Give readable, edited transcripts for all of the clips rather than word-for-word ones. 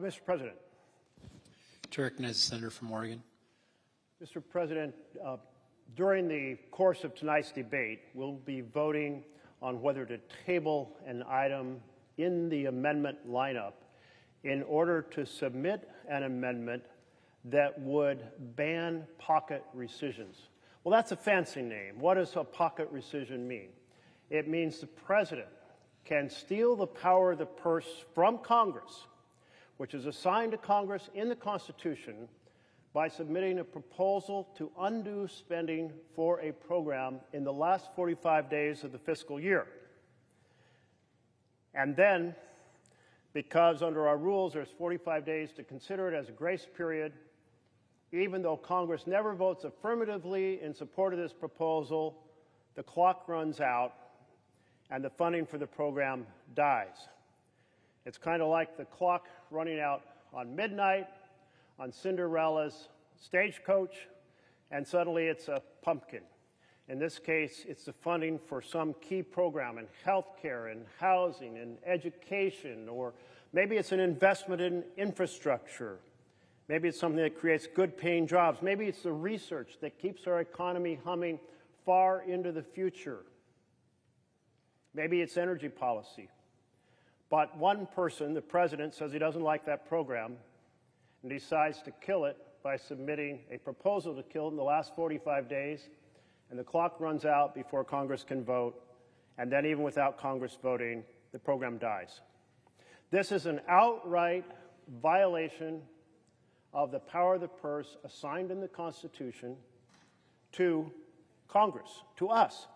Mr. President. To recognize the senator from Oregon. Mr. President, during the course of tonight's debate, we'll be voting on whether to table an item in the amendment lineup in order to submit an amendment that would ban pocket rescissions. Well, that's a fancy name. What does a pocket rescission mean? It means the President can steal the power of the purse from Congress, which is assigned to Congress in the Constitution, by submitting a proposal to undo spending for a program in the last 45 days of the fiscal year. And then, because under our rules there's 45 days to consider it as a grace period, even though Congress never votes affirmatively in support of this proposal, the clock runs out and the funding for the program dies. It's kind of like the clock running out on midnight, on Cinderella's stagecoach, and suddenly it's a pumpkin. In this case, it's the funding for some key program in healthcare and housing and education, or maybe it's an investment in infrastructure. Maybe it's something that creates good paying jobs. Maybe it's the research that keeps our economy humming far into the future. Maybe it's energy policy. But one person, the President, says he doesn't like that program and decides to kill it by submitting a proposal to kill it in the last 45 days, and the clock runs out before Congress can vote, and then even without Congress voting, the program dies. This is an outright violation of the power of the purse assigned in the Constitution to Congress, to us.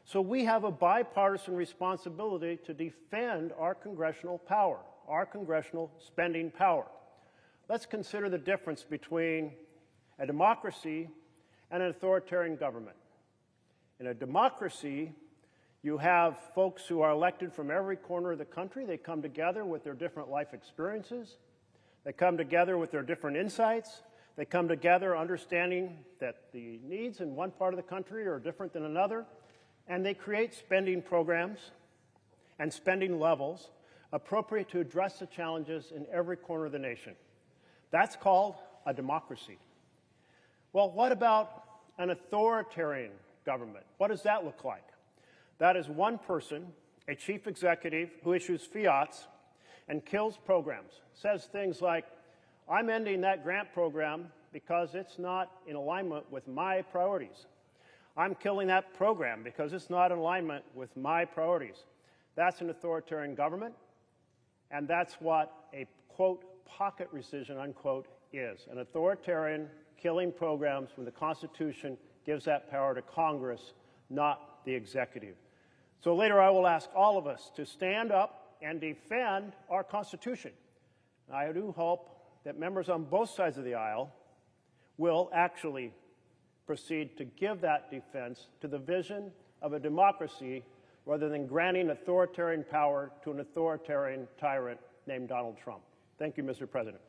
So we have a bipartisan responsibility to defend our congressional power, our congressional spending power. Let's consider the difference between a democracy and an authoritarian government. In a democracy, you have folks who are elected from every corner of the country. They come together with their different life experiences. They come together with their different insights. They come together understanding that the needs in one part of the country are different than another, and they create spending programs and spending levels appropriate to address the challenges in every corner of the nation. That's called a democracy. Well, what about an authoritarian government? What does that look like? That is one person, a chief executive, who issues fiats and kills programs, says things like, I'm ending that grant program because it's not in alignment with my priorities. I'm killing that program because it's not in alignment with my priorities. That's an authoritarian government, and that's what a, quote, pocket rescission, unquote, is. An authoritarian killing programs when the Constitution gives that power to Congress, not the executive. So later I will ask all of us to stand up and defend our Constitution. I do hope that members on both sides of the aisle will actually proceed to give that defense to the vision of a democracy rather than granting authoritarian power to an authoritarian tyrant named Donald Trump. Thank you, Mr. President.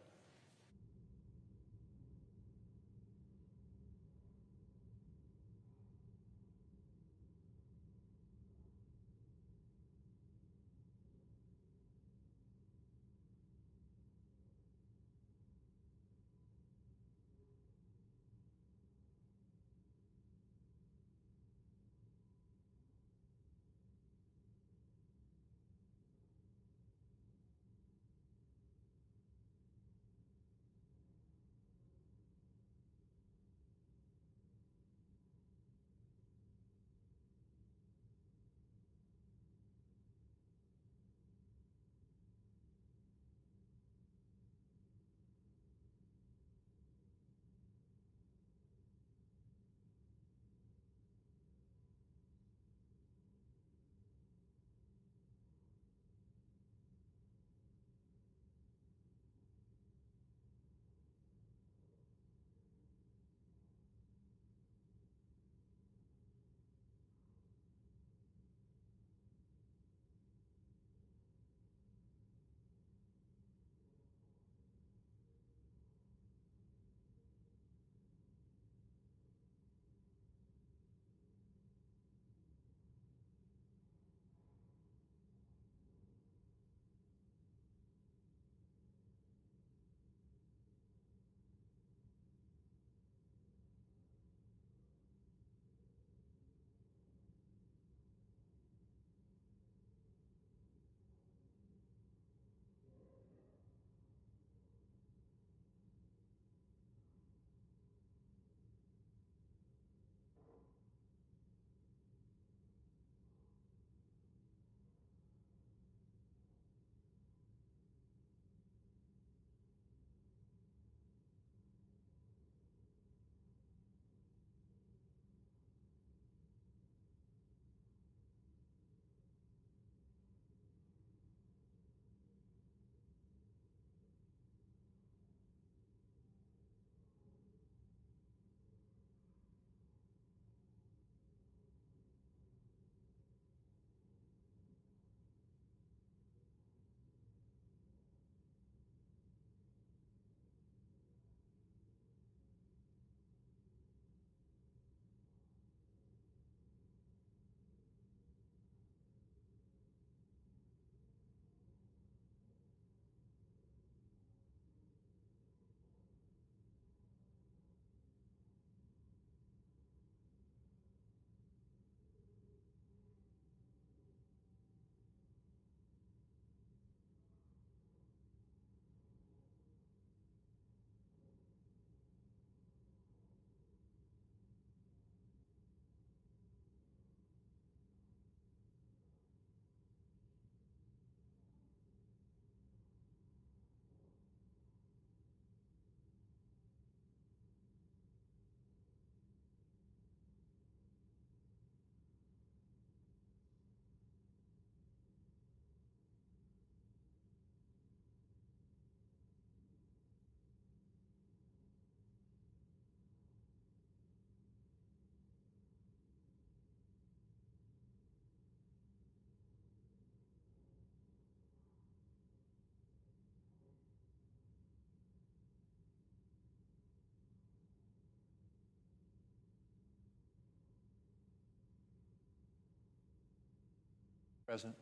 President.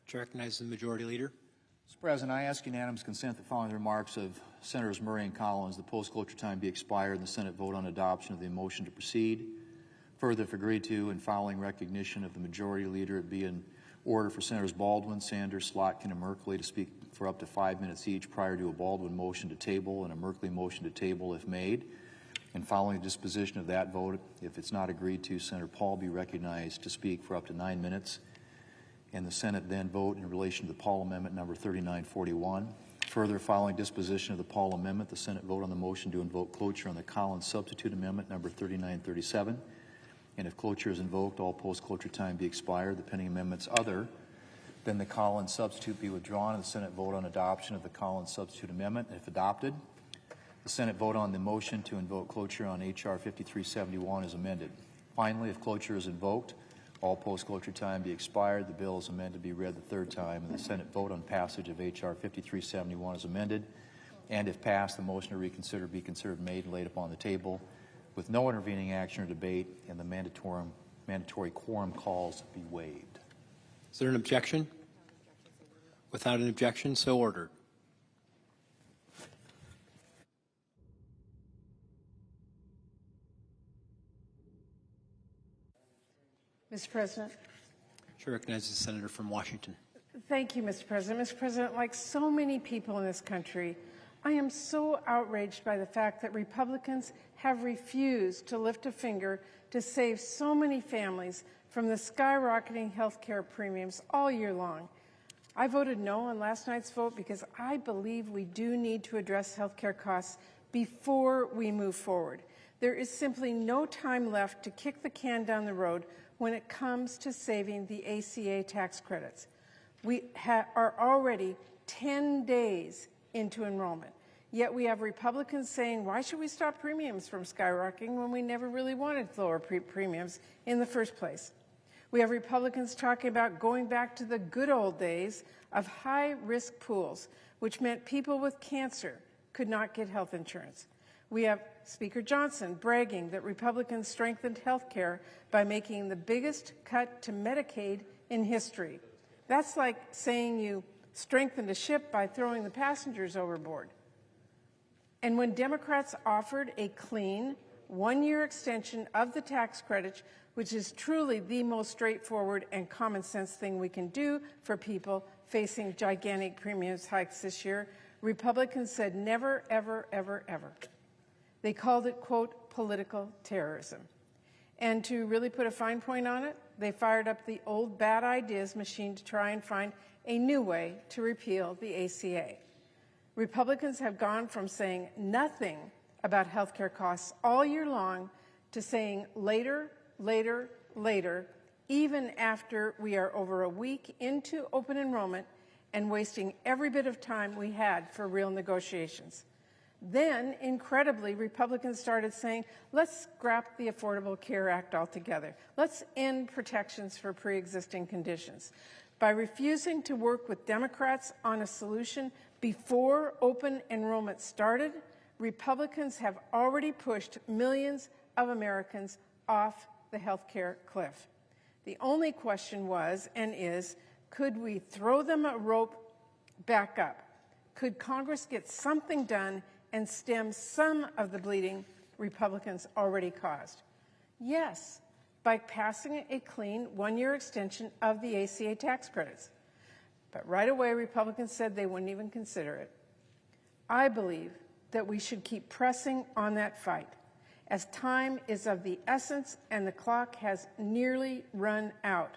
Chair recognizes the Majority Leader. Mr. President, I ask unanimous consent that following the remarks of Senators Murray and Collins, the post-cloture time be expired and the Senate vote on adoption of the motion to proceed. Further, if agreed to, and following recognition of the Majority Leader, it be in order for Senators Baldwin, Sanders, Slotkin, and Merkley to speak for up to 5 minutes each prior to a Baldwin motion to table and a Merkley motion to table if made. And following the disposition of that vote, if it's not agreed to, Senator Paul be recognized to speak for up to 9 minutes. And the Senate then vote in relation to the Paul Amendment number 3941. Further, following disposition of the Paul Amendment, the Senate vote on the motion to invoke cloture on the Collins Substitute Amendment number 3937. And if cloture is invoked, all post-cloture time be expired. The pending amendments other than the Collins Substitute be withdrawn, and the Senate vote on adoption of the Collins Substitute Amendment. If adopted, the Senate vote on the motion to invoke cloture on H.R. 5371 is amended. Finally, if cloture is invoked, all post-cloture time be expired. The bill is amended to be read the third time, and the Senate vote on passage of H.R. 5371 is amended. And if passed, the motion to reconsider be considered made and laid upon the table with no intervening action or debate, and the mandatory quorum calls be waived. Is there an objection? Without an objection, so ordered. Mr. President. Chair recognizes the Senator from Washington. Thank you, Mr. President. Mr. President, like so many people in this country, I am so outraged by the fact that Republicans have refused to lift a finger to save so many families from the skyrocketing health care premiums all year long. I voted no on last night's vote because I believe we do need to address health care costs before we move forward. There is simply no time left to kick the can down the road when it comes to saving the ACA tax credits. We are already 10 days into enrollment, yet we have Republicans saying, why should we stop premiums from skyrocketing when we never really wanted lower premiums in the first place? We have Republicans talking about going back to the good old days of high-risk pools, which meant people with cancer could not get health insurance. We have Speaker Johnson bragging that Republicans strengthened health care by making the biggest cut to Medicaid in history. That's like saying you strengthened a ship by throwing the passengers overboard. And when Democrats offered a clean, one-year extension of the tax credit, which is truly the most straightforward and common sense thing we can do for people facing gigantic premiums hikes this year, Republicans said never, ever, ever, ever. They called it, quote, political terrorism. And to really put a fine point on it, they fired up the old bad ideas machine to try and find a new way to repeal the ACA. Republicans have gone from saying nothing about health care costs all year long to saying later, later, later, even after we are over a week into open enrollment and wasting every bit of time we had for real negotiations. Then, incredibly, Republicans started saying, let's scrap the Affordable Care Act altogether. Let's end protections for pre-existing conditions. By refusing to work with Democrats on a solution before open enrollment started, Republicans have already pushed millions of Americans off the health care cliff. The only question was and is, could we throw them a rope back up? Could Congress get something done and stem some of the bleeding Republicans already caused? Yes, by passing a clean one-year extension of the ACA tax credits. But right away, Republicans said they wouldn't even consider it. I believe that we should keep pressing on that fight, as time is of the essence and the clock has nearly run out.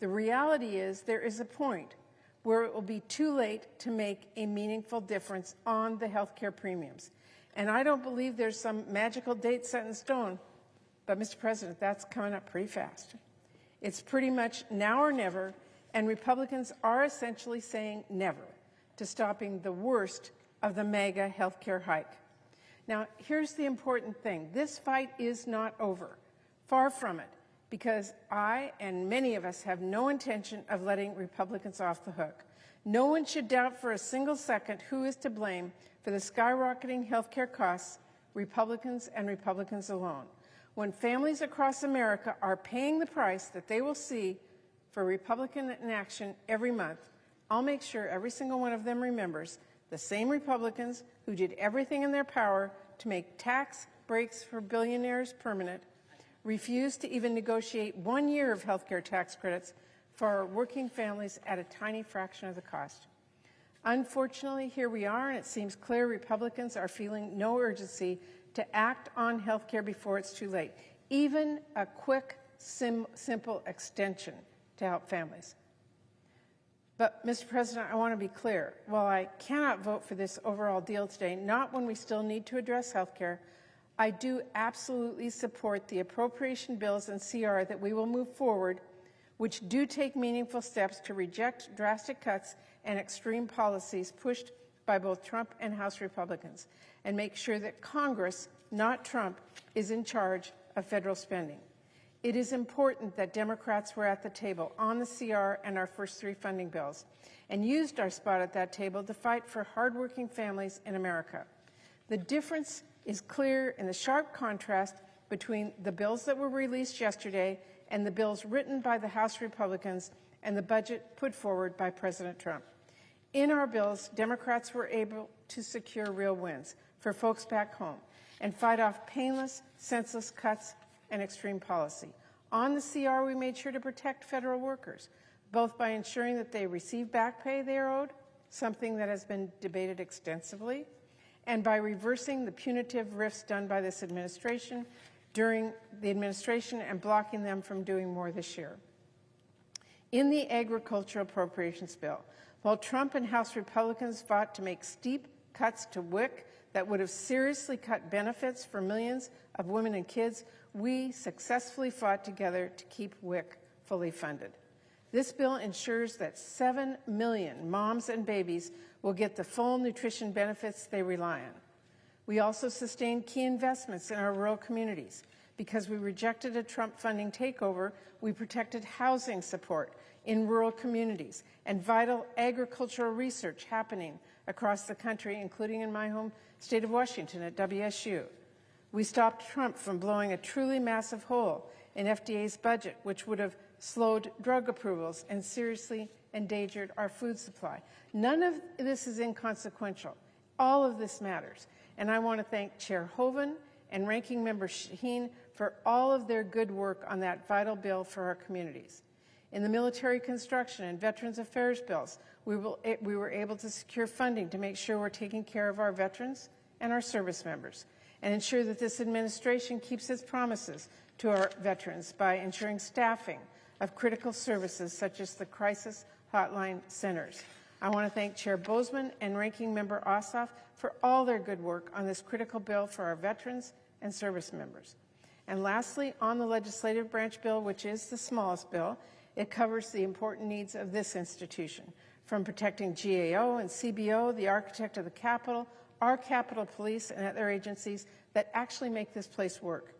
The reality is there is a point where it will be too late to make a meaningful difference on the health care premiums. And I don't believe there's some magical date set in stone, but Mr. President, that's coming up pretty fast. It's pretty much now or never, and Republicans are essentially saying never to stopping the worst of the mega health care hike. Now, here's the important thing. This fight is not over. Far from it. Because I and many of us have no intention of letting Republicans off the hook. No one should doubt for a single second who is to blame for the skyrocketing health care costs, Republicans and Republicans alone. When families across America are paying the price that they will see for Republican inaction every month, I'll make sure every single one of them remembers the same Republicans who did everything in their power to make tax breaks for billionaires permanent, refused to even negotiate 1 year of health care tax credits for our working families at a tiny fraction of the cost. Unfortunately, here we are, and it seems clear Republicans are feeling no urgency to act on health care before it's too late, even a quick, simple extension to help families. But, Mr. President, I want to be clear. While I cannot vote for this overall deal today, not when we still need to address health care, I do absolutely support the appropriation bills and CR that we will move forward, which do take meaningful steps to reject drastic cuts and extreme policies pushed by both Trump and House Republicans, and make sure that Congress, not Trump, is in charge of federal spending. It is important that Democrats were at the table on the CR and our first 3 funding bills, and used our spot at that table to fight for hardworking families in America. The difference is clear in the sharp contrast between the bills that were released yesterday and the bills written by the House Republicans and the budget put forward by President Trump. In our bills, Democrats were able to secure real wins for folks back home and fight off painless, senseless cuts and extreme policy. On the CR, we made sure to protect federal workers, both by ensuring that they receive back pay they are owed, something that has been debated extensively, and by reversing the punitive rifts done by this administration during the administration and blocking them from doing more this year. In the agricultural appropriations bill, while Trump and House Republicans fought to make steep cuts to WIC that would have seriously cut benefits for millions of women and kids, we successfully fought together to keep WIC fully funded. This bill ensures that 7 million moms and babies will get the full nutrition benefits they rely on. We also sustained key investments in our rural communities. Because we rejected a Trump funding takeover, we protected housing support in rural communities and vital agricultural research happening across the country, including in my home state of Washington at WSU. We stopped Trump from blowing a truly massive hole in FDA's budget, which would have slowed drug approvals and seriously endangered our food supply. None of this is inconsequential. All of this matters. And I want to thank Chair Hoeven and Ranking Member Shaheen for all of their good work on that vital bill for our communities. In the military construction and Veterans Affairs bills, we were able to secure funding to make sure we're taking care of our veterans and our service members, and ensure that this administration keeps its promises to our veterans by ensuring staffing of critical services such as the crisis hotline centers. I want to thank Chair Bozeman and Ranking Member Ossoff for all their good work on this critical bill for our veterans and service members. And lastly, on the legislative branch bill, which is the smallest bill, it covers the important needs of this institution, from protecting GAO and CBO, the architect of the Capitol, our Capitol Police, and other agencies that actually make this place work,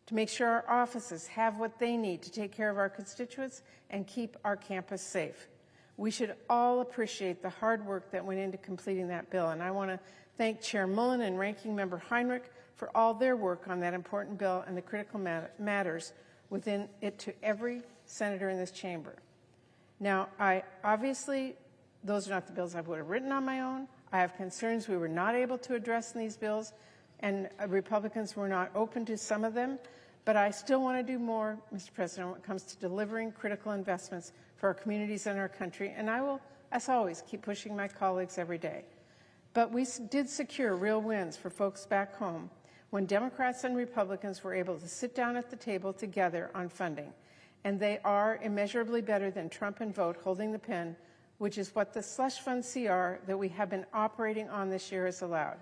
to make sure our offices have what they need to take care of our constituents and keep our campus safe. We should all appreciate the hard work that went into completing that bill, and I want to thank Chair Mullen and Ranking Member Heinrich for all their work on that important bill and the critical matters within it to every senator in this chamber. Now, obviously, those are not the bills I would have written on my own. I have concerns we were not able to address in these bills, and Republicans were not open to some of them, but I still want to do more, Mr. President, when it comes to delivering critical investments for our communities and our country, and I will, as always, keep pushing my colleagues every day. But we did secure real wins for folks back home when Democrats and Republicans were able to sit down at the table together on funding, and they are immeasurably better than Trump and vote holding the pen, which is what the slush fund CR that we have been operating on this year has allowed.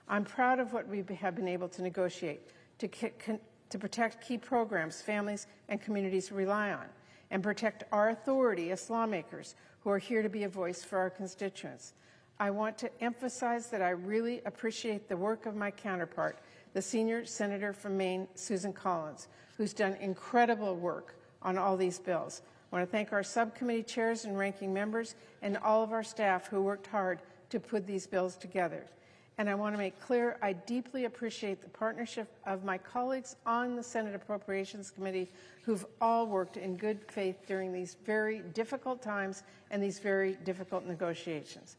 I'm proud of what we have been able to negotiate to protect key programs families and communities rely on, and protect our authority as lawmakers who are here to be a voice for our constituents. I want to emphasize that I really appreciate the work of my counterpart, the senior senator from Maine, Susan Collins, who's done incredible work on all these bills. I want to thank our subcommittee chairs and ranking members and all of our staff who worked hard to put these bills together. And I want to make clear, I deeply appreciate the partnership of my colleagues on the Senate Appropriations Committee who've all worked in good faith during these very difficult times and these very difficult negotiations.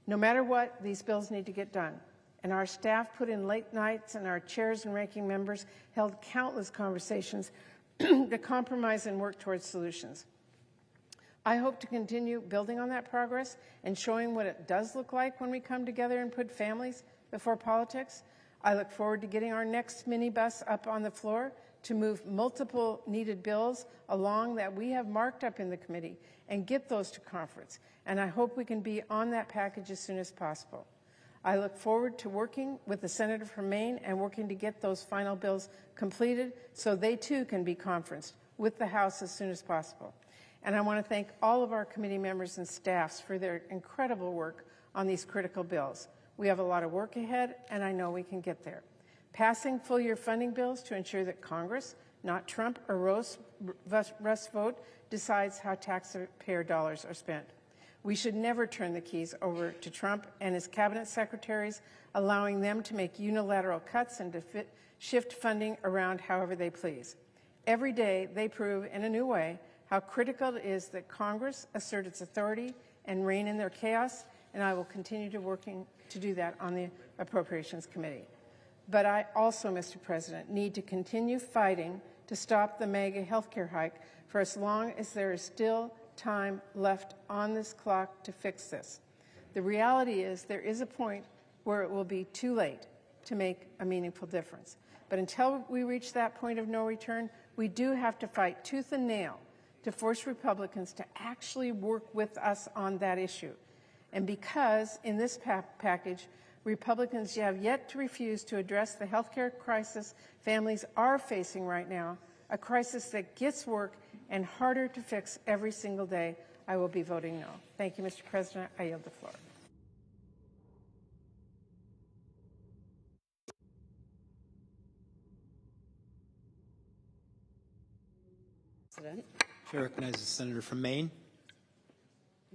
No matter what, these bills need to get done. And our staff put in late nights, and our chairs and ranking members held countless conversations to compromise and work towards solutions. I hope to continue building on that progress and showing what it does look like when we come together and put families before politics. I look forward to getting our next minibus up on the floor to move multiple needed bills along that we have marked up in the committee and get those to conference. And I hope we can be on that package as soon as possible. I look forward to working with the senator from Maine and working to get those final bills completed so they too can be conferenced with the House as soon as possible. And I want to thank all of our committee members and staffs for their incredible work on these critical bills. We have a lot of work ahead, and I know we can get there. Passing full-year funding bills to ensure that Congress, not Trump or Russ vote, decides how taxpayer dollars are spent. We should never turn the keys over to Trump and his cabinet secretaries, allowing them to make unilateral cuts and to shift funding around however they please. Every day, they prove in a new way how critical it is that Congress assert its authority and rein in their chaos, and I will continue to working to do that on the Appropriations Committee. But I also, Mr. President, need to continue fighting to stop the mega healthcare hike for as long as there is still time left on this clock to fix this. The reality is there is a point where it will be too late to make a meaningful difference. But until we reach that point of no return, we do have to fight tooth and nail to force Republicans to actually work with us on that issue. And because in this package, Republicans have yet to refuse to address the healthcare crisis families are facing right now, a crisis that gets work and harder to fix every single day, I will be voting no. Thank you, Mr. President. I yield the floor. President. Chair recognizes the senator from Maine.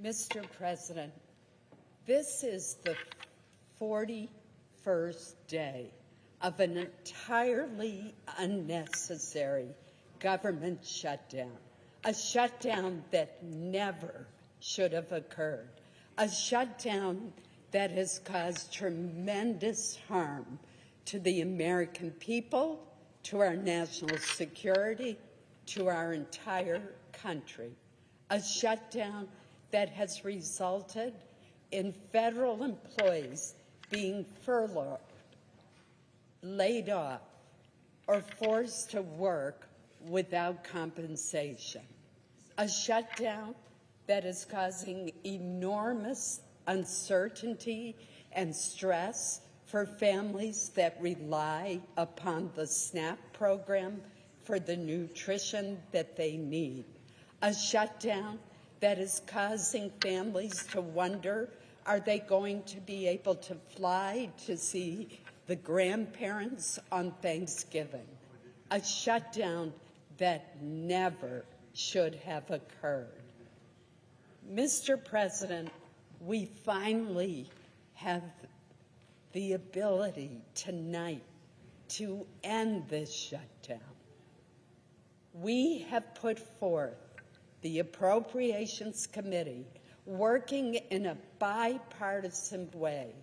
Mr. President, this is the 41st day of an entirely unnecessary government shutdown, a shutdown that never should have occurred, a shutdown that has caused tremendous harm to the American people, to our national security, to our entire country, a shutdown that has resulted in federal employees being furloughed, laid off, or forced to work without compensation, a shutdown that is causing enormous uncertainty and stress for families that rely upon the SNAP program for the nutrition that they need, a shutdown that is causing families to wonder, are they going to be able to fly to see the grandparents on Thanksgiving, a shutdown that never should have occurred. Mr. President, we finally have the ability tonight to end this shutdown. We have put forth the Appropriations Committee working in a bipartisan way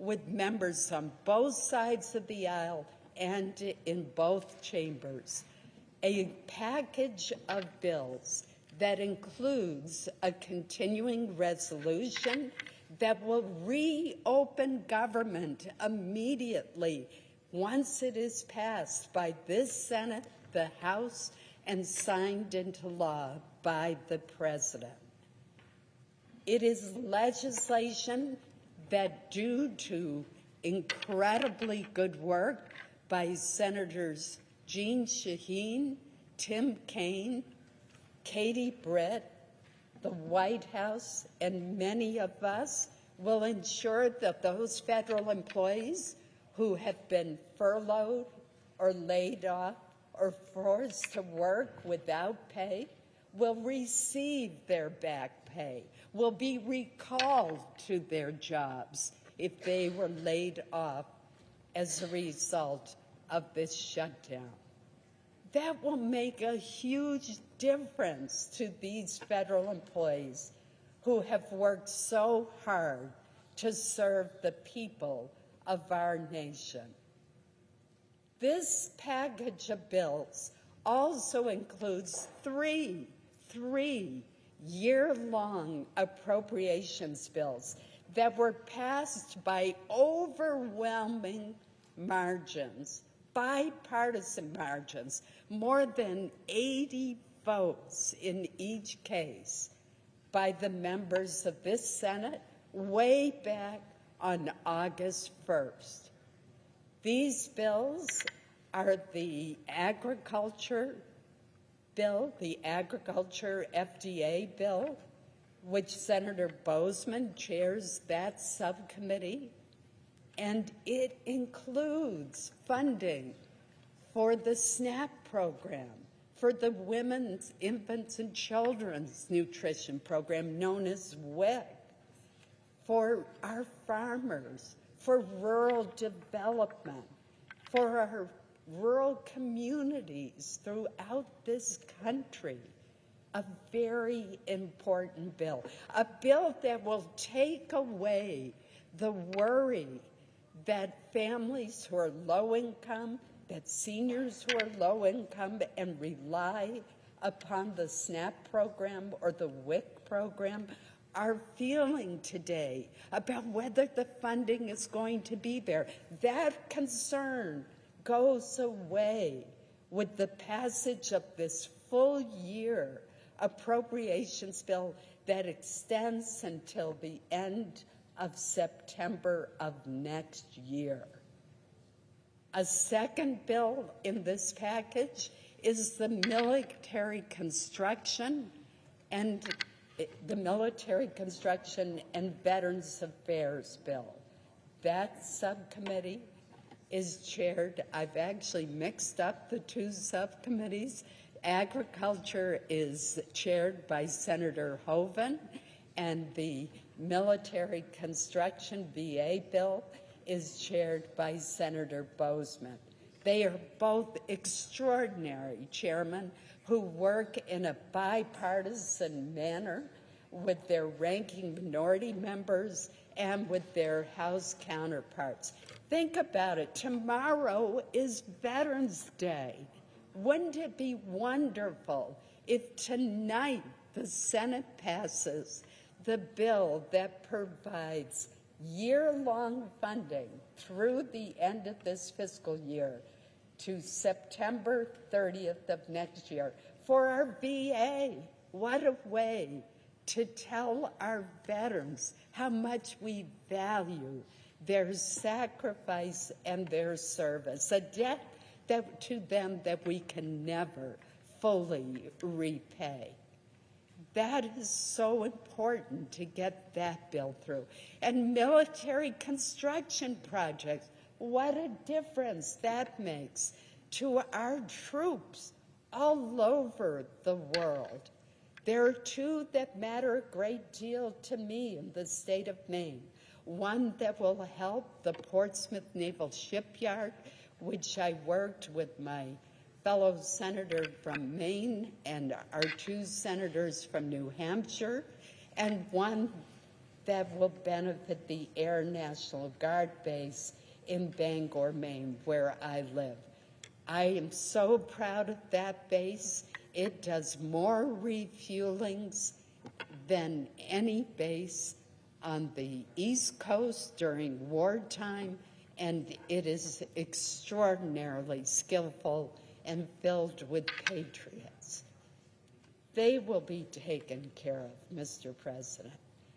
with members on both sides of the aisle and in both chambers, a package of bills that includes a continuing resolution that will reopen government immediately once it is passed by this Senate, the House, and signed into law by the President. It is legislation that, due to incredibly good work by Senators Jeanne Shaheen, Tim Kaine, Katie Britt, the White House, and many of us, will ensure that those federal employees who have been furloughed or laid off or forced to work without pay will receive their back pay, will be recalled to their jobs if they were laid off as a result of this shutdown. That will make a huge difference to these federal employees who have worked so hard to serve the people of our nation. This package of bills also includes three year-long appropriations bills that were passed by overwhelming margins, bipartisan margins, more than 80 votes in each case by the members of this Senate way back on August 1st. These bills are the agriculture bill, the agriculture FDA bill, which Senator Boozman chairs that subcommittee, and it includes funding for the SNAP program, for the Women's, Infants, and Children's Nutrition Program known as WIC, for our farmers, for rural development, for our rural communities throughout this country. A very important bill, a bill that will take away the worry that families who are low income, that seniors who are low income and rely upon the SNAP program or the WIC program are feeling today about whether the funding is going to be there. That concern goes away with the passage of this full year appropriations bill that extends until the end of September of next year. A second bill in this package is the military construction and Veterans Affairs bill. That subcommittee is chaired, I've actually mixed up the two subcommittees. Agriculture is chaired by Senator Hoeven, and the military construction VA bill is chaired by Senator Boozman. They are both extraordinary chairmen who work in a bipartisan manner with their ranking minority members and with their House counterparts. Think about it. Tomorrow is Veterans Day. Wouldn't it be wonderful if tonight the Senate passes the bill that provides year-long funding through the end of this fiscal year to September 30th of next year for our VA? What a way to tell our veterans how much we value their sacrifice and their service, a debt to them that we can never fully repay. That is so important to get that bill through. And military construction projects, what a difference that makes to our troops all over the world. There are two that matter a great deal to me in the state of Maine. One that will help the Portsmouth Naval Shipyard, which I worked with my fellow senator from Maine and our two senators from New Hampshire, and one that will benefit the Air National Guard base in Bangor, Maine, where I live. I am so proud of that base. It does more refuelings than any base on the East Coast during wartime, and it is extraordinarily skillful and filled with patriots. They will be taken care of, Mr. President.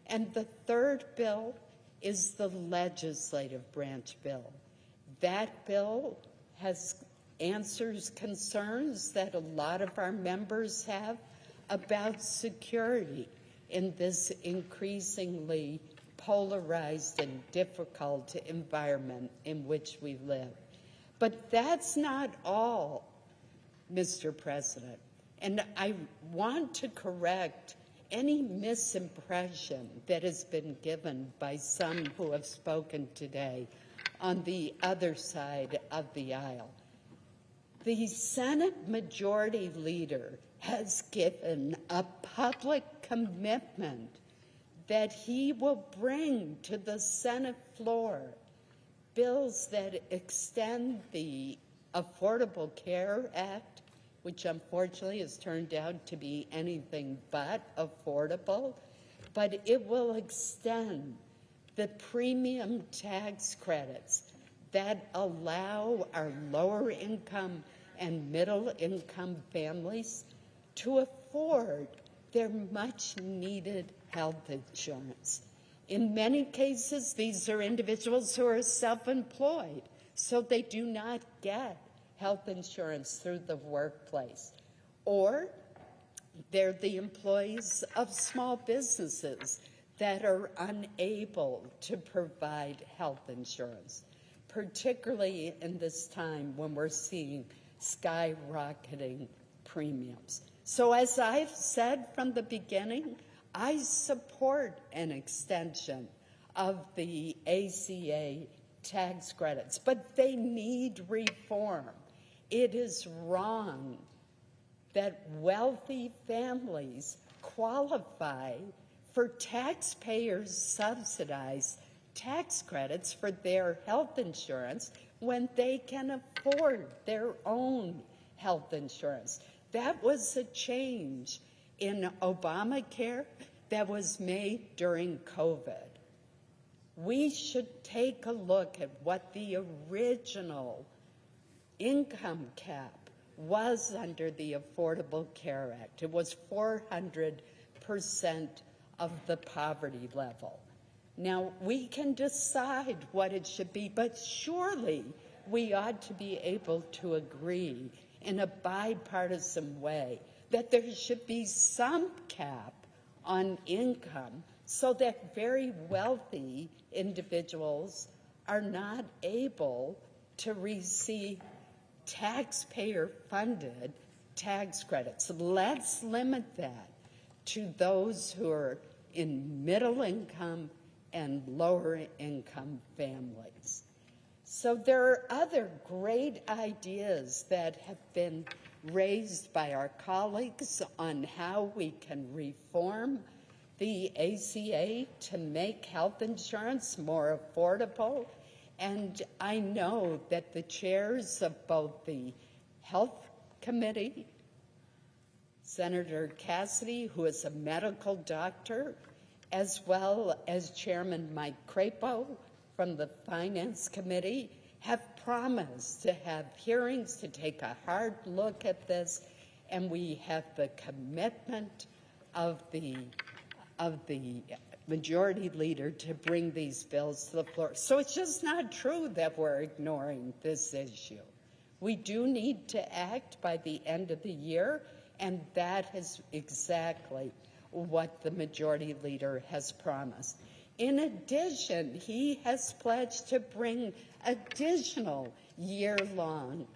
And the third bill is the legislative branch bill. That bill answers concerns that a lot of our members have about security in this increasingly polarized and difficult environment in which we live. But that's not all, Mr. President. And I want to correct any misimpression that has been given by some who have spoken today on the other side of the aisle. The Senate Majority Leader has given a public commitment that he will bring to the Senate floor bills that extend the Affordable Care Act, which unfortunately has turned out to be anything but affordable, but it will extend the premium tax credits that allow our lower income and middle income families to afford their much needed health insurance. In many cases, these are individuals who are self-employed, so they do not get health insurance through the workplace, or they're the employees of small businesses that are unable to provide health insurance, particularly in this time when we're seeing skyrocketing premiums. So as I've said from the beginning, I support an extension of the ACA tax credits, but they need reform. It is wrong that wealthy families qualify for taxpayers' subsidized tax credits for their health insurance when they can afford their own health insurance. That was a change in Obamacare that was made during COVID. We should take a look at what the original income cap was under the Affordable Care Act. It was 400% of the poverty level. Now, we can decide what it should be, but surely we ought to be able to agree in a bipartisan way that there should be some cap on income so that very wealthy individuals are not able to receive taxpayer-funded tax credits. Let's limit that to those who are in middle income and lower income families. So there are other great ideas that have been raised by our colleagues on how we can reform the ACA to make health insurance more affordable. And I know that the chairs of both the Health Committee, Senator Cassidy, who is a medical doctor, as well as Chairman Mike Crapo from the Finance Committee, have promised to have hearings to take a hard look at this, and we have the commitment of the Majority Leader to bring these bills to the floor. So it's just not true that we're ignoring this issue. We do need to act by the end of the year, and that is exactly what the Majority Leader has promised. In addition, he has pledged to bring additional year-long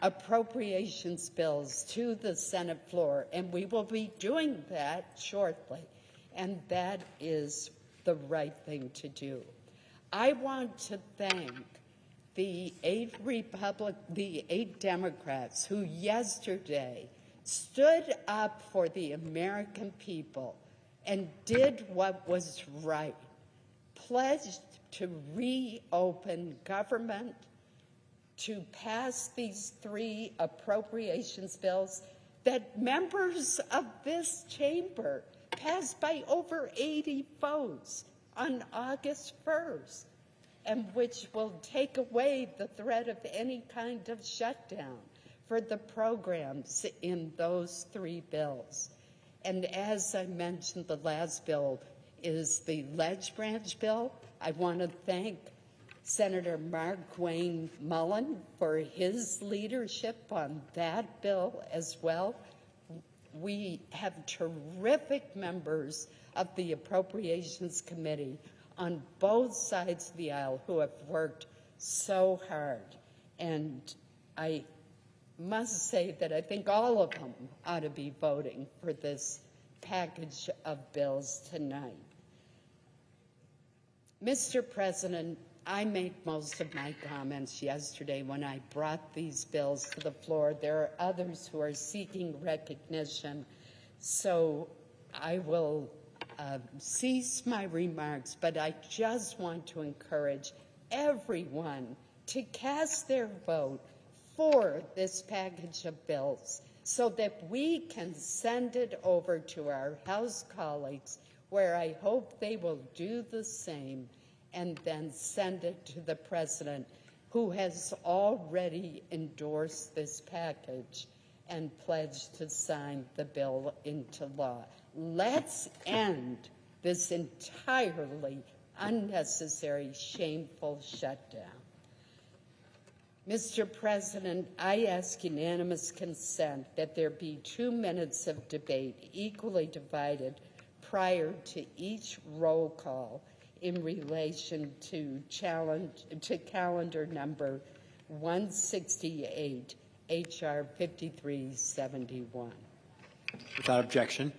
appropriations bills to the Senate floor, and we will be doing that shortly, and that is the right thing to do. I want to thank the 8 Democrats who yesterday stood up for the American people and did what was right, pledged to reopen government, to pass these 3 appropriations bills that members of this chamber passed by over 80 votes on August 1st, and which will take away the threat of any kind of shutdown for the programs in those 3 bills. And as I mentioned, the last bill is the Ledge Branch bill. I want to thank Senator Mark Wayne Mullen for his leadership on that bill as well. We have terrific members of the Appropriations Committee on both sides of the aisle who have worked so hard. And I must say that I think all of them ought to be voting for this package of bills tonight. Mr. President, I made most of my comments yesterday when I brought these bills to the floor. There are others who are seeking recognition, so I will cease my remarks, but I just want to encourage everyone to cast their vote for this package of bills so that we can send it over to our House colleagues, where I hope they will do the same, and then send it to the President, who has already endorsed this package and pledged to sign the bill into law. Let's end this entirely unnecessary, shameful shutdown. Mr. President, I ask unanimous consent that there be 2 minutes of debate equally divided prior to each roll call in relation to calendar number 168, H.R. 5371. Without objection.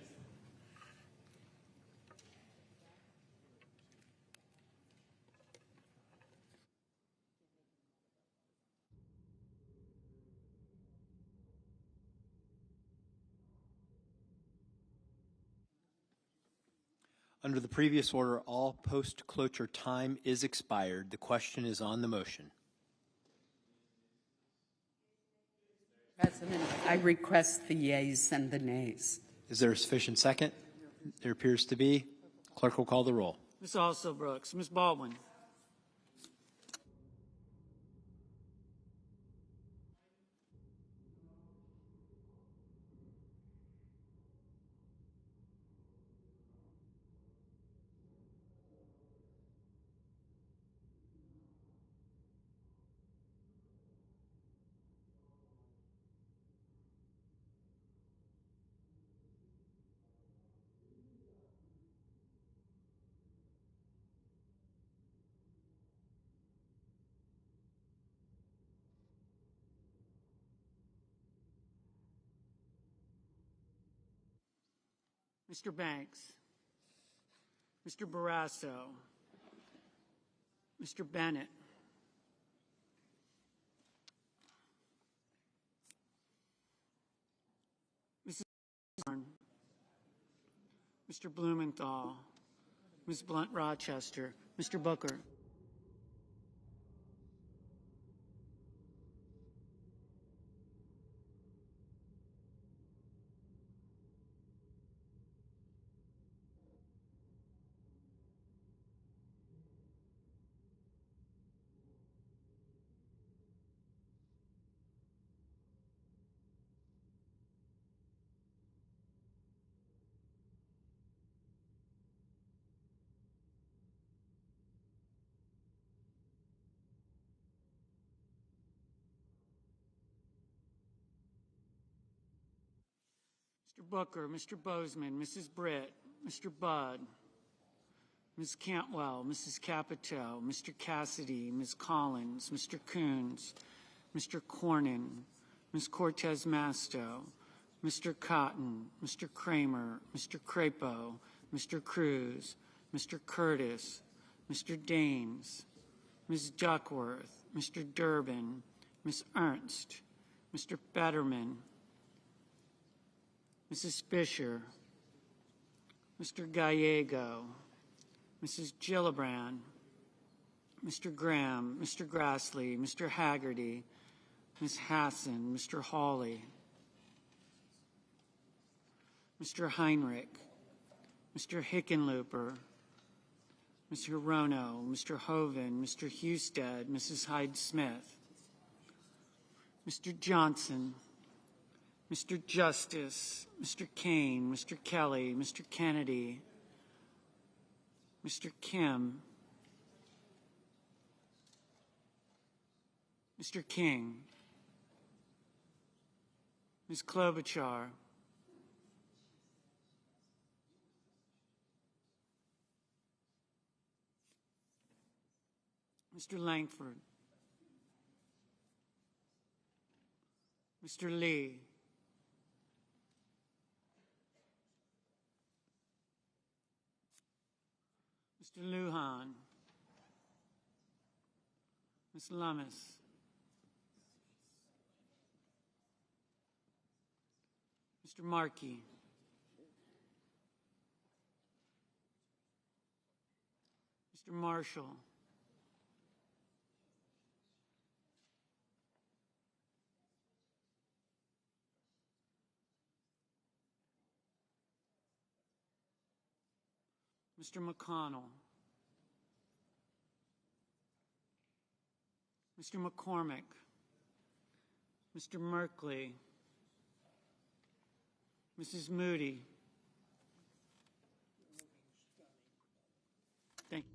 Under the previous order, all post-cloture time is expired. The question is on the motion. President, I request the yeas and the nays. Is there a sufficient second? There appears to be. Clerk will call the roll. Ms. Alsobrooks, Ms. Baldwin, Mr. Banks, Mr. Barrasso, Mr. Bennett, Mrs. Horn, Mr. Blumenthal, Ms. Blunt Rochester, Mr. Booker. Mr. Booker, Mr. Bozeman, Mrs. Britt, Mr. Budd, Ms. Cantwell, Mrs. Capito, Mr. Cassidy, Ms. Collins, Mr. Coons, Mr. Cornyn, Ms. Cortez Masto, Mr. Cotton, Mr. Kramer, Mr. Crapo, Mr. Cruz, Mr. Curtis, Mr. Daines, Ms. Duckworth, Mr. Durbin, Ms. Ernst, Mr. Fetterman, Mrs. Fisher, Mr. Gallego, Mrs. Gillibrand, Mr. Graham, Mr. Grassley, Mr. Haggerty, Ms. Hassan, Mr. Hawley, Mr. Heinrich, Mr. Hickenlooper, Ms. Hirono, Mr. Hoven, Mr. Husted, Mrs. Hyde-Smith, Mr. Johnson, Mr. Justice, Mr. Kane, Mr. Kelly, Mr. Kennedy, Mr. Kim, Mr. King, Ms. Klobuchar, Mr. Langford, Mr. Lee, Mr. Lujan, Ms. Lummis, Mr. Markey, Mr. Marshall, Mr. McConnell, Mr. McCormick, Mr. Merkley, Mrs. Moody. Thank you.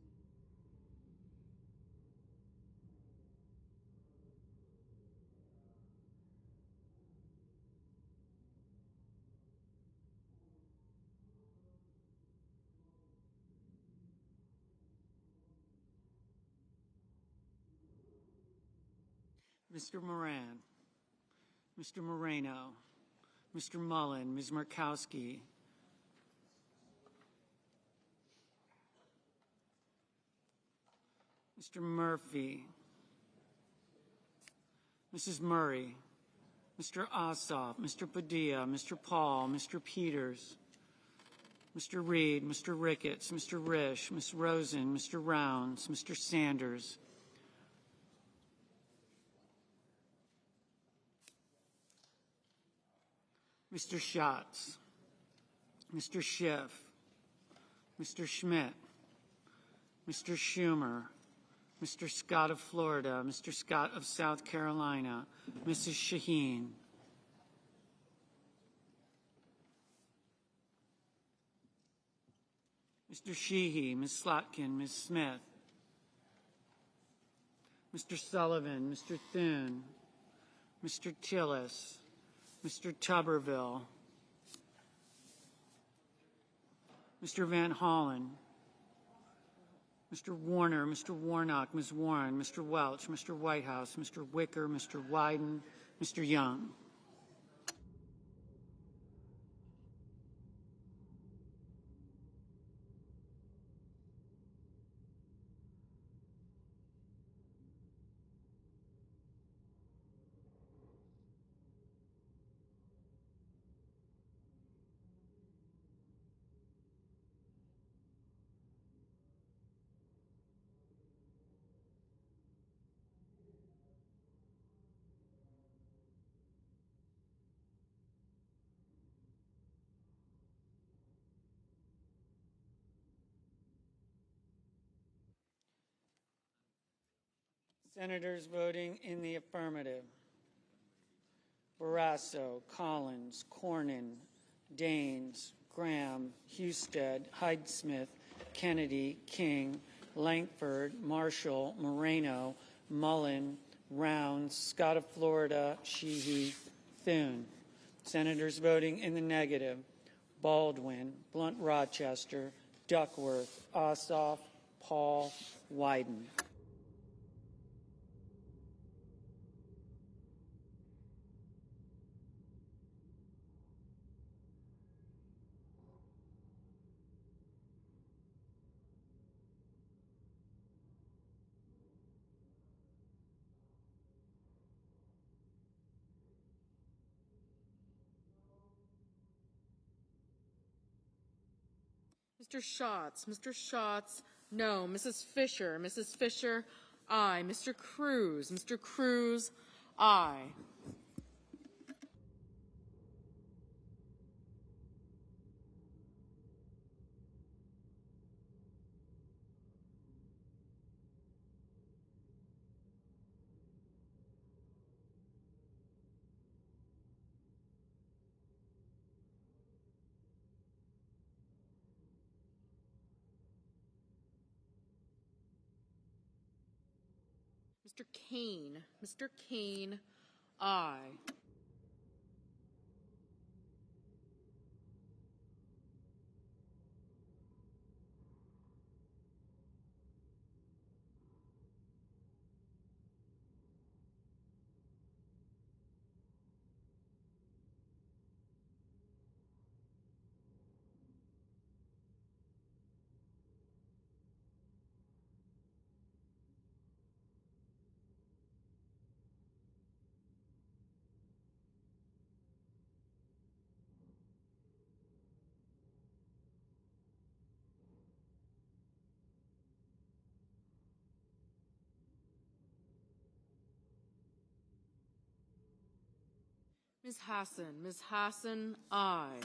Mr. Moran, Mr. Moreno, Mr. Mullen, Ms. Murkowski, Mr. Murphy, Mrs. Murray, Mr. Ossoff, Mr. Padilla, Mr. Paul, Mr. Peters, Mr. Reed, Mr. Ricketts, Mr. Risch, Ms. Rosen, Mr. Rounds, Mr. Sanders, Mr. Schatz, Mr. Schiff, Mr. Schmidt, Mr. Schumer, Mr. Scott of Florida, Mr. Scott of South Carolina, Mrs. Shaheen, Mr. Sheehy, Ms. Slotkin, Ms. Smith, Mr. Sullivan, Mr. Thune, Mr. Tillis, Mr. Tuberville, Mr. Van Hollen, Mr. Warner, Mr. Warnock, Ms. Warren, Mr. Welch, Mr. Whitehouse, Mr. Wicker, Mr. Wyden, Mr. Young. Senators voting in the affirmative: Barrasso, Collins, Cornyn, Daines, Graham, Husted, Hyde-Smith, Kennedy, King, Lankford, Marshall, Moreno, Mullen, Rounds, Scott of Florida, Sheehy, Thune. Senators voting in the negative: Baldwin, Blunt Rochester, Duckworth, Ossoff, Paul, Wyden. Mr. Schatz, no. Mrs. Fisher, aye. Mr. Cruz, aye. Mr. Kane, aye. Ms. Hassan, aye.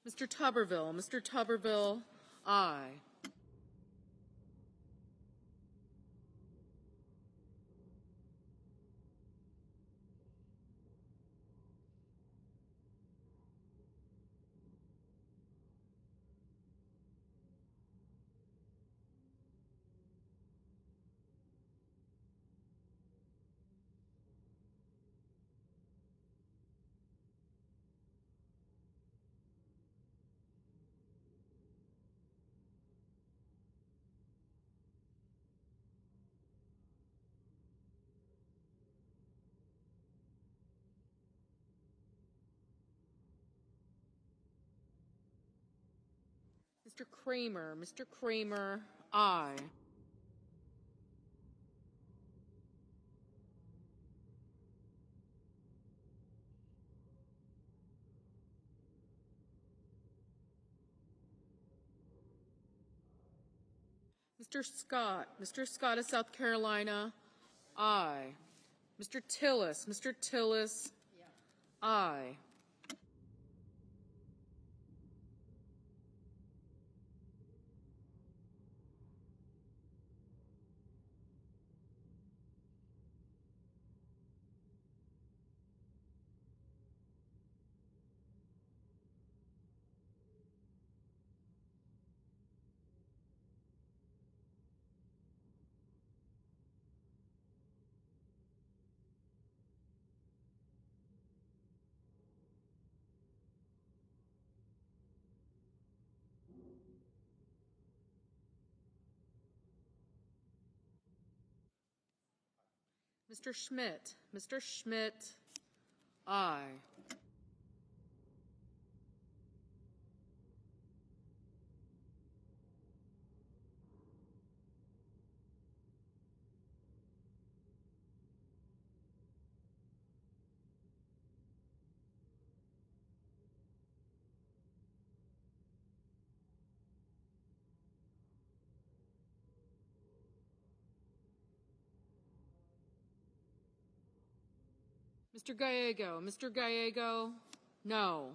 Mr. Tuberville, aye. Mr. Kramer, aye. Mr. Scott of South Carolina, aye. Mr. Tillis, aye. Mr. Schmidt, aye. Mr. Gallego, no.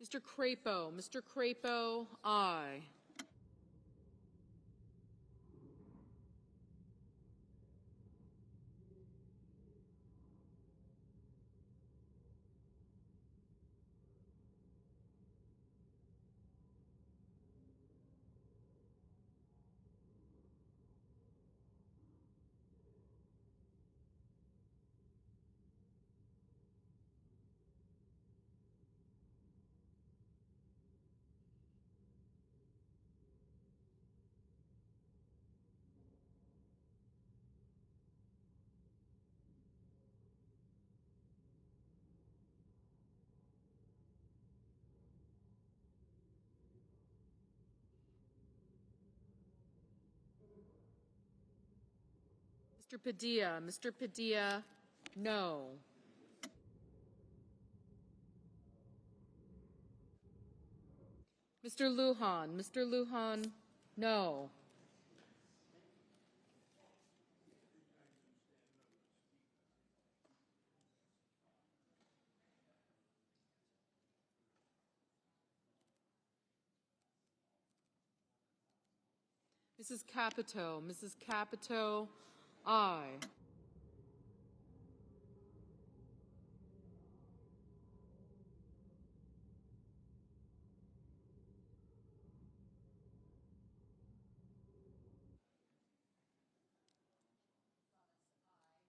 Mr. Crapo, aye. Mr. Padilla, no. Mr. Lujan, no. Mrs. Capito, aye.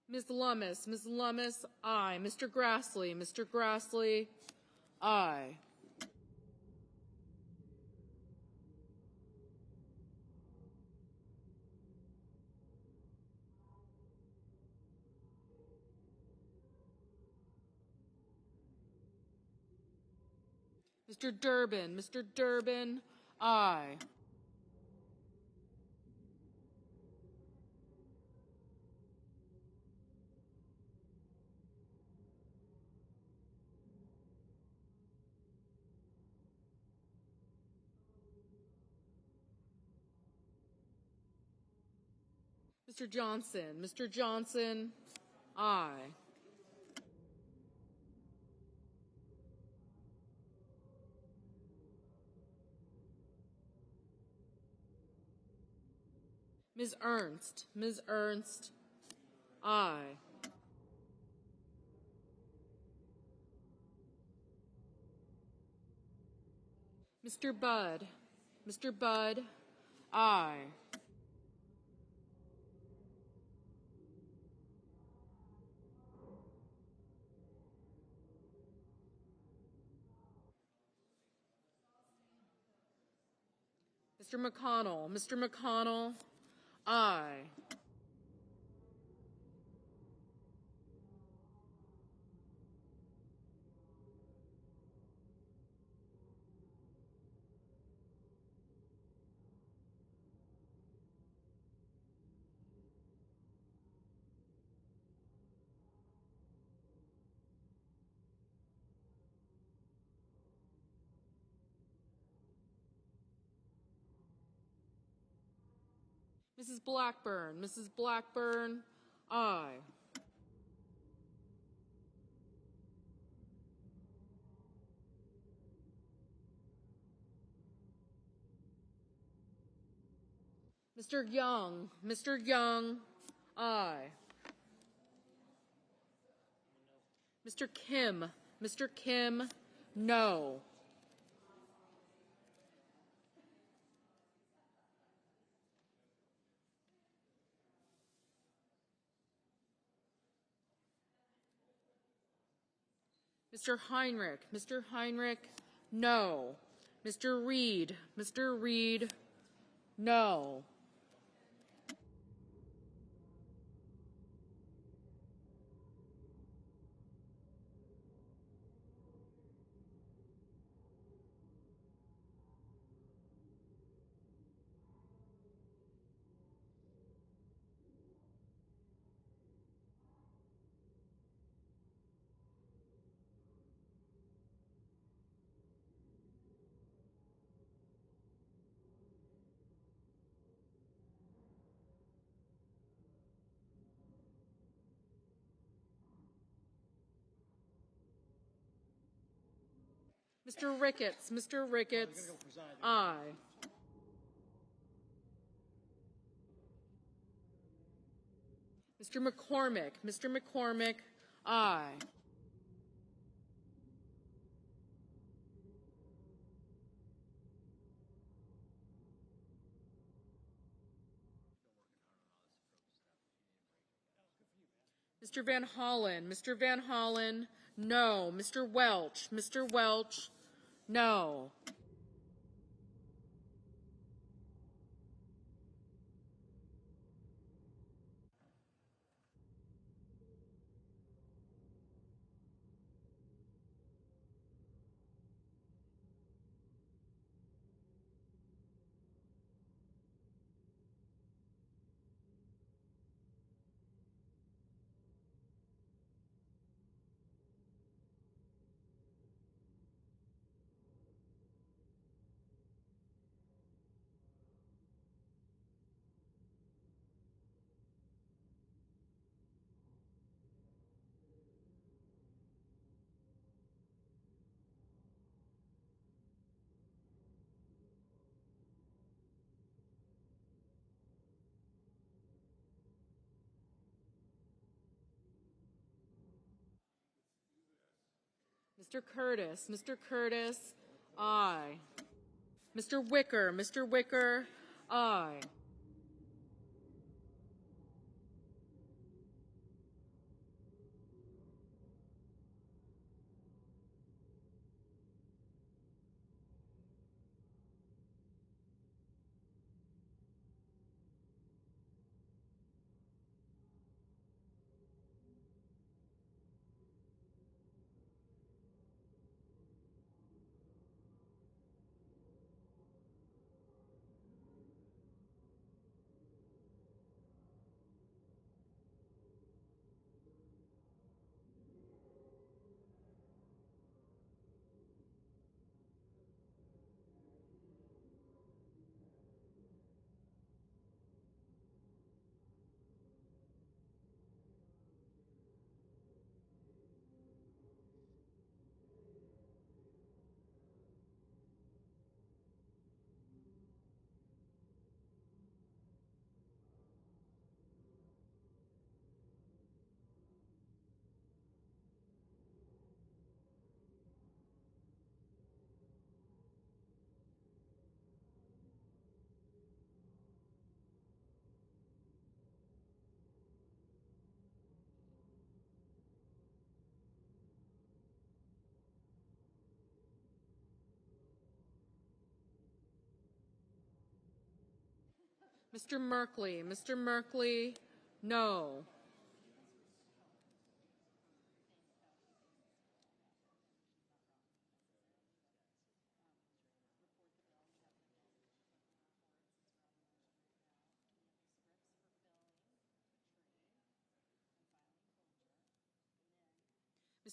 Ms. Lummis, aye. Mr. Grassley, aye. Mr. Durbin, Mr. Durbin, aye. Mr. Johnson, aye. Ms. Ernst, aye. Mr. Budd, aye. Mr. McConnell, aye. Mrs. Blackburn, aye. Mr. Young, aye. Mr. Kim, no. Mr. Heinrich, no. Mr. Reed, no. Mr. Ricketts, aye. Mr. McCormick, aye. Mr. Van Hollen, no. Mr. Welch, no. Mr. Curtis, aye. Mr. Wicker, aye. Mr. Merkley. Mr. Merkley, no.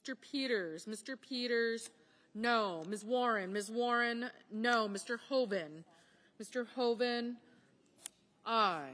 Mr. Peters. Mr. Peters, no. Ms. Warren. Ms. Warren, no. Mr. Hoven. Mr. Hoven, aye.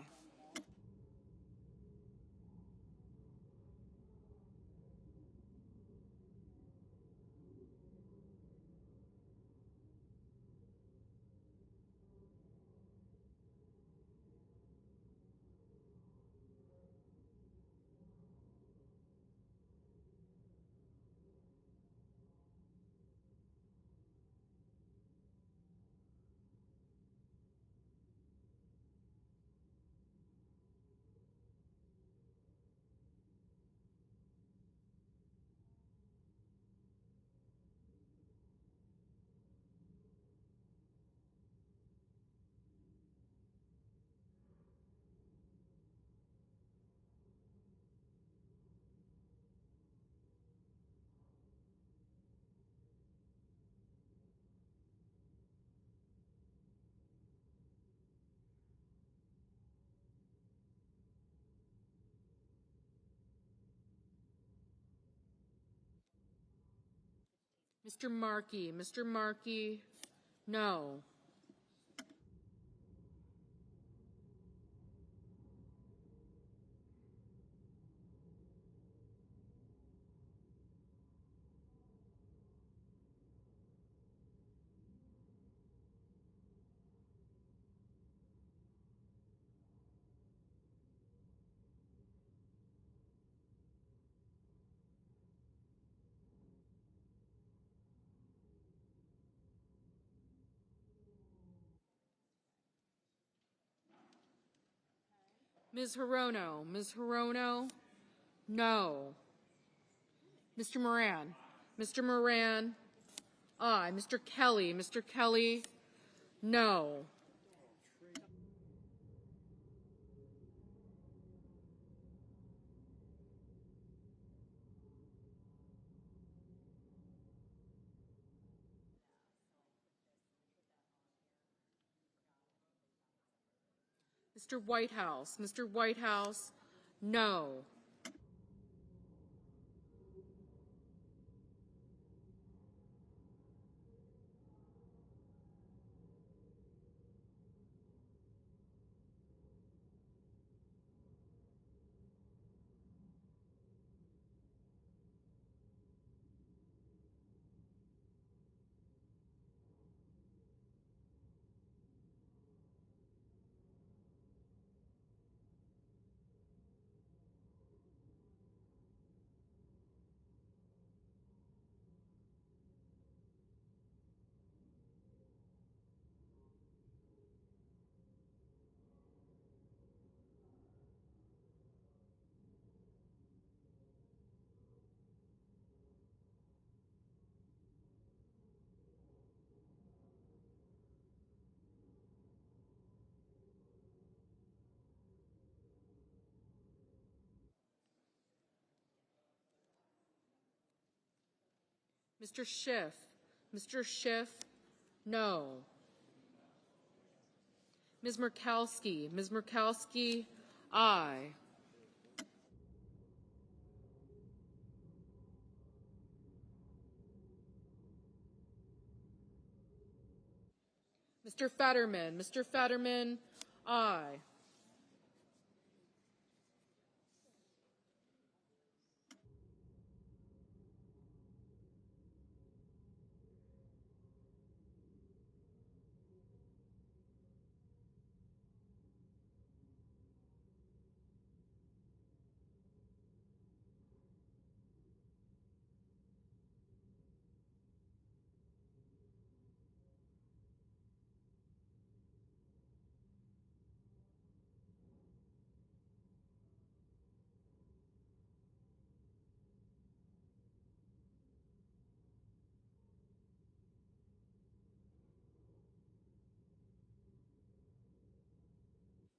Mr. Markey. Mr. Markey, no. Ms. Hirono. Ms. Hirono, no. Mr. Moran. Mr. Moran, aye. Mr. Kelly. Mr. Kelly, no. Mr. Whitehouse. Mr. Whitehouse, no. Mr. Schiff. Mr. Schiff, no. Ms. Murkowski. Ms. Murkowski, aye. Mr. Fetterman. Mr. Fetterman, aye.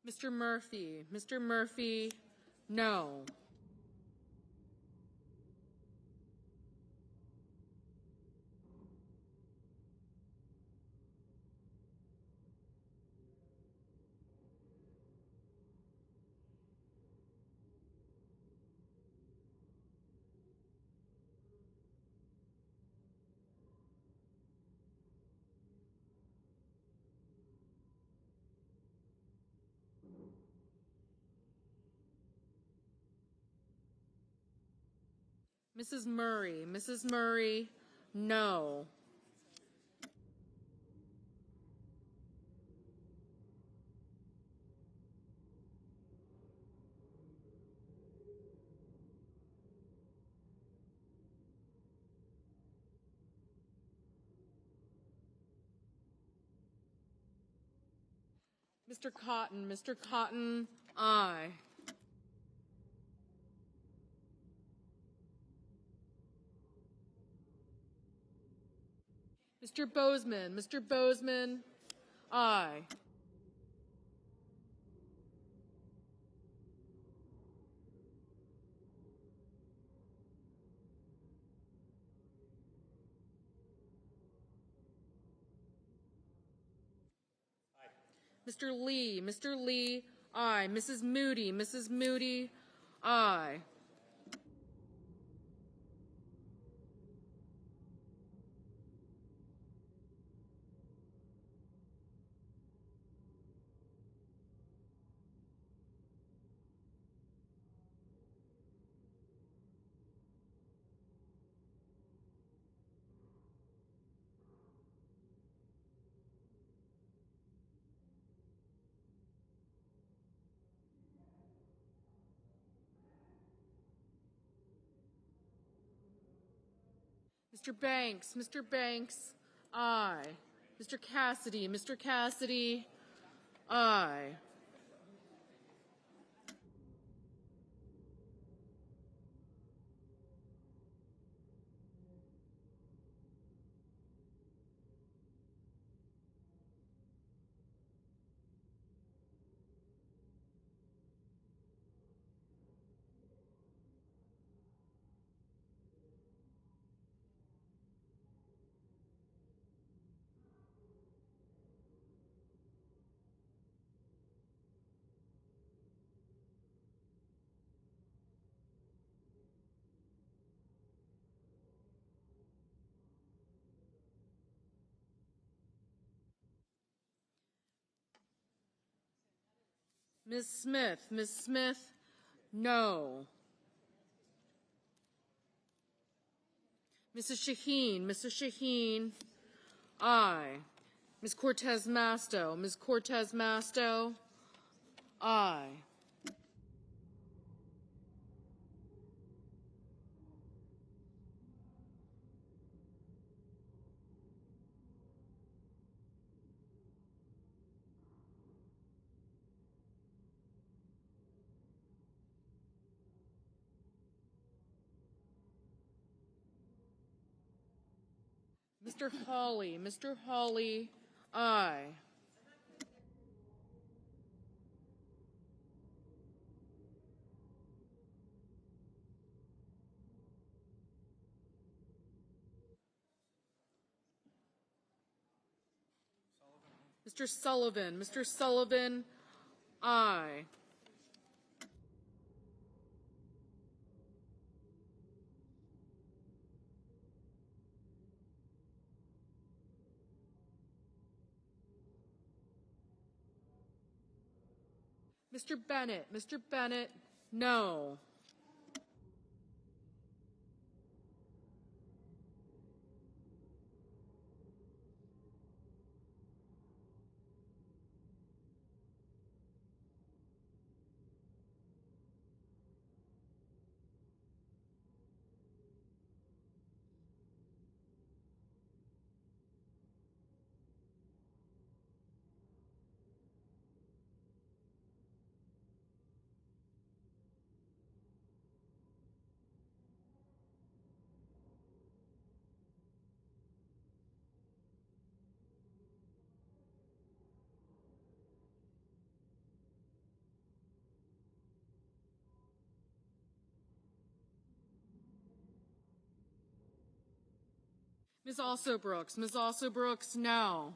Mr. Murphy. Mr. Murphy, no. Mrs. Murray. Mrs. Murray, no. Mr. Cotton. Mr. Cotton, aye. Mr. Bozeman. Mr. Bozeman, aye. Mr. Lee. Mr. Lee, aye. Mrs. Moody. Mrs. Moody, aye. Mr. Banks. Mr. Banks, aye. Mr. Cassidy. Mr. Cassidy, aye. Ms. Smith. Ms. Smith, no. Mrs. Shaheen. Mrs. Shaheen, aye. Ms. Cortez Masto. Ms. Cortez Masto, aye. Mr. Hawley. Mr. Hawley, aye. Mr. Sullivan. Mr. Sullivan, aye. Mr. Bennett. Mr. Bennett, no. Ms. Also Brooks. Ms. Also Brooks, no.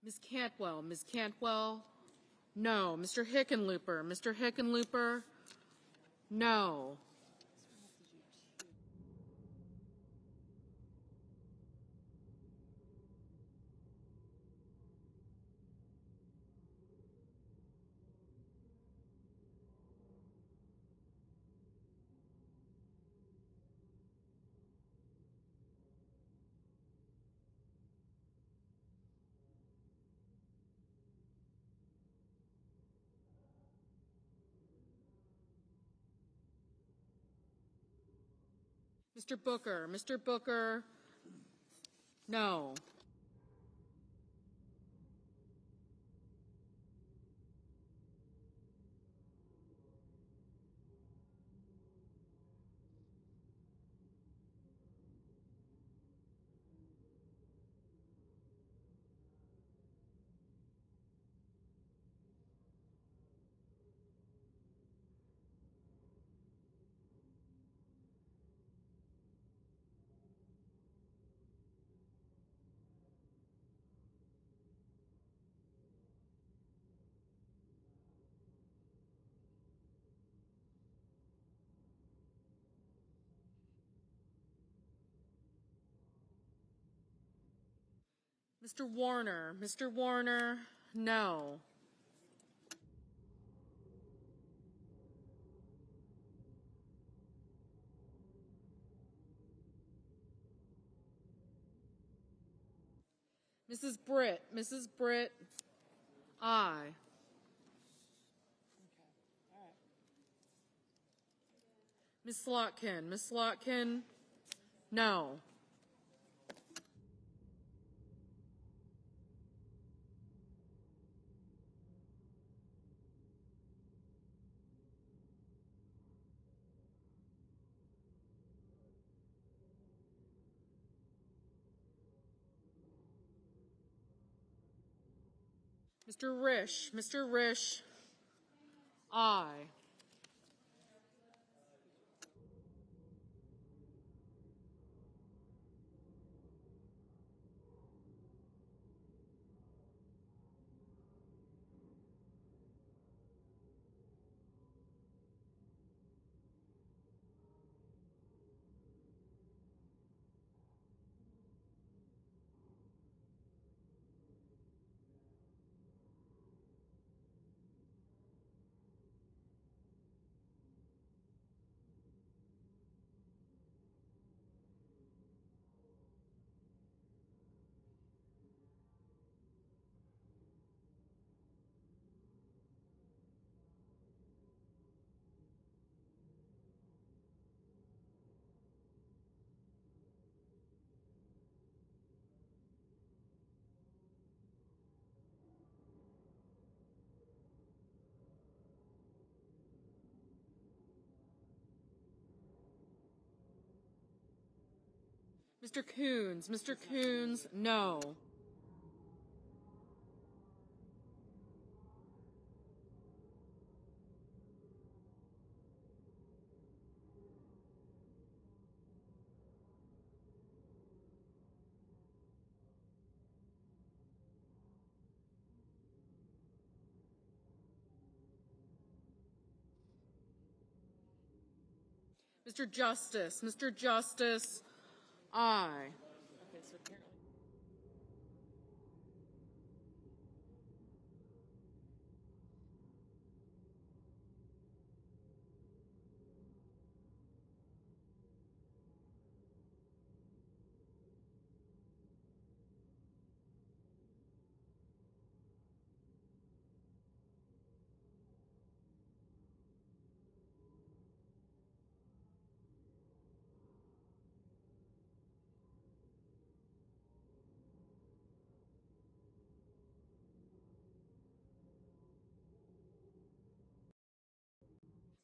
Ms. Cantwell. Ms. Cantwell, no. Mr. Hickenlooper. Mr. Hickenlooper, no. Mr. Booker. Mr. Booker, no. Mr. Warner. Mr. Warner, no. Mrs. Britt. Mrs. Britt, aye. Ms. Slotkin. Ms. Slotkin, no. Mr. Risch. Mr. Risch, aye. Mr. Coons. Mr. Coons, no. Mr. Justice. Mr. Justice. Aye. Okay, so apparently.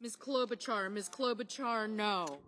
Ms. Klobuchar. Ms. Klobuchar, no.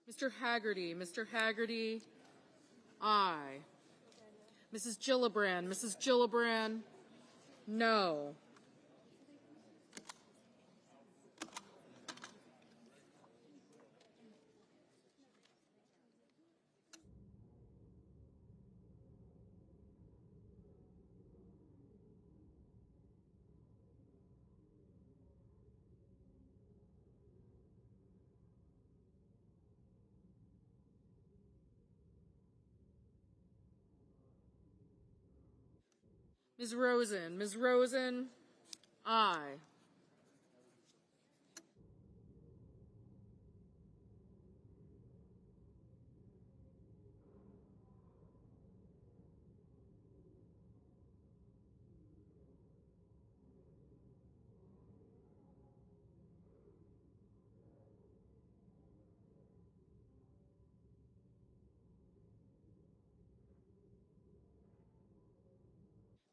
Mr. Haggerty. Mr. Haggerty, aye. Mrs. Gillibrand. Mrs. Gillibrand, no. Ms. Rosen. Ms. Rosen, aye.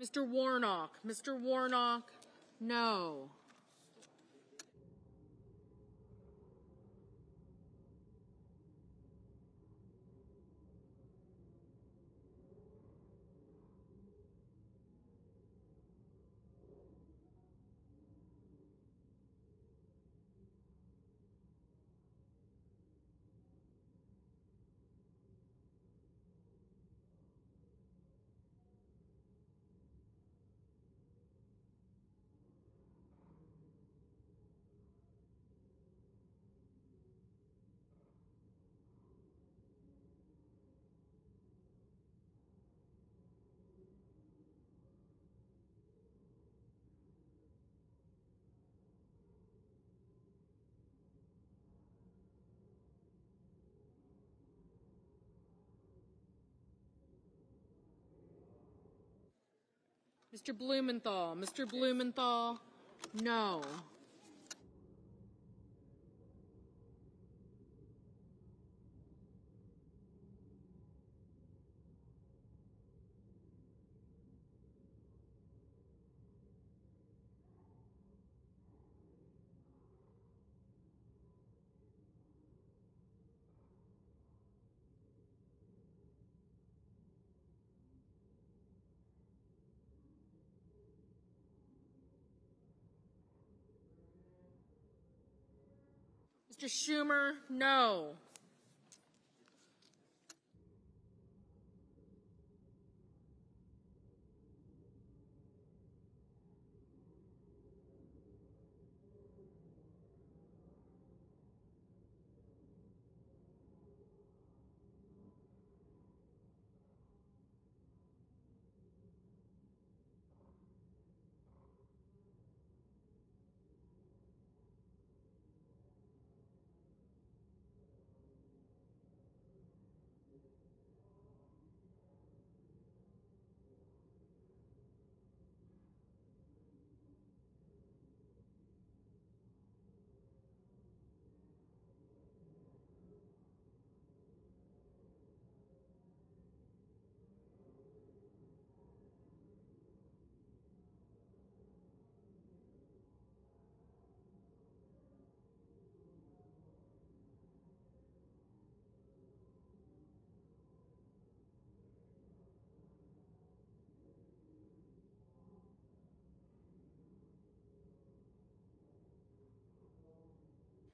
Mr. Warnock. Mr. Warnock, no. Mr. Blumenthal. Mr. Blumenthal, no. Mr. Schumer, no.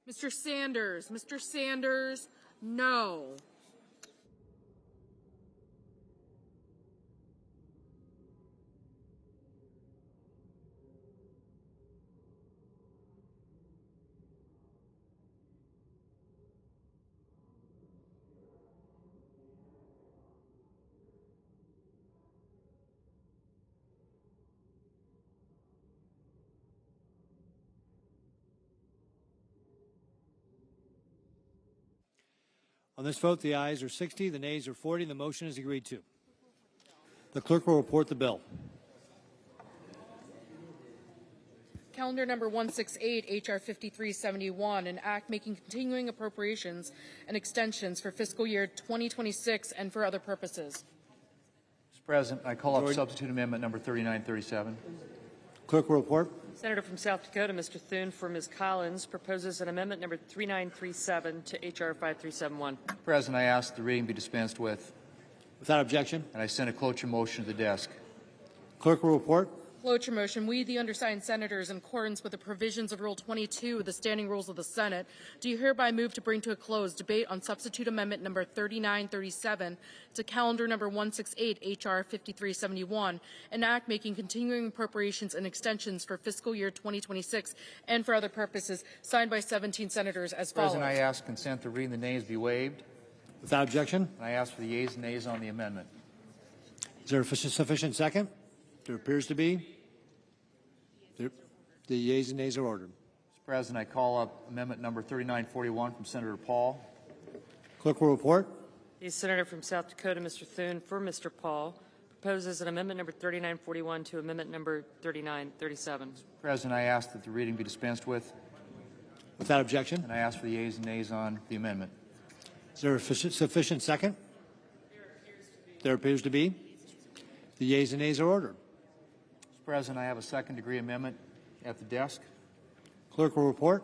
Mr. Sanders, no. On this vote, the ayes are 60, the nays are 40, and the motion is agreed to. The clerk will report the bill. Calendar number 168, H.R. 5371, an act making continuing appropriations and extensions for fiscal year 2026 and for other purposes. Mr. President, I call up substitute amendment number 3937. Clerk will report. Senator from South Dakota, Mr. Thune, for Ms. Collins, proposes an amendment number 3937 to H.R. 5371. President, I ask the reading be dispensed with, Without objection. and I send a cloture motion to the desk. Clerk will report. Cloture motion. We, the undersigned senators, in accordance with the provisions of Rule 22 of the Standing Rules of the Senate, do hereby move to bring to a close debate on substitute amendment number 3937 to calendar number 168, H.R. 5371, an act making continuing appropriations and extensions for fiscal year 2026 and for other purposes, signed by 17 senators as follows. President, I ask consent to reading the nays be waived, Without objection. and I ask for the yeas and nays on the amendment. Is there a sufficient second? There appears to be. The yeas and nays are ordered. Mr. President, I call up amendment number 3941 from Senator Paul. Clerk will report. The Senator from South Dakota, Mr. Thune, for Mr. Paul, proposes an amendment number 3941 to amendment number 3937. President, I ask that the reading be dispensed with, Without objection. and I ask for the yeas and nays on the amendment. Is there a sufficient second? There appears to be. The yeas and nays are ordered. Mr. President, I have a second-degree amendment at the desk. Clerk will report.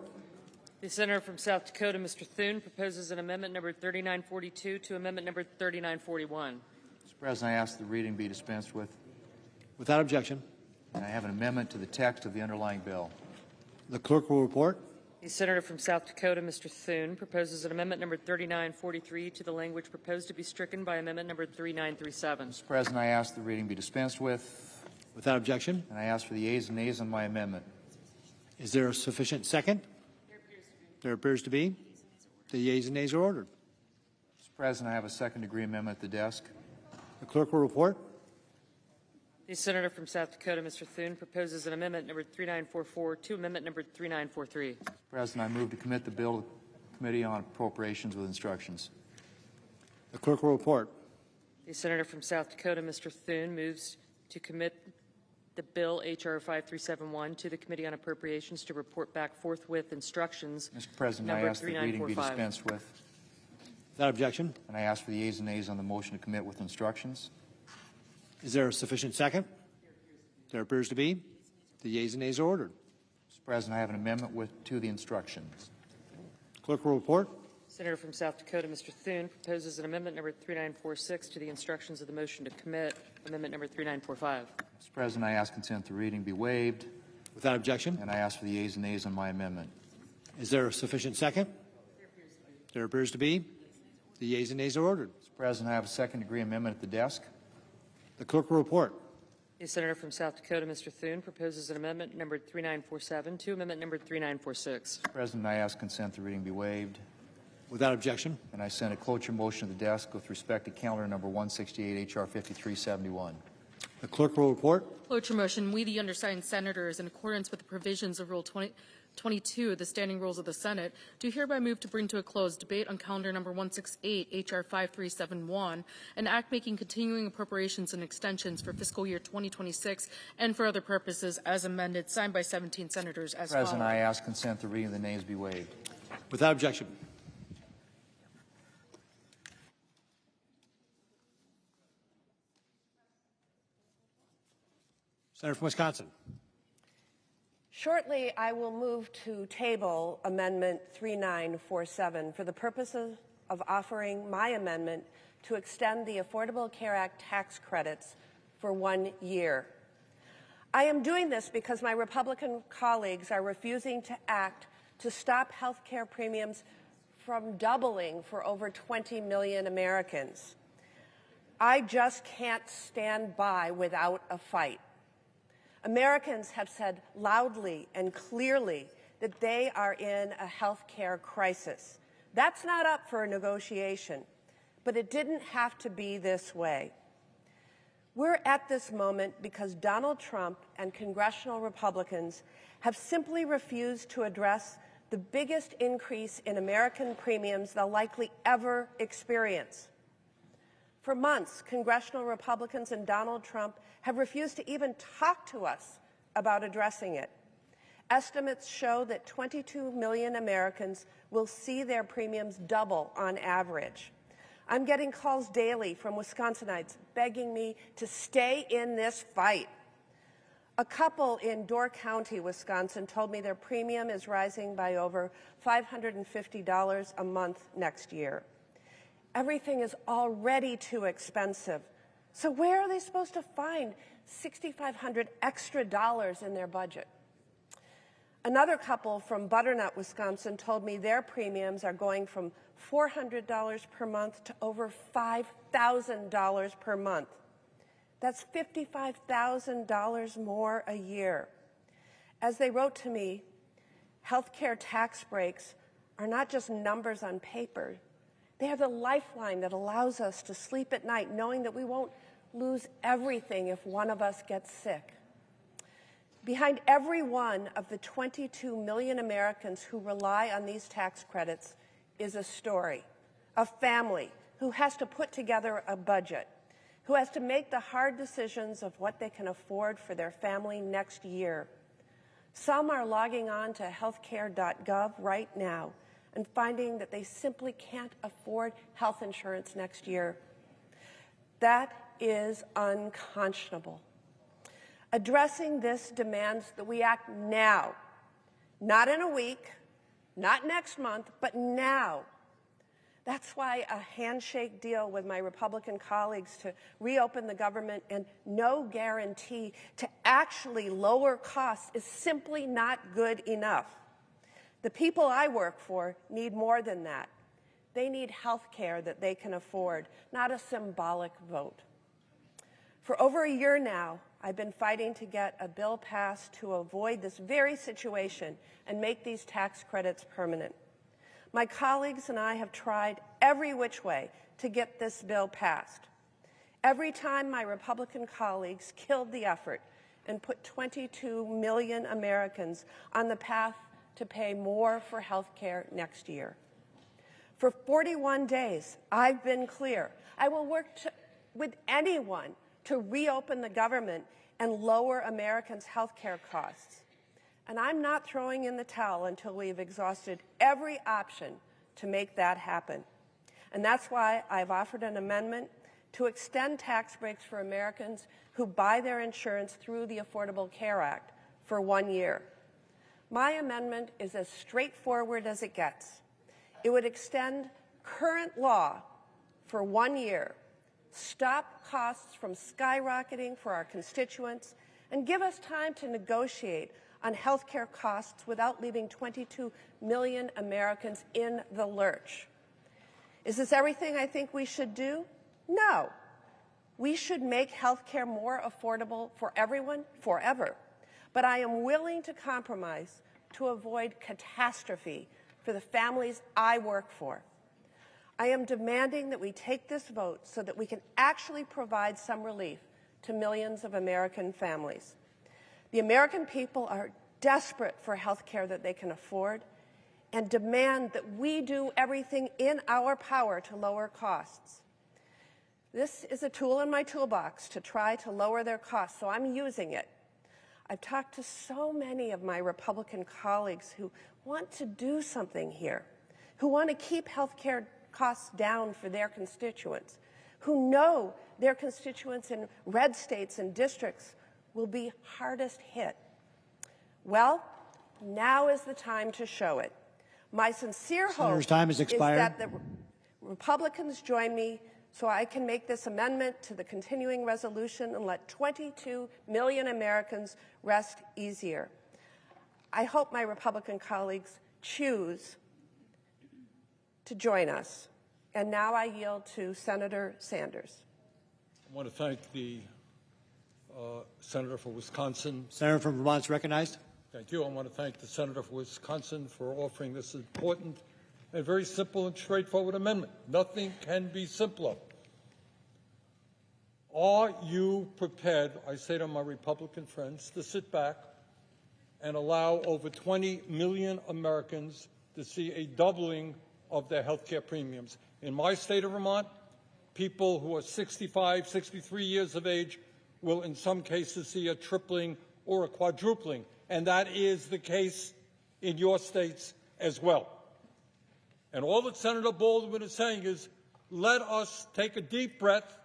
The Senator from South Dakota, Mr. Thune, proposes an amendment number 3942 to amendment number 3941. Mr. President, I ask the reading be dispensed with, Without objection. and I have an amendment to the text of the underlying bill. The clerk will report. The Senator from South Dakota, Mr. Thune, proposes an amendment number 3943 to the language proposed to be stricken by amendment number 3937. Mr. President, I ask the reading be dispensed with, Without objection. and I ask for the yeas and nays on my amendment. Is there a sufficient second? There appears to be. The yeas and nays are ordered. Mr. President, I have a second-degree amendment at the desk. The clerk will report. The Senator from South Dakota, Mr. Thune, proposes an amendment number 3944 to amendment number 3943. Mr. President, I move to commit the bill to the Committee on Appropriations with instructions. The clerk will report. The Senator from South Dakota, Mr. Thune, moves to commit the bill H.R. 5371 to the Committee on Appropriations to report back forthwith instructions. Mr. President, I number ask the reading be 3945. dispensed with, Without objection. and I ask for the yeas and nays on the motion to commit with instructions. Is there a sufficient second? There appears to be. The yeas and nays are ordered. Mr. President, I have an amendment to the instructions. Clerk will report. Senator from South Dakota, Mr. Thune, proposes an amendment number 3946 to the instructions of the motion to commit, amendment number 3945. Mr. President, I ask consent the reading be waived, Without objection. and I ask for the yeas and nays on my amendment. Is there a sufficient second? There appears to be. The yeas and nays are ordered. Mr. President, I have a second-degree amendment at the desk. The clerk will report. The senator from South Dakota, Mr. Thune, proposes an amendment number 3947 to amendment number 3946. Mr. President, I ask consent the reading be waived, Without objection. and I send a cloture motion to the desk with respect to calendar number 168, H.R. 5371. The clerk will report. Cloture motion, we the undersigned senators, in accordance with the provisions of Rule 22 of the Standing Rules of the Senate, do hereby move to bring to a close debate on calendar number 168, H.R. 5371, an act making continuing appropriations and extensions for fiscal year 2026 and for other purposes as amended, signed by 17 senators as follows. President, I ask consent the reading of the names be waived. Without objection. Senator from Wisconsin. Shortly, I will move to table Amendment 3947 for the purposes of offering my amendment to extend the Affordable Care Act tax credits for 1 year. I am doing this because my Republican colleagues are refusing to act to stop health care premiums from doubling for over 20 million Americans. I just can't stand by without a fight. Americans have said loudly and clearly that they are in a health care crisis. That's not up for negotiation, but it didn't have to be this way. We're at this moment because Donald Trump and congressional Republicans have simply refused to address the biggest increase in American premiums they'll likely ever experience. For months, congressional Republicans and Donald Trump have refused to even talk to us about addressing it. Estimates show that 22 million Americans will see their premiums double on average. I'm getting calls daily from Wisconsinites begging me to stay in this fight. A couple in Door County, Wisconsin, told me their premium is rising by over $550 a month next year. Everything is already too expensive. So where are they supposed to find $6,500 extra in their budget? Another couple from Butternut, Wisconsin, told me their premiums are going from $400 per month to over $5,000 per month. That's $55,000 more a year. As they wrote to me, healthcare tax breaks are not just numbers on paper. They are the lifeline that allows us to sleep at night knowing that we won't lose everything if one of us gets sick. Behind every one of the 22 million Americans who rely on these tax credits is a story, a family who has to put together a budget, who has to make the hard decisions of what they can afford for their family next year. Some are logging on to healthcare.gov right now and finding that they simply can't afford health insurance next year. That is unconscionable. Addressing this demands that we act now, not in a week, not next month, but now. That's why a handshake deal with my Republican colleagues to reopen the government and no guarantee to actually lower costs is simply not good enough. The people I work for need more than that. They need health care that they can afford, not a symbolic vote. For over a year now, I've been fighting to get a bill passed to avoid this very situation and make these tax credits permanent. My colleagues and I have tried every which way to get this bill passed. Every time my Republican colleagues killed the effort and put 22 million Americans on the path to pay more for health care next year. For 41 days, I've been clear. I will work with anyone to reopen the government and lower Americans' health care costs. And I'm not throwing in the towel until we've exhausted every option to make that happen. And that's why I've offered an amendment to extend tax breaks for Americans who buy their insurance through the Affordable Care Act for 1 year. My amendment is as straightforward as it gets. It would extend current law for 1 year, stop costs from skyrocketing for our constituents, and give us time to negotiate on health care costs without leaving 22 million Americans in the lurch. Is this everything I think we should do? No. We should make health care more affordable for everyone forever. But I am willing to compromise to avoid catastrophe for the families I work for. I am demanding that we take this vote so that we can actually provide some relief to millions of American families. The American people are desperate for health care that they can afford and demand that we do everything in our power to lower costs. This is a tool in my toolbox to try to lower their costs, so I'm using it. I've talked to so many of my Republican colleagues who want to do something here, who want to keep health care costs down for their constituents, who know their constituents in red states and districts will be hardest hit. Well, now is the time to show it. My sincere hope time has expired. is that the Republicans join me so I can make this amendment to the continuing resolution and let 22 million Americans rest easier. I hope my Republican colleagues choose to join us. And now I yield to Senator Sanders. I want to thank the Senator for Wisconsin. Senator from Vermont is recognized. Thank you. I want to thank the Senator for Wisconsin for offering this important and very simple and straightforward amendment. Nothing can be simpler. Are you prepared, I say to my Republican friends, to sit back and allow over 20 million Americans to see a doubling of their health care premiums? In my state of Vermont, people who are 65, 63 years of age will in some cases see a tripling or a quadrupling, and that is the case in your states as well. And all that Senator Baldwin is saying is, let us take a deep breath.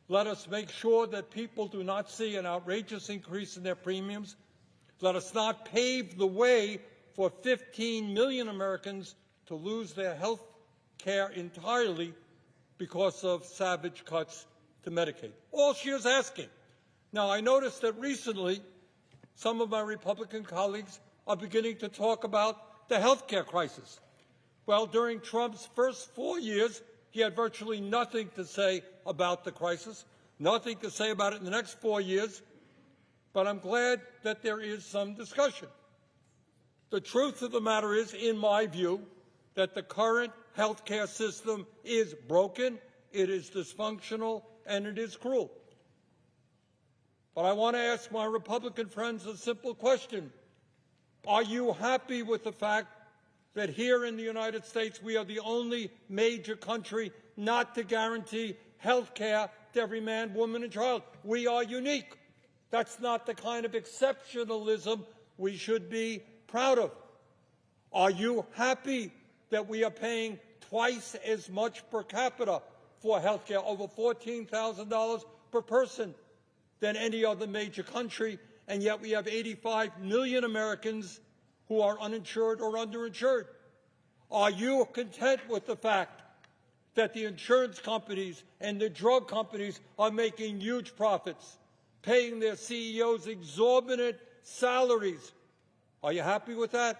Let us make sure that people do not see an outrageous increase in their premiums. Let us not pave the way for 15 million Americans to lose their health care entirely because of savage cuts to Medicaid. All she is asking. Now, I noticed that recently some of my Republican colleagues are beginning to talk about the health care crisis. Well, during Trump's first 4 years, he had virtually nothing to say about the crisis, nothing to say about it in the next 4 years, but I'm glad that there is some discussion. The truth of the matter is, in my view, that the current health care system is broken, it is dysfunctional, and it is cruel. But I want to ask my Republican friends a simple question. Are you happy with the fact that here in the United States we are the only major country not to guarantee health care to every man, woman, and child? We are unique. That's not the kind of exceptionalism we should be proud of. Are you happy that we are paying twice as much per capita for health care, over $14,000 per person, than any other major country, and yet we have 85 million Americans who are uninsured or underinsured? Are you content with the fact that the insurance companies and the drug companies are making huge profits, paying their CEOs exorbitant salaries? Are you happy with that?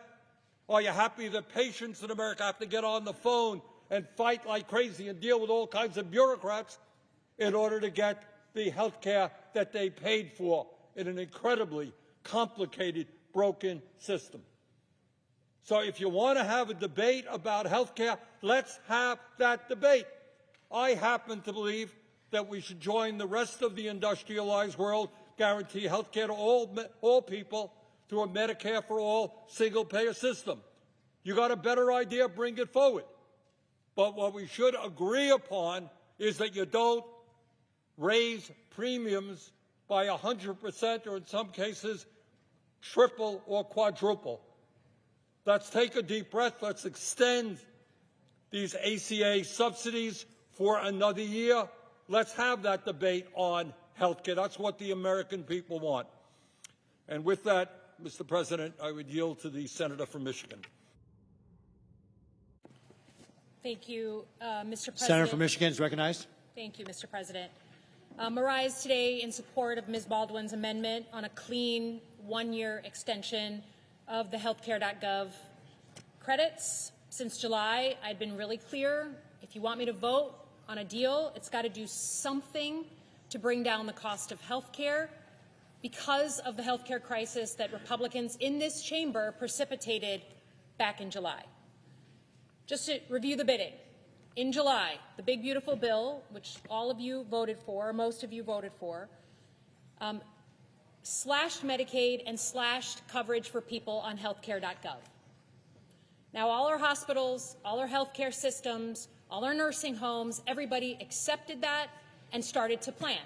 Are you happy that patients in America have to get on the phone and fight like crazy and deal with all kinds of bureaucrats in order to get the health care that they paid for in an incredibly complicated, broken system? So if you want to have a debate about health care, let's have that debate. I happen to believe that we should join the rest of the industrialized world, guarantee health care to all people through a Medicare for all single-payer system. You got a better idea, bring it forward. But what we should agree upon is that you don't raise premiums by 100% or in some cases triple or quadruple. Let's take a deep breath. Let's extend these ACA subsidies for another year. Let's have that debate on health care. That's what the American people want. And with that, Mr. President, I would yield to the Senator from Michigan. Thank you, Mr. President. Senator from Michigan is recognized. Thank you, Mr. President. Arise today in support of Ms. Baldwin's amendment on a clean one-year extension of the healthcare.gov credits. Since July, I've been really clear If you want me to vote on a deal, it's got to do something to bring down the cost of health care because of the health care crisis that Republicans in this chamber precipitated back in July. Just to review the bidding, in July, the big beautiful bill, which all of you voted for, most of you voted for, slashed Medicaid and slashed coverage for people on healthcare.gov. Now, all our hospitals, all our healthcare systems, all our nursing homes, everybody accepted that and started to plan.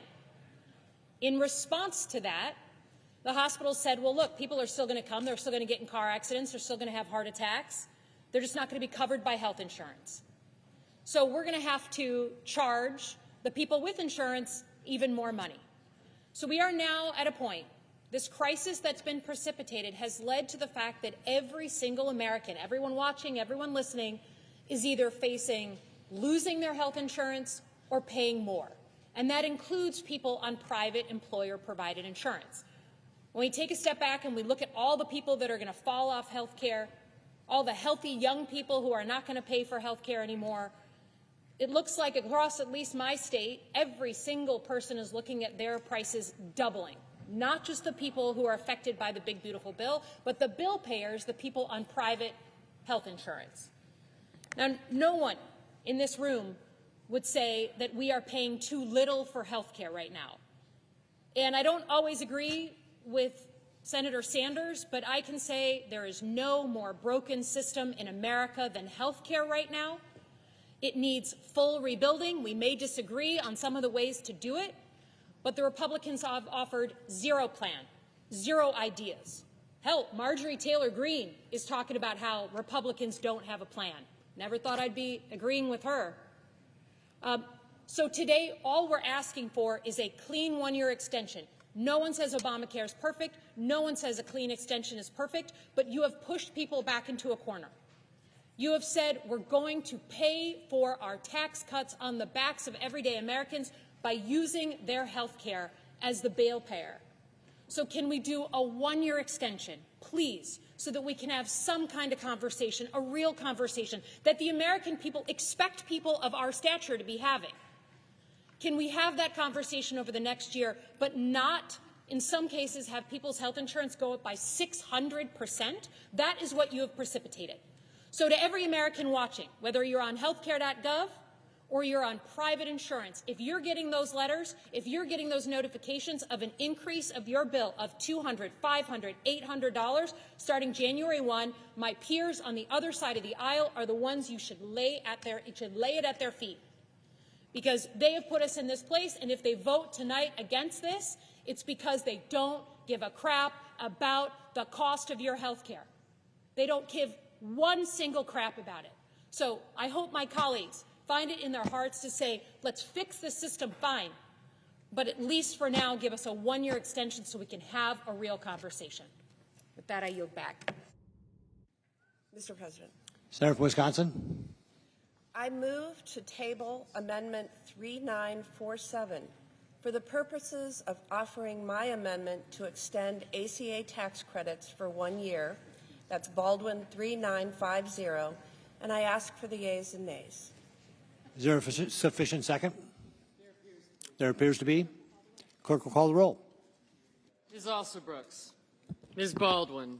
In response to that, the hospitals said, well, look, people are still going to come. They're still going to get in car accidents. They're still going to have heart attacks. They're just not going to be covered by health insurance. So we're going to have to charge the people with insurance even more money. So we are now at a point, this crisis that's been precipitated has led to the fact that every single American, everyone watching, everyone listening, is either facing losing their health insurance or paying more. And that includes people on private employer-provided insurance. When we take a step back and we look at all the people that are going to fall off health care, all the healthy young people who are not going to pay for health care anymore, it looks like across at least my state, every single person is looking at their prices doubling. Not just the people who are affected by the big, beautiful bill, but the bill payers, the people on private health insurance. Now, no one in this room would say that we are paying too little for health care right now. And I don't always agree with Senator Sanders, but I can say there is no more broken system in America than health care right now. It needs full rebuilding. We may disagree on some of the ways to do it, but the Republicans have offered zero plan, zero ideas. Hell, Marjorie Taylor Greene is talking about how Republicans don't have a plan. Never thought I'd be agreeing with her. So today, all we're asking for is a clean one-year extension. No one says Obamacare is perfect. No one says a clean extension is perfect, but you have pushed people back into a corner. You have said we're going to pay for our tax cuts on the backs of everyday Americans by using their health care as the bail payer. So can we do a one-year extension, please, so that we can have some kind of conversation, a real conversation, that the American people expect people of our stature to be having? Can we have that conversation over the next year, but not, in some cases, have people's health insurance go up by 600%? That is what you have precipitated. So to every American watching, whether you're on healthcare.gov or you're on private insurance, if you're getting those letters, if you're getting those notifications of an increase of your bill of $200, $500, $800 starting January 1, my peers on the other side of the aisle are the ones you should lay it at their feet. Because they have put us in this place, and if they vote tonight against this, it's because they don't give a crap about the cost of your health care. They don't give one single crap about it. So I hope my colleagues find it in their hearts to say, let's fix this system, fine, but at least for now give us a one-year extension so we can have a real conversation. With that, I yield back. Mr. President. Senator from Wisconsin. I move to table Amendment 3947 for the purposes of offering my amendment to extend ACA tax credits for 1 year. That's Baldwin 3950, and I ask for the yeas and nays. Is there a sufficient second? There appears to be. Clerk will call the roll. Ms. Alsobrooks. Ms. Baldwin.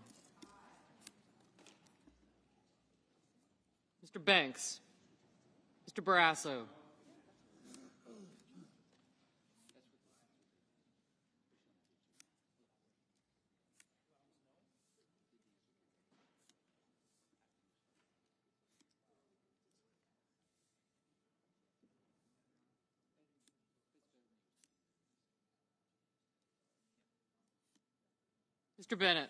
Mr. Banks. Mr. Barrasso. Mr. Bennett.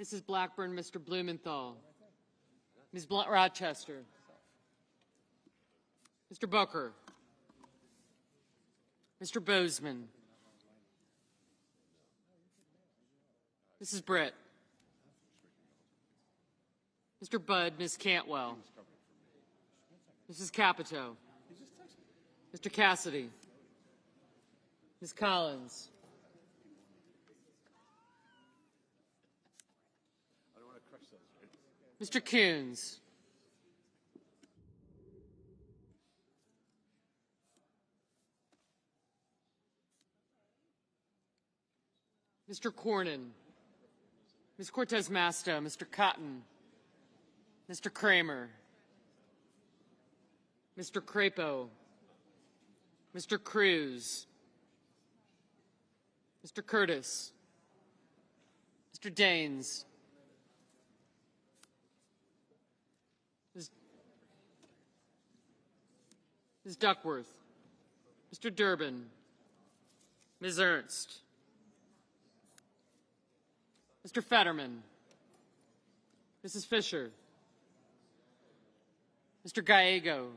Mrs. Blackburn, Mr. Blumenthal. Ms. Rochester. Mr. Booker. Mr. Bozeman. Mrs. Britt. Mr. Budd, Ms. Cantwell, Mrs. Capito, Mr. Cassidy, Ms. Collins, Mr. Coons, Mr. Cornyn, Ms. Cortez Masto, Mr. Cotton, Mr. Kramer, Mr. Crapo, Mr. Cruz, Mr. Curtis, Mr. Daines, Ms. Duckworth, Mr. Durbin, Ms. Ernst, Mr. Fetterman, Mrs. Fisher, Mr. Gallego,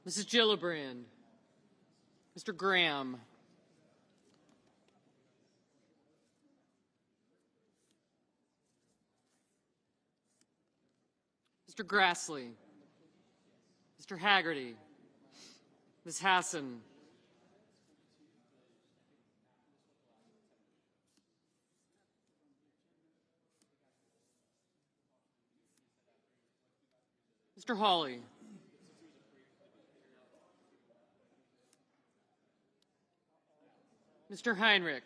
Mrs. Gillibrand, Mr. Graham, Mr. Grassley, Mr. Haggerty, Ms. Hassan, Mr. Hawley, Mr. Heinrich,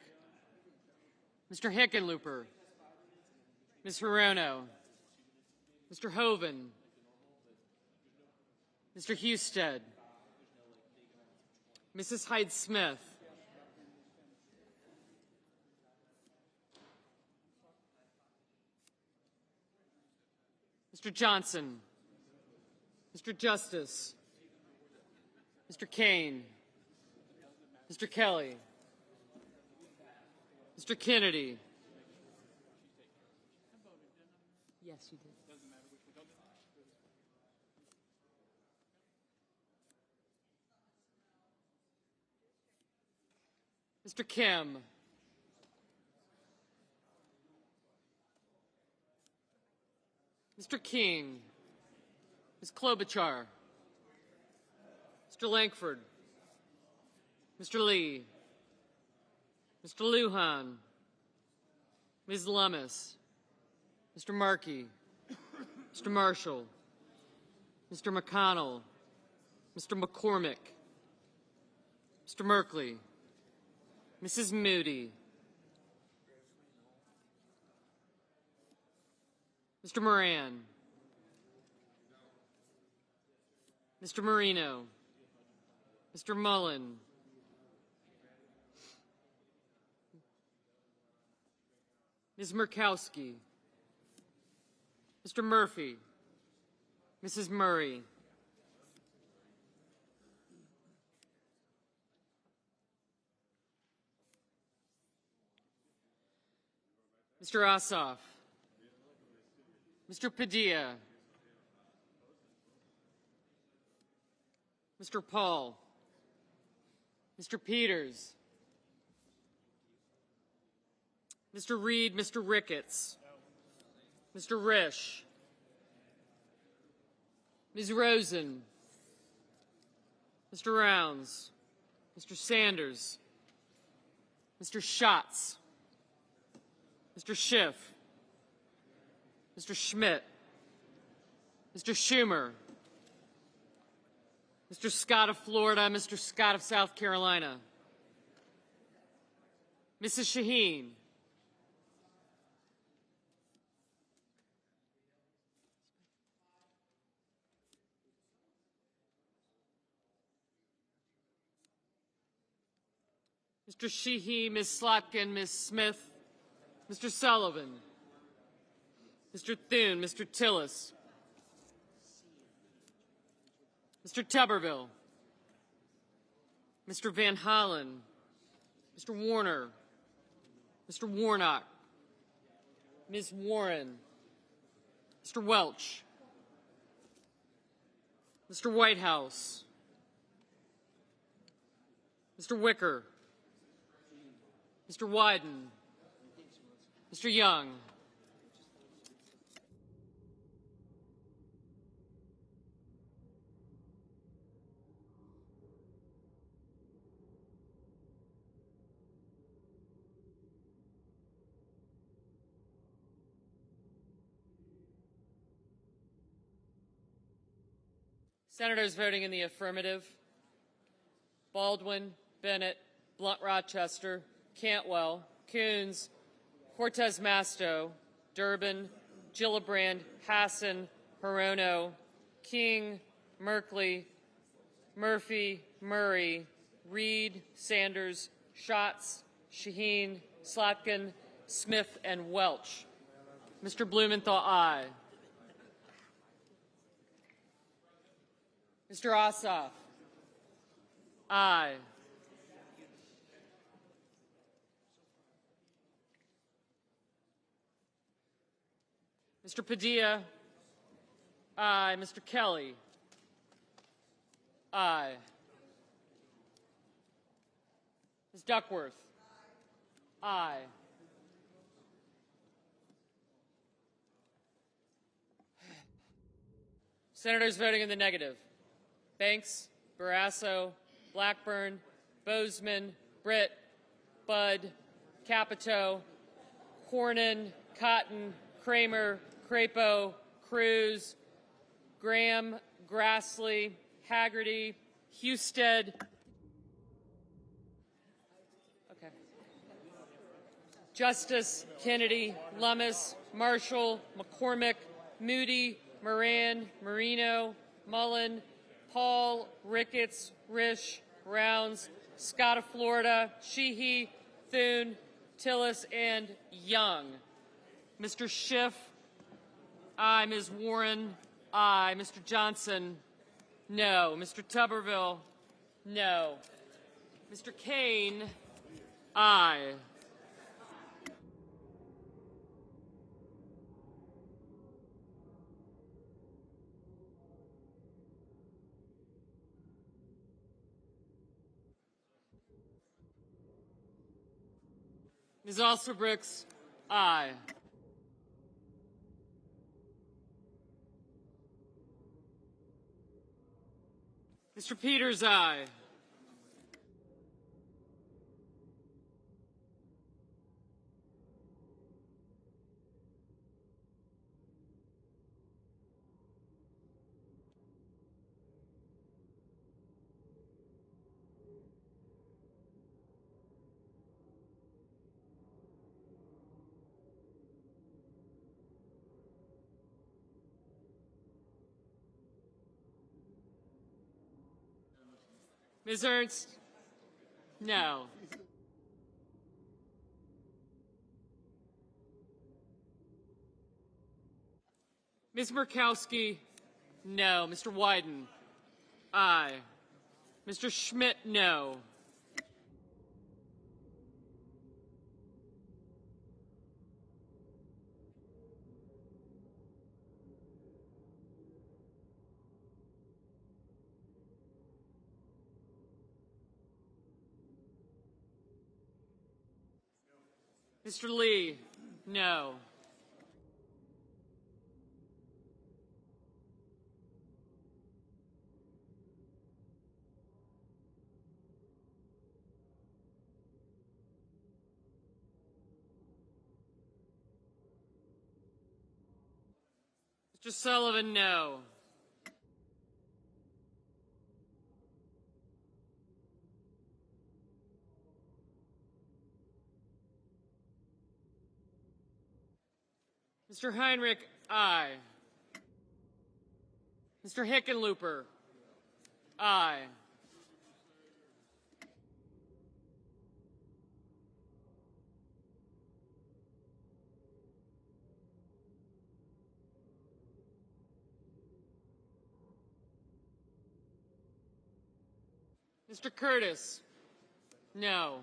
Mr. Hickenlooper, Ms. Hirono, Mr. Hoven, Mr. Husted, Mrs. Hyde-Smith, Mr. Johnson, Mr. Justice, Mr. Kane, Mr. Kelly, Mr. Kennedy. Yes, you did. Mr. Kim, Mr. King, Ms. Klobuchar, Mr. Langford, Mr. Lee, Mr. Lujan, Ms. Lummis, Mr. Markey, Mr. Marshall, Mr. McConnell, Mr. McCormick, Mr. Merkley, Mrs. Moody, Mr. Moran, Mr. Marino, Mr. Mullen, Ms. Murkowski, Mr. Murphy, Mrs. Murray, Mr. Ossoff, Mr. Padilla, Mr. Paul, Mr. Peters, Mr. Reed, Mr. Ricketts, Mr. Risch, Ms. Rosen, Mr. Rounds, Mr. Sanders, Mr. Schatz, Mr. Schiff, Mr. Schmidt, Mr. Schumer, Mr. Scott of Florida, Mr. Scott of South Carolina, Mrs. Shaheen, Mr. Sheehy, Ms. Slotkin, Ms. Smith, Mr. Sullivan, Mr. Thune, Mr. Tillis, Mr. Tuberville, Mr. Van Hollen, Mr. Warner, Mr. Warnock, Ms. Warren, Mr. Welch, Mr. Whitehouse, Mr. Wicker, Mr. Wyden, Mr. Young, Senators voting in the affirmative: Baldwin, Bennett, Blunt Rochester, Cantwell, Coons, Cortez Masto, Durbin, Gillibrand, Hassan, Hirono, King, Merkley, Murphy, Murray, Reed, Sanders, Schatz, Shaheen, Slatkin, Smith, and Welch. Mr. Blumenthal, aye. Mr. Ossoff, aye. Mr. Padilla, aye. Mr. Kelly, aye. Ms. Duckworth, aye. Senators voting in the negative: Banks, Barrasso, Blackburn, Bozeman, Britt, Budd, Capito, Cornyn, Cotton, Kramer, Crapo, Cruz, Graham, Grassley, Haggerty, Husted. Okay. Justice, Kennedy, Lummis, Marshall, McCormick, Moody, Moran, Marino, Mullen, Paul, Ricketts, Risch, Rounds, Scott of Florida, Sheehy, Thune, Tillis, and Young. Mr. Schiff, aye. Ms. Warren, aye. Mr. Johnson, no. Mr. Tuberville, no. Mr. Kane, aye. Ms. Alsterbrooks, aye. Mr. Peters, aye. Ms. Ernst, no. Ms. Murkowski, no. Mr. Wyden, aye. Mr. Schmidt, no. Mr. Lee, no. Mr. Sullivan, no. Mr. Heinrich, aye. Mr. Hickenlooper, aye. Mr. Curtis, no.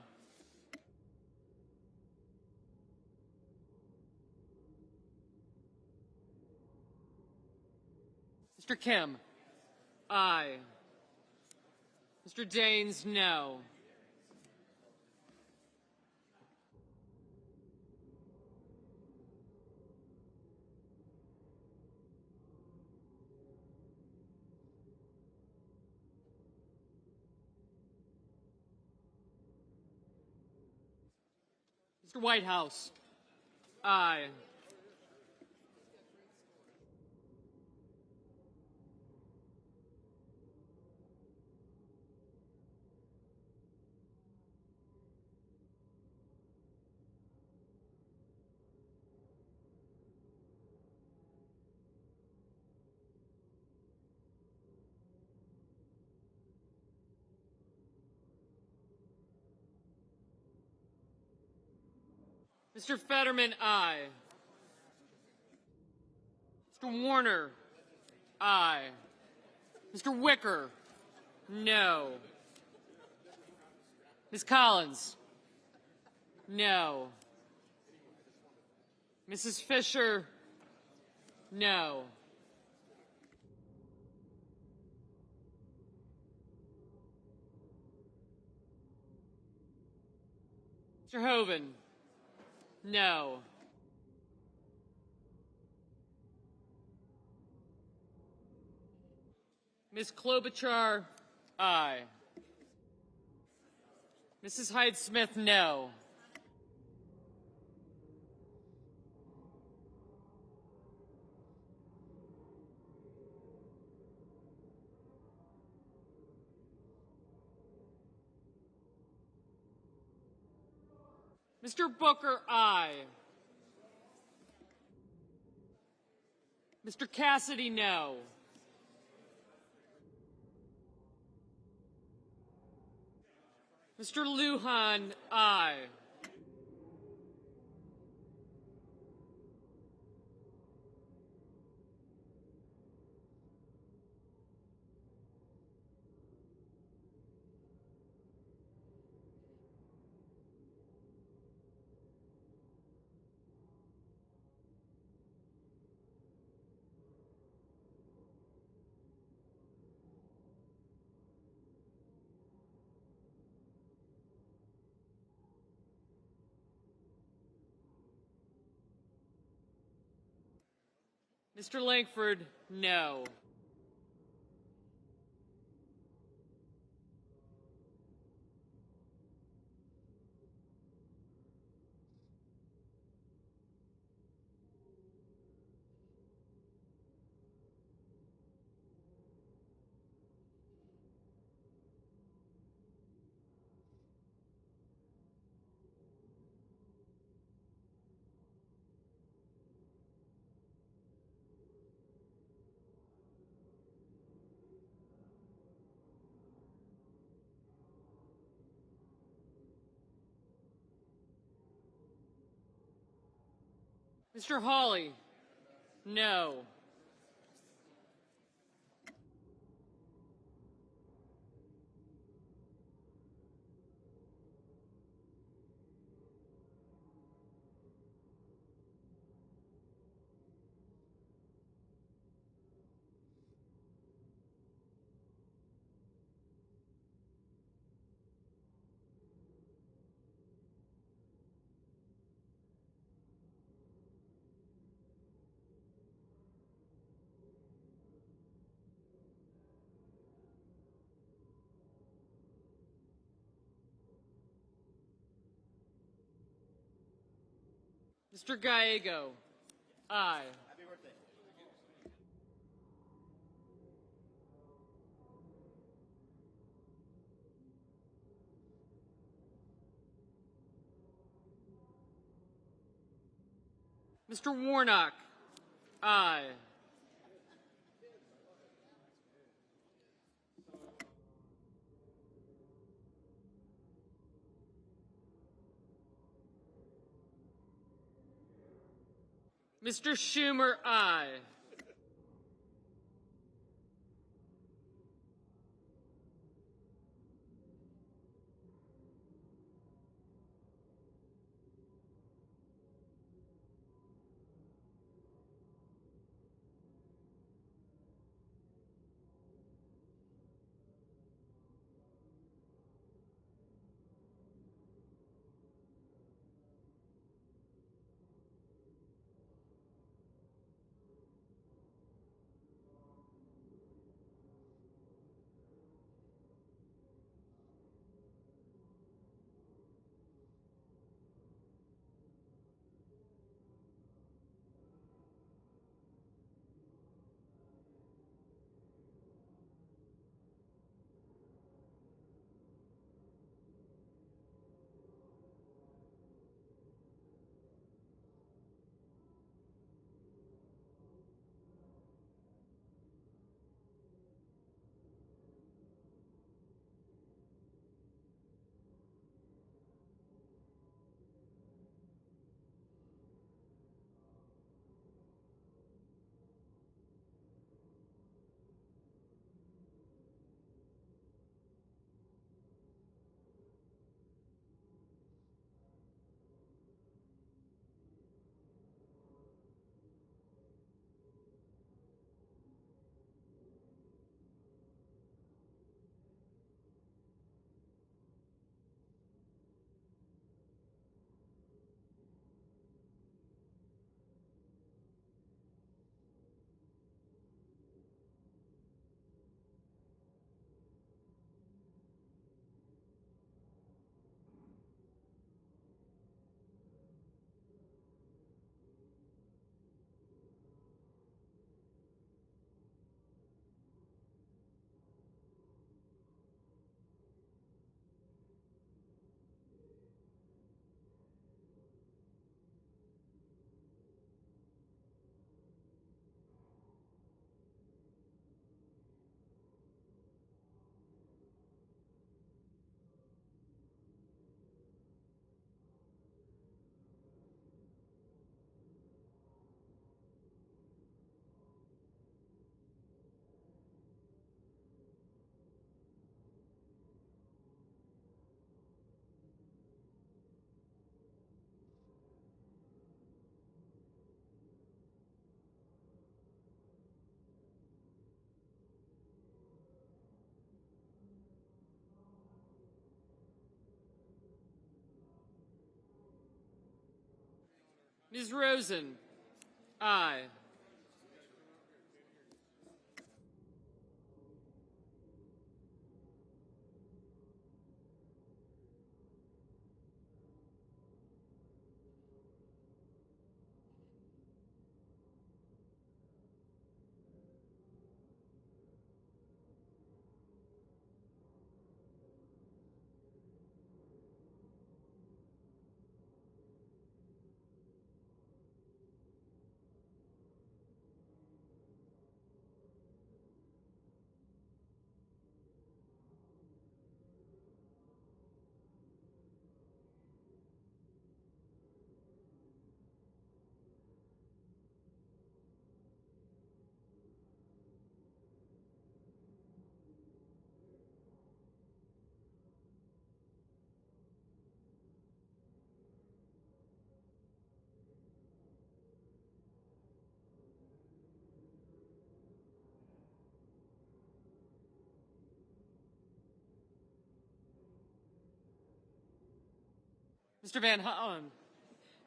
Mr. Kim, aye. Mr. Daines, no. Mr. Whitehouse, aye. Mr. Fetterman, aye. Mr. Warner, aye. Mr. Wicker, no. Ms. Collins, no. Mrs. Fisher, no. Mr. Hoven, no. Ms. Klobuchar, aye. Mrs. Hyde-Smith, no. Mr. Booker, aye. Mr. Cassidy, no. Mr. Lujan, aye. Mr. Langford, no. Mr. Hawley, no. Mr. Gallego, aye. Mr. Warnock, aye. Mr. Schumer, aye. Ms. Rosen? Aye. Mr. Van Hollen?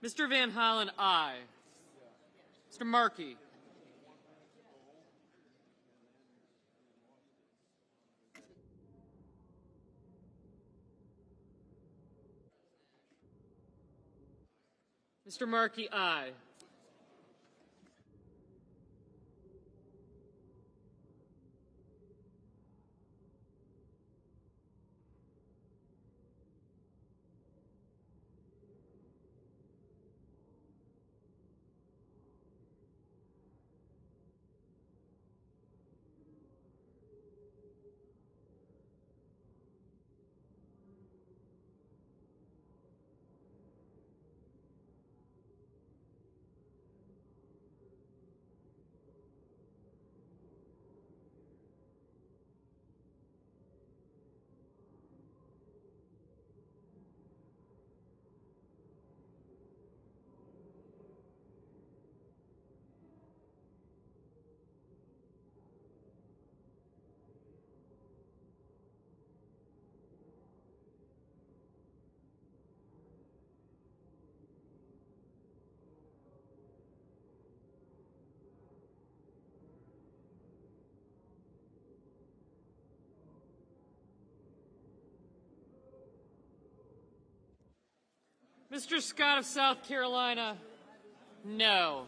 Mr. Van Hollen, aye. Mr. Markey? Mr. Markey, aye. Mr. Scott of South Carolina, no.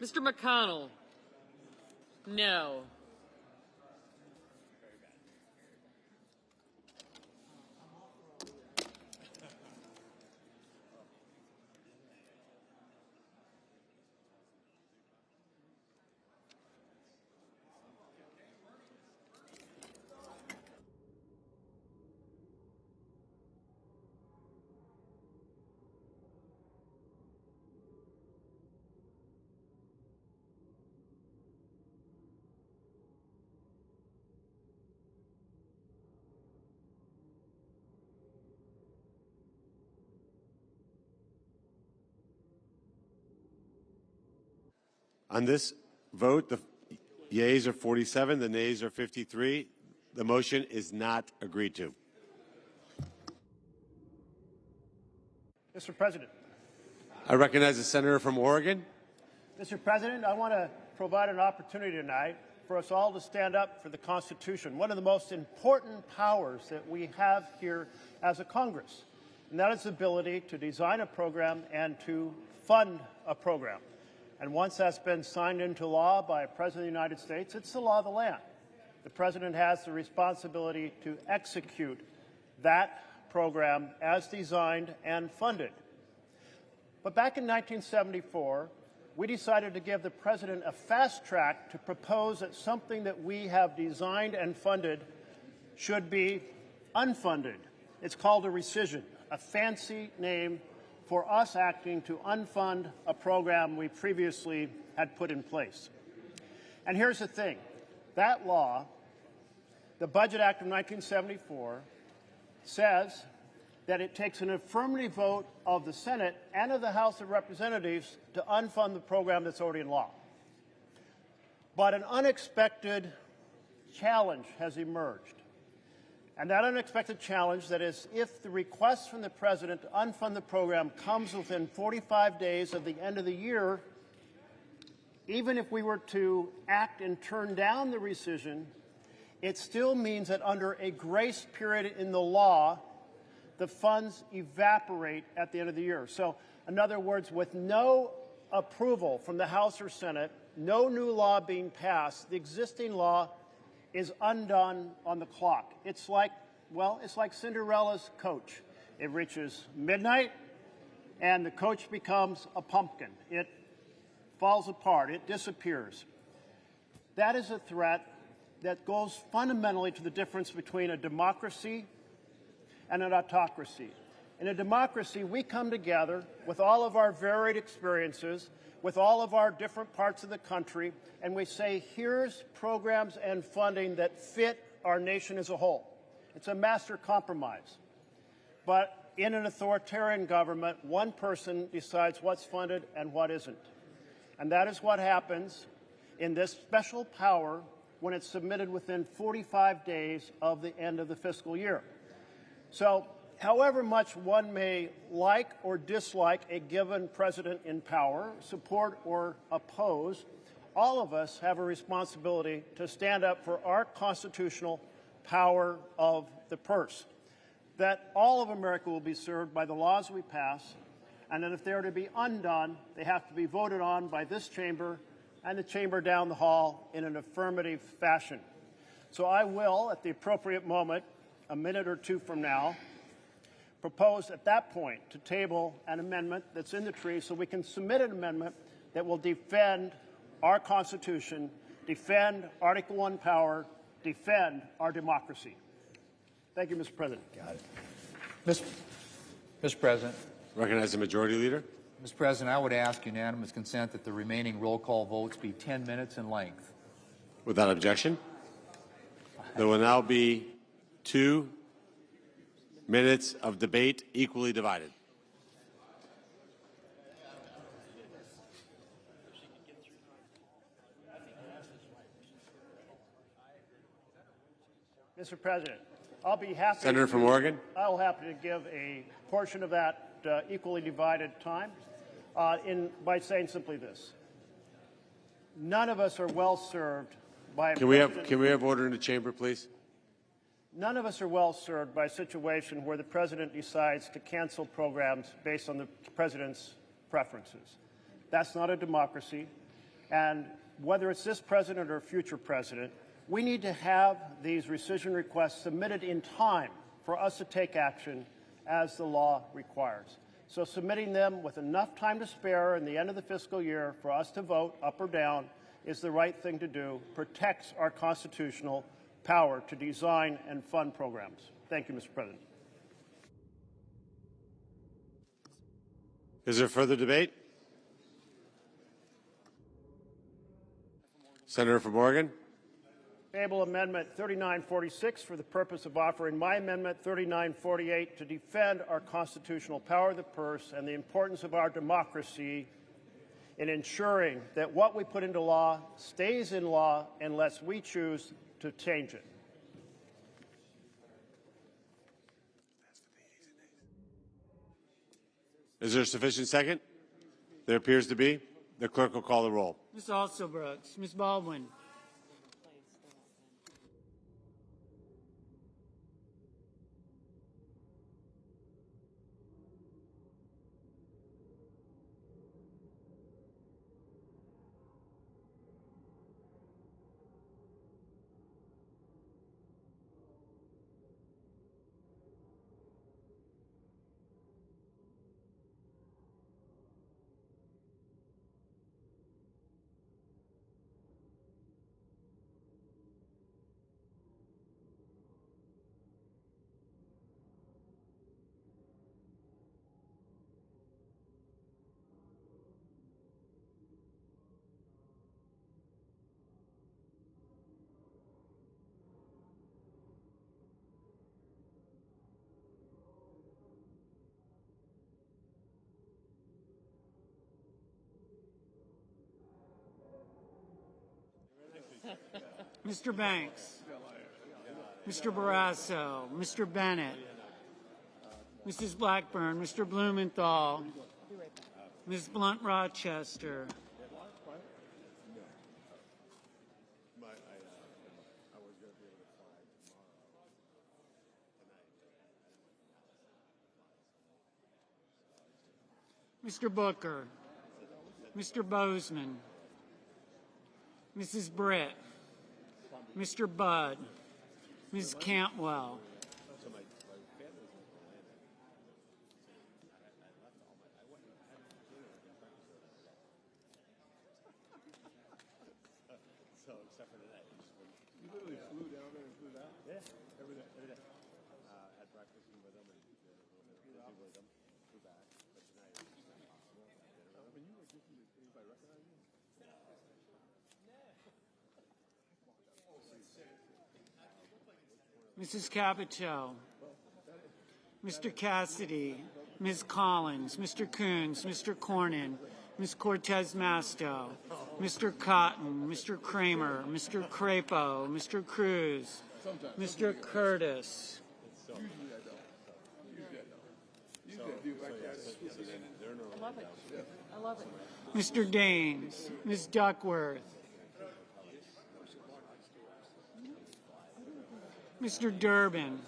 Mr. McConnell, no. On this vote, the yeas are 47, the nays are 53. The motion is not agreed to. Mr. President. I recognize the senator from Oregon. Mr. President, I want to provide an opportunity tonight for us all to stand up for the Constitution, one of the most important powers that we have here as a Congress, and that is the ability to design a program and to fund a program. And once that's been signed into law by a President of the United States, it's the law of the land. The President has the responsibility to execute that program as designed and funded. But back in 1974, we decided to give the President a fast track to propose that something that we have designed and funded should be unfunded. It's called a rescission, a fancy name for us acting to unfund a program we previously had put in place. And here's the thing. That law, the Budget Act of 1974, says that it takes an affirmative vote of the Senate and of the House of Representatives to unfund the program that's already in law. But an unexpected challenge has emerged. And that unexpected challenge, that is, if the request from the President to unfund the program comes within 45 days of the end of the year, even if we were to act and turn down the rescission, it still means that under a grace period in the law, the funds evaporate at the end of the year. So, in other words, with no approval from the House or Senate, no new law being passed, the existing law is undone on the clock. It's like, well, it's like Cinderella's coach. It reaches midnight, and the coach becomes a pumpkin. It falls apart. It disappears. That is a threat that goes fundamentally to the difference between a democracy and an autocracy. In a democracy, we come together with all of our varied experiences, with all of our different parts of the country, and we say, here's programs and funding that fit our nation as a whole. It's a master compromise. But in an authoritarian government, one person decides what's funded and what isn't. And that is what happens in this special power when it's submitted within 45 days of the end of the fiscal year. So, however much one may like or dislike a given president in power, support or oppose, all of us have a responsibility to stand up for our constitutional power of the purse, that all of America will be served by the laws we pass, and that if they are to be undone, they have to be voted on by this chamber and the chamber down the hall in an affirmative fashion. So I will, at the appropriate moment, a minute or two from now, propose at that point to table an amendment that's in the tree so we can submit an amendment that will defend our Constitution, defend Article 1 power, defend our democracy. Thank you, Mr. President. Got it. Mr. President. Recognize the Majority Leader. Mr. President, I would ask unanimous consent that the remaining roll call votes be 10 minutes in length. Without objection. There will now be 2 minutes of debate equally divided. Mr. President, I'll be happy. Senator from Oregon. I'll happy to give a portion of that equally divided time by saying simply this. None of us are well served by a Can we have order in the chamber, please? None of us are well served by a situation where the president decides to cancel programs based on the president's preferences. That's not a democracy. And whether it's this president or a future president, we need to have these rescission requests submitted in time for us to take action as the law requires. So submitting them with enough time to spare in the end of the fiscal year for us to vote up or down is the right thing to do, protects our constitutional power to design and fund programs. Thank you, Mr. President. Is there further debate? Senator from Oregon. Table Amendment 3946 for the purpose of offering my Amendment 3948 to defend our constitutional power of the purse and the importance of our democracy in ensuring that what we put into law stays in law unless we choose to change it. Is there sufficient second? There appears to be. The clerk will call the roll. Ms. Alsobrooks, Ms. Baldwin, Mr. Banks, Mr. Barrasso, Mr. Bennett, Mrs. Blackburn, Mr. Blumenthal, Ms. Blunt Rochester, Mr. Booker, Mr. Bozeman, Mrs. Britt, Mr. Budd, Ms. Cantwell, Mrs. Capito, Mr. Cassidy, Ms. Collins, Mr. Coons, Mr. Cornyn, Ms. Cortez Masto, Mr. Cotton, Mr. Kramer, Mr. Crapo, Mr. Cruz, Mr. Curtis, Mr. Daines, Ms. Duckworth, Mr. Durbin,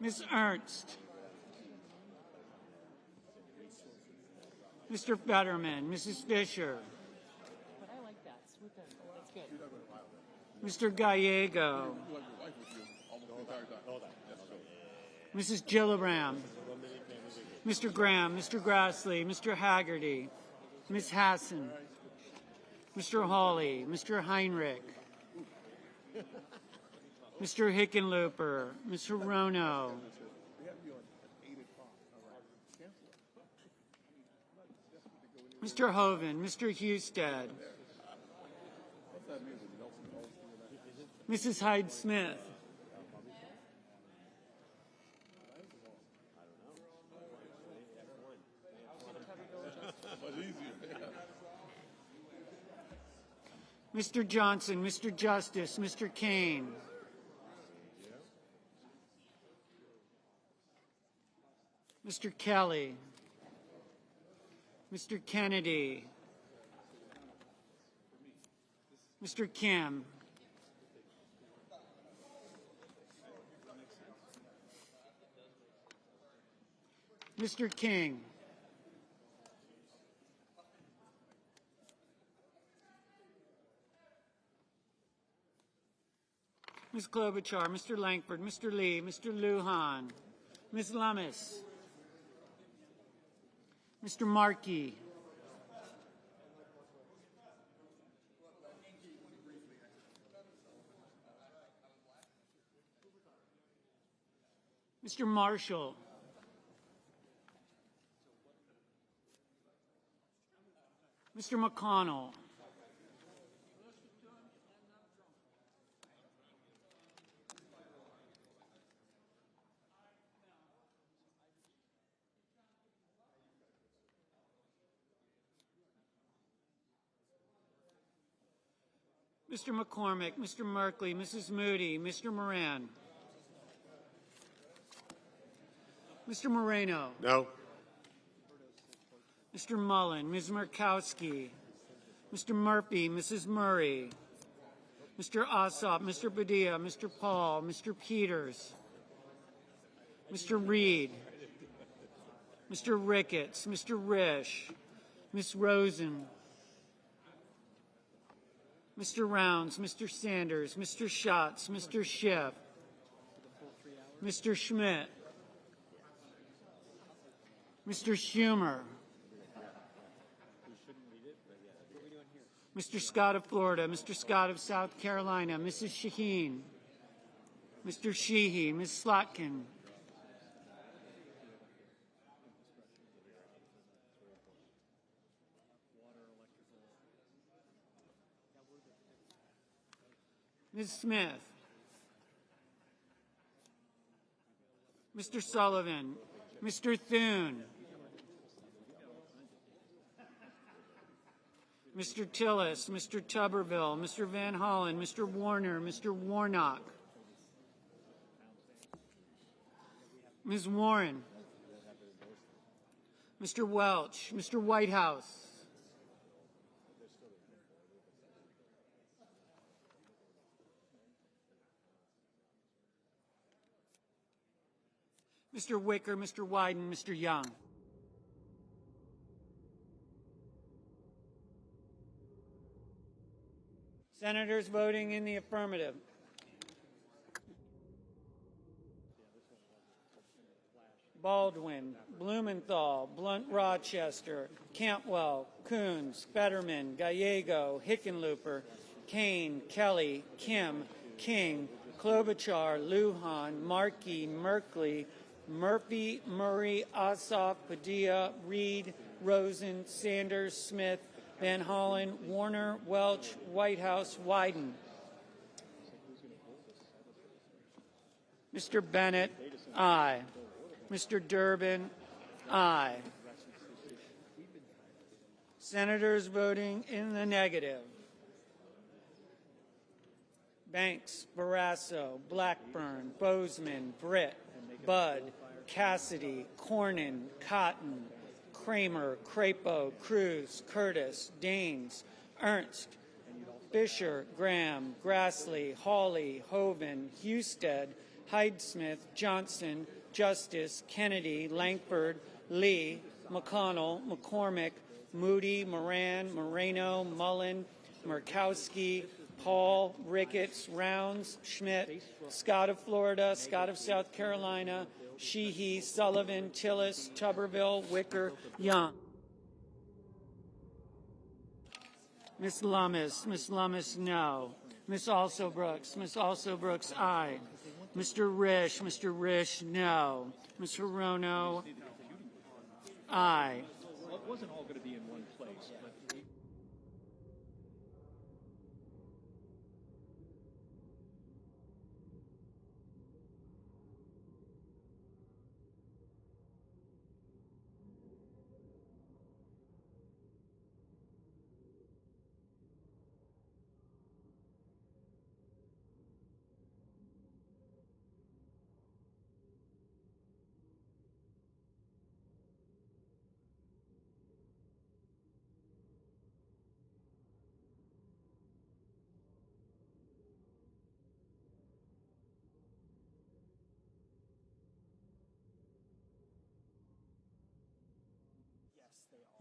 Ms. Ernst, Mr. Fetterman, Mrs. Fisher, Mr. Gallego, Mrs. Gillibrand, Mr. Graham, Mr. Grassley, Mr. Haggerty, Ms. Hassan, Mr. Hawley, Mr. Heinrich, Mr. Hickenlooper, Mr. Rono, Mr. Hoven, Mr. Husted, Mrs. Hyde-Smith, Mr. Johnson, Mr. Justice, Mr. Kane, Mr. Kelly, Mr. Kennedy, Mr. Kim, Mr. King, Ms. Klobuchar, Mr. Langford, Mr. Lee, Mr. Lujan, Ms. Lummis, Mr. Markey, Mr. Marshall. Mr. McConnell. Mr. McCormick, Mr. Merkley, Mrs. Moody, Mr. Moran. Mr. Moreno. No. Mr. Mullen, Ms. Murkowski, Mr. Murphy, Mrs. Murray, Mr. Ossoff, Mr. Padilla, Mr. Paul, Mr. Peters, Mr. Reed, Mr. Ricketts, Mr. Risch, Ms. Rosen, Mr. Rounds, Mr. Sanders, Mr. Schatz, Mr. Schiff, Mr. Schmidt, Mr. Schumer, Mr. Scott of Florida, Mr. Scott of South Carolina, Mrs. Shaheen, Mr. Sheehy, Ms. Slotkin, Ms. Smith, Mr. Sullivan, Mr. Thune, Mr. Tillis, Mr. Tuberville, Mr. Van Hollen, Mr. Warner, Mr. Warnock, Ms. Warren, Mr. Welch, Mr. Whitehouse, Mr. Wicker, Mr. Wyden, Mr. Young. Senators voting in the affirmative. Baldwin, Blumenthal, Blunt Rochester, Cantwell, Coons, Fetterman, Gallego, Hickenlooper, Kane, Kelly, Kim, King, Klobuchar, Lujan, Markey, Merkley, Murphy, Murray, Ossoff, Padilla, Reed, Rosen, Sanders, Smith, Van Hollen, Warner, Welch, Whitehouse, Wyden. Mr. Bennett, aye. Mr. Durbin, aye. Senators voting in the negative. Banks, Barrasso, Blackburn, Bozeman, Britt, Budd, Cassidy, Cornyn, Cotton, Kramer, Crapo, Cruz, Curtis, Daines, Ernst, Fisher, Graham, Grassley, Hawley, Hoven, Husted, Hyde-Smith, Johnson, Justice, Kennedy, Lankford, Lee, McConnell, McCormick, Moody, Moran, Moreno, Mullen, Murkowski, Paul, Ricketts, Rounds, Schmidt, Scott of Florida, Scott of South Carolina, Sheehy, Sullivan, Tillis, Tuberville, Wicker, Young. Ms. Lummis, no. Ms. Also Brooks, aye. Mr. Risch, no. Ms. Hirono, aye. Well, it wasn't all going to be in one place, but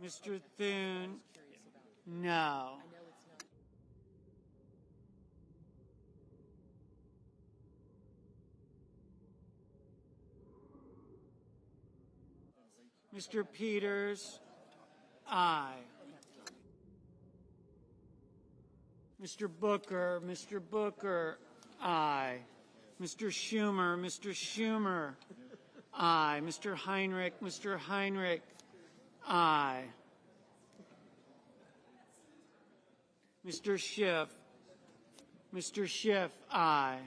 Mr. Thune, no. Mr. Peters, aye. Mr. Booker, aye. Mr. Schumer, Aye. Mr. Heinrich. Mr. Heinrich. Aye. Mr. Schiff. Mr. Schiff. Aye.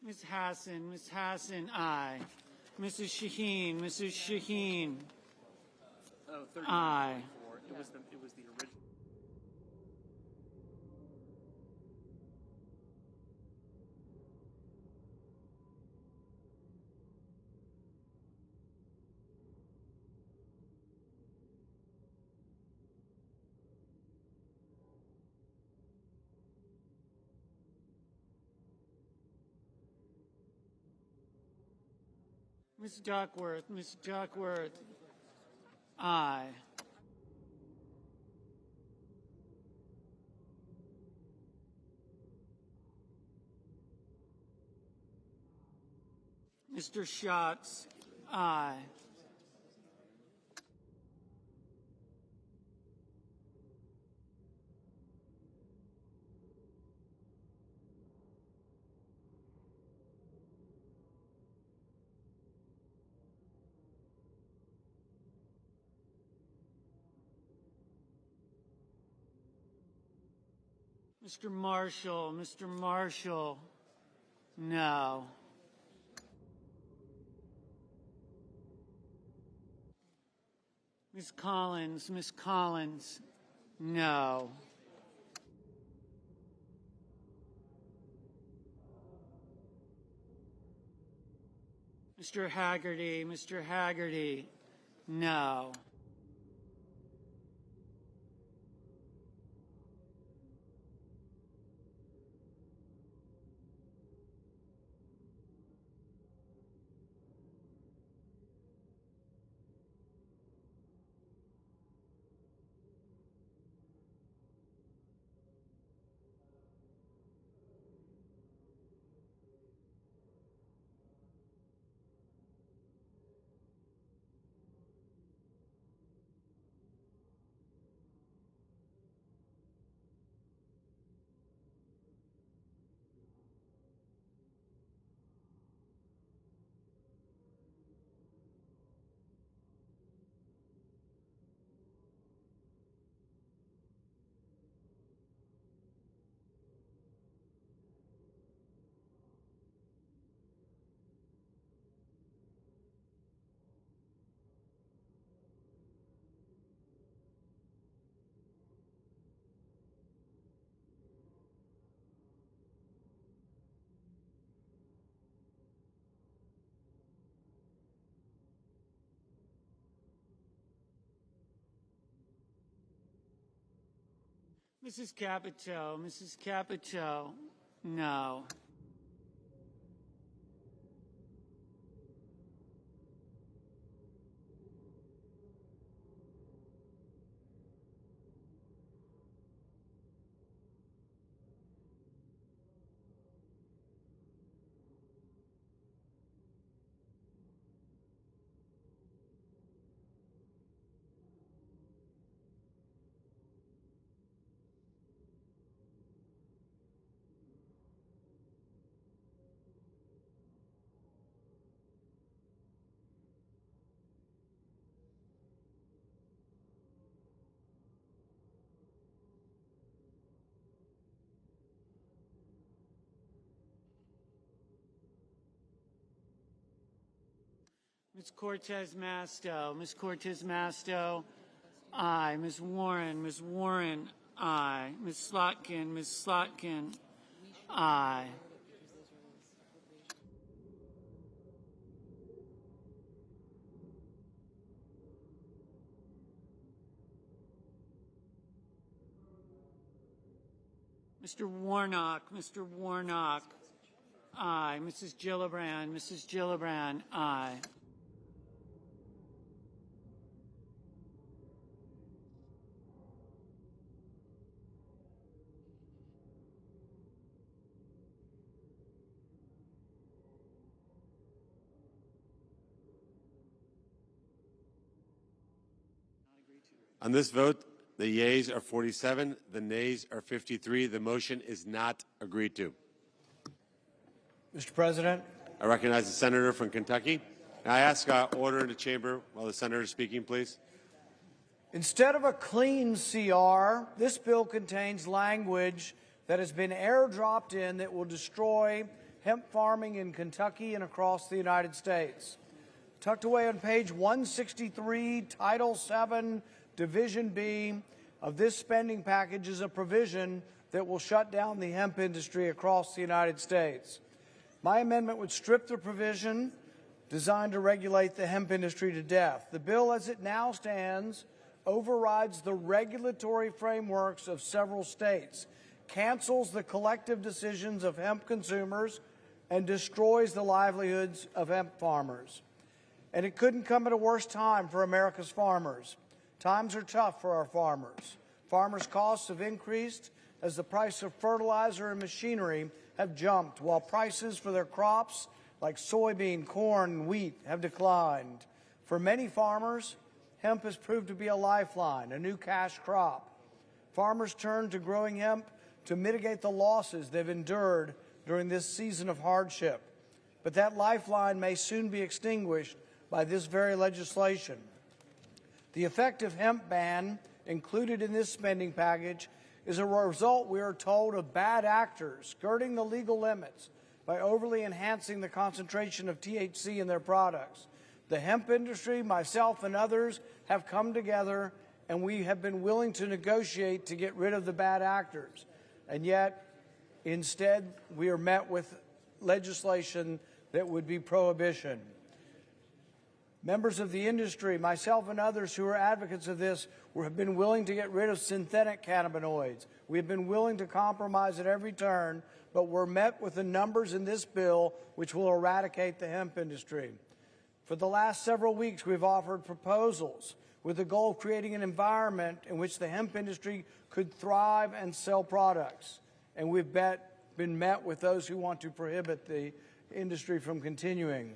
Ms. Hassan, aye. Mrs. Shaheen, Mrs. Shaheen, aye. It was the original. Ms. Duckworth, aye. Mr. Schatz, aye. Mr. Marshall, no. Ms. Collins, no. Mr. Haggerty, no. Mrs. Capito, no. Ms. Cortez Masto, aye. Ms. Warren, aye. Ms. Slotkin, aye. Mr. Warnock, aye. Mrs. Gillibrand, aye. On this vote, the yeas are 47, the nays are 53. The motion is not agreed to. Mr. President, I recognize the senator from Kentucky. I ask order in the chamber while the senator is speaking, please. instead of a clean CR, this bill contains language that has been airdropped in that will destroy hemp farming in Kentucky and across the United States. Tucked away on page 163, Title VII, Division B of this spending package is a provision that will shut down the hemp industry across the United States. My amendment would strip the provision designed to regulate the hemp industry to death. The bill as it now stands overrides the regulatory frameworks of several states, cancels the collective decisions of hemp consumers, and destroys the livelihoods of hemp farmers. And it couldn't come at a worse time for America's farmers. Times are tough for our farmers. Farmers' costs have increased as the price of fertilizer and machinery have jumped, while prices for their crops like soybean, corn, and wheat have declined. For many farmers, hemp has proved to be a lifeline, a new cash crop. Farmers turn to growing hemp to mitigate the losses they've endured during this season of hardship. But that lifeline may soon be extinguished by this very legislation. The effective hemp ban included in this spending package is a result, we are told, of bad actors skirting the legal limits by overly enhancing the concentration of THC in their products. The hemp industry, myself and others, have come together and we have been willing to negotiate to get rid of the bad actors. And yet, instead, we are met with legislation that would be prohibition. Members of the industry, myself and others who are advocates of this, have been willing to get rid of synthetic cannabinoids. We have been willing to compromise at every turn, but we're met with the numbers in this bill which will eradicate the hemp industry. For the last several weeks, we've offered proposals with the goal of creating an environment in which the hemp industry could thrive and sell products. And we've been met with those who want to prohibit the industry from continuing.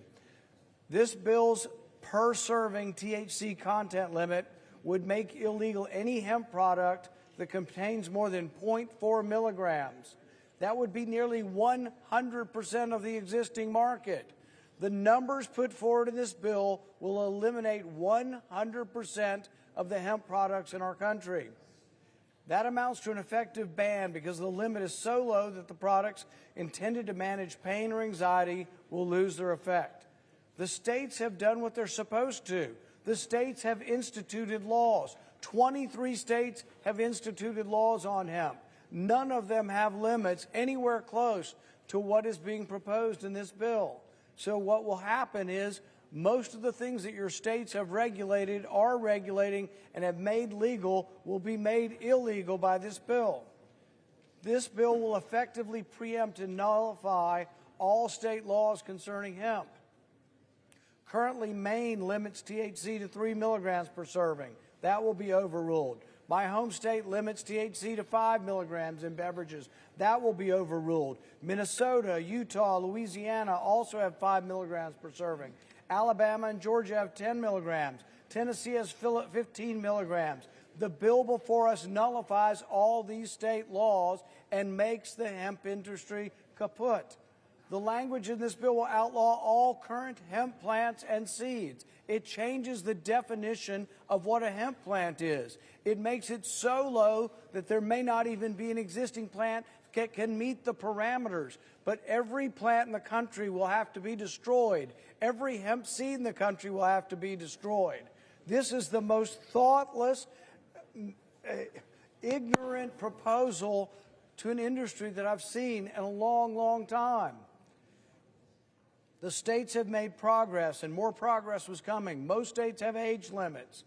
This bill's per-serving THC content limit would make illegal any hemp product that contains more than 0.4 milligrams. That would be nearly 100% of the existing market. The numbers put forward in this bill will eliminate 100% of the hemp products in our country. That amounts to an effective ban because the limit is so low that the products intended to manage pain or anxiety will lose their effect. The states have done what they're supposed to. The states have instituted laws. 23 states have instituted laws on hemp. None of them have limits anywhere close to what is being proposed in this bill. So what will happen is most of the things that your states have regulated, are regulating, and have made legal will be made illegal by this bill. This bill will effectively preempt and nullify all state laws concerning hemp. Currently, Maine limits THC to 3 milligrams per serving. That will be overruled. My home state limits THC to 5 milligrams in beverages. That will be overruled. Minnesota, Utah, Louisiana also have 5 milligrams per serving. Alabama and Georgia have 10 milligrams. Tennessee has 15 milligrams. The bill before us nullifies all these state laws and makes the hemp industry kaput. The language in this bill will outlaw all current hemp plants and seeds. It changes the definition of what a hemp plant is. It makes it so low that there may not even be an existing plant that can meet the parameters. But every plant in the country will have to be destroyed. Every hemp seed in the country will have to be destroyed. This is the most thoughtless, ignorant proposal to an industry that I've seen in a long, long time. The states have made progress, and more progress was coming. Most states have age limits.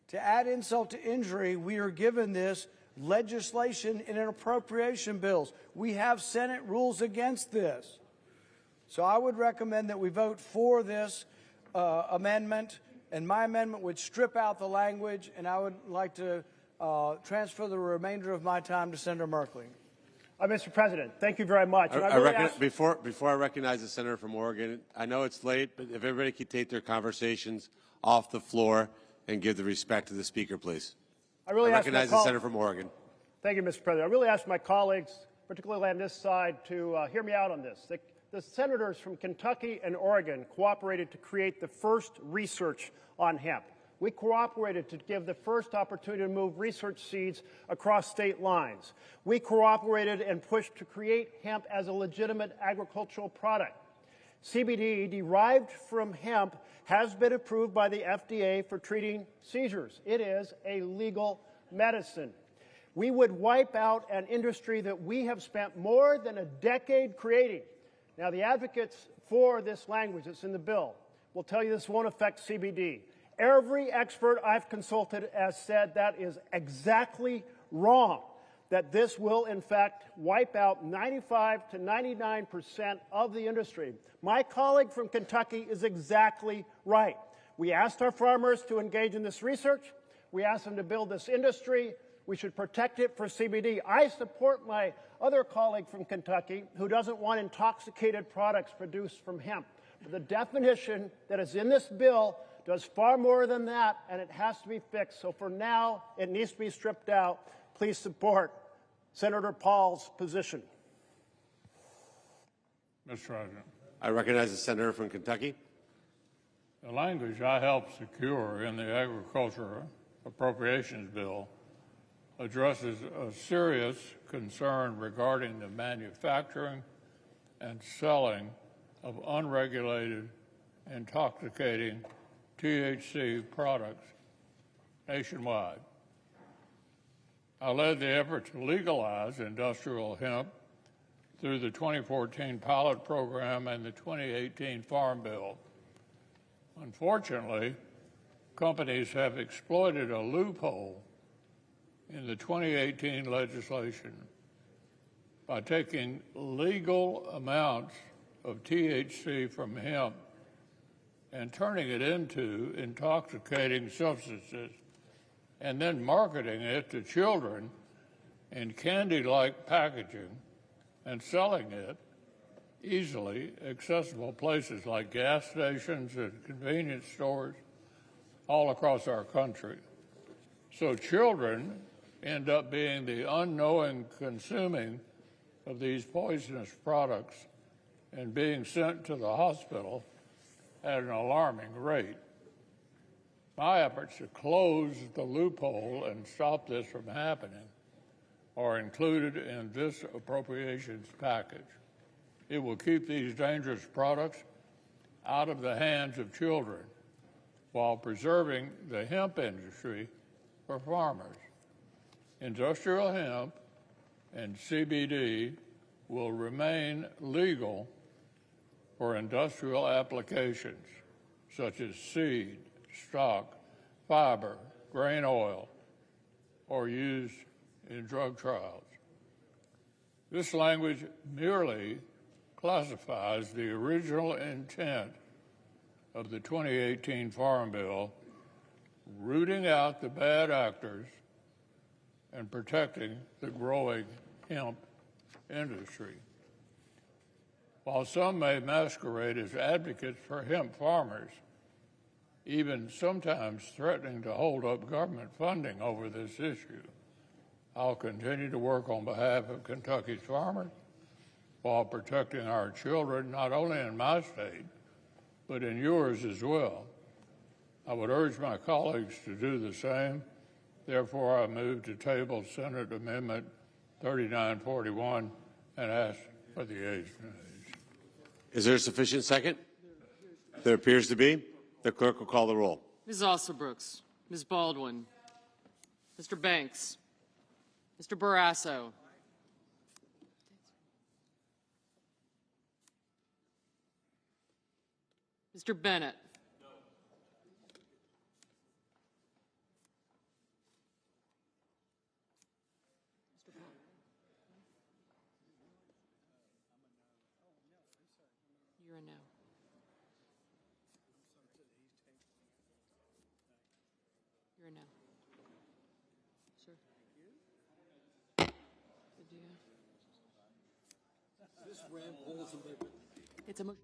To add insult to injury, we are given this legislation in an appropriation bills. We have Senate rules against this. So I would recommend that we vote for this amendment, and my amendment would strip out the language, and I would like to transfer the remainder of my time to Senator Merkley. Mr. President, thank you very much. Before I recognize the senator from Oregon, I know it's late, but if everybody could take their conversations off the floor and give the respect to the speaker, please. I really I ask my recognize the senator from Oregon. Thank you, Mr. President. I really ask my colleagues, particularly on this side, to hear me out on this. The senators from Kentucky and Oregon cooperated to create the first research on hemp. We cooperated to give the first opportunity to move research seeds across state lines. We cooperated and pushed to create hemp as a legitimate agricultural product. CBD derived from hemp has been approved by the FDA for treating seizures. It is a legal medicine. We would wipe out an industry that we have spent more than a decade creating. Now, the advocates for this language that's in the bill will tell you this won't affect CBD. Every expert I've consulted has said that is exactly wrong, that this will, in fact, wipe out 95 to 99% of the industry. My colleague from Kentucky is exactly right. We asked our farmers to engage in this research. We asked them to build this industry. We should protect it for CBD. I support my other colleague from Kentucky who doesn't want intoxicated products produced from hemp. But the definition that is in this bill does far more than that, and it has to be fixed. So for now, it needs to be stripped out. Please support Senator Paul's position. Mr. President. I recognize the senator from Kentucky. The language I helped secure in the Agriculture Appropriations Bill addresses a serious concern regarding the manufacturing and selling of unregulated, intoxicating THC products nationwide. I led the effort to legalize industrial hemp through the 2014 pilot program and the 2018 Farm Bill. Unfortunately, companies have exploited a loophole in the 2018 legislation by taking legal amounts of THC from hemp and turning it into intoxicating substances and then marketing it to children in candy-like packaging and selling it easily accessible places like gas stations and convenience stores all across our country. So children end up being the unknowing consuming of these poisonous products and being sent to the hospital at an alarming rate. My efforts to close the loophole and stop this from happening are included in this appropriations package. It will keep these dangerous products out of the hands of children while preserving the hemp industry for farmers. Industrial hemp and CBD will remain legal for industrial applications such as seed, stock, fiber, grain oil, or used in drug trials. This language merely classifies the original intent of the 2018 Farm Bill, rooting out the bad actors and protecting the growing hemp industry. While some may masquerade as advocates for hemp farmers, even sometimes threatening to hold up government funding over this issue, I'll continue to work on behalf of Kentucky's farmers while protecting our children, not only in my state, but in yours as well. I would urge my colleagues to do the same. Therefore, I move to table Senate Amendment 3941 and ask for the ayes and nays. Is there a sufficient second? There appears to be. The clerk will call the roll. Ms. Ossobrooks, Ms. Baldwin, Mr. Banks, Mr. Barrasso, Mr. Bennett, you're a no. You're a no. Sir? Good deal. It's a motion.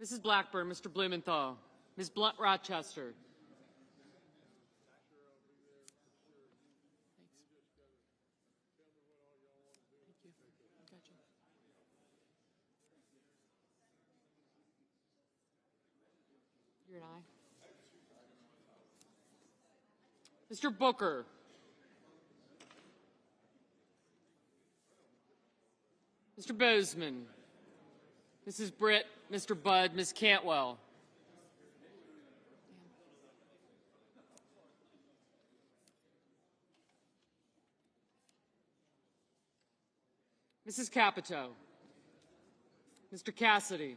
Mrs. Blackburn, Mr. Blumenthal, Ms. Blunt Rochester. You're an aye. Mr. Booker. Mr. Bozeman. Mrs. Britt, Mr. Budd, Ms. Cantwell. Mrs. Capito. Mr. Cassidy.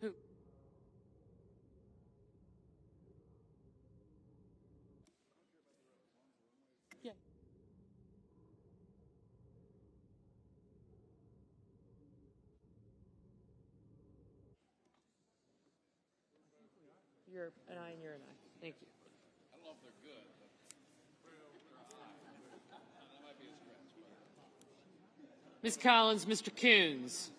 Who? Yeah. You're an aye and you're an aye. Thank you. I don't know if they're good, but that might be a stretch. Ms. Collins, Mr. Coons.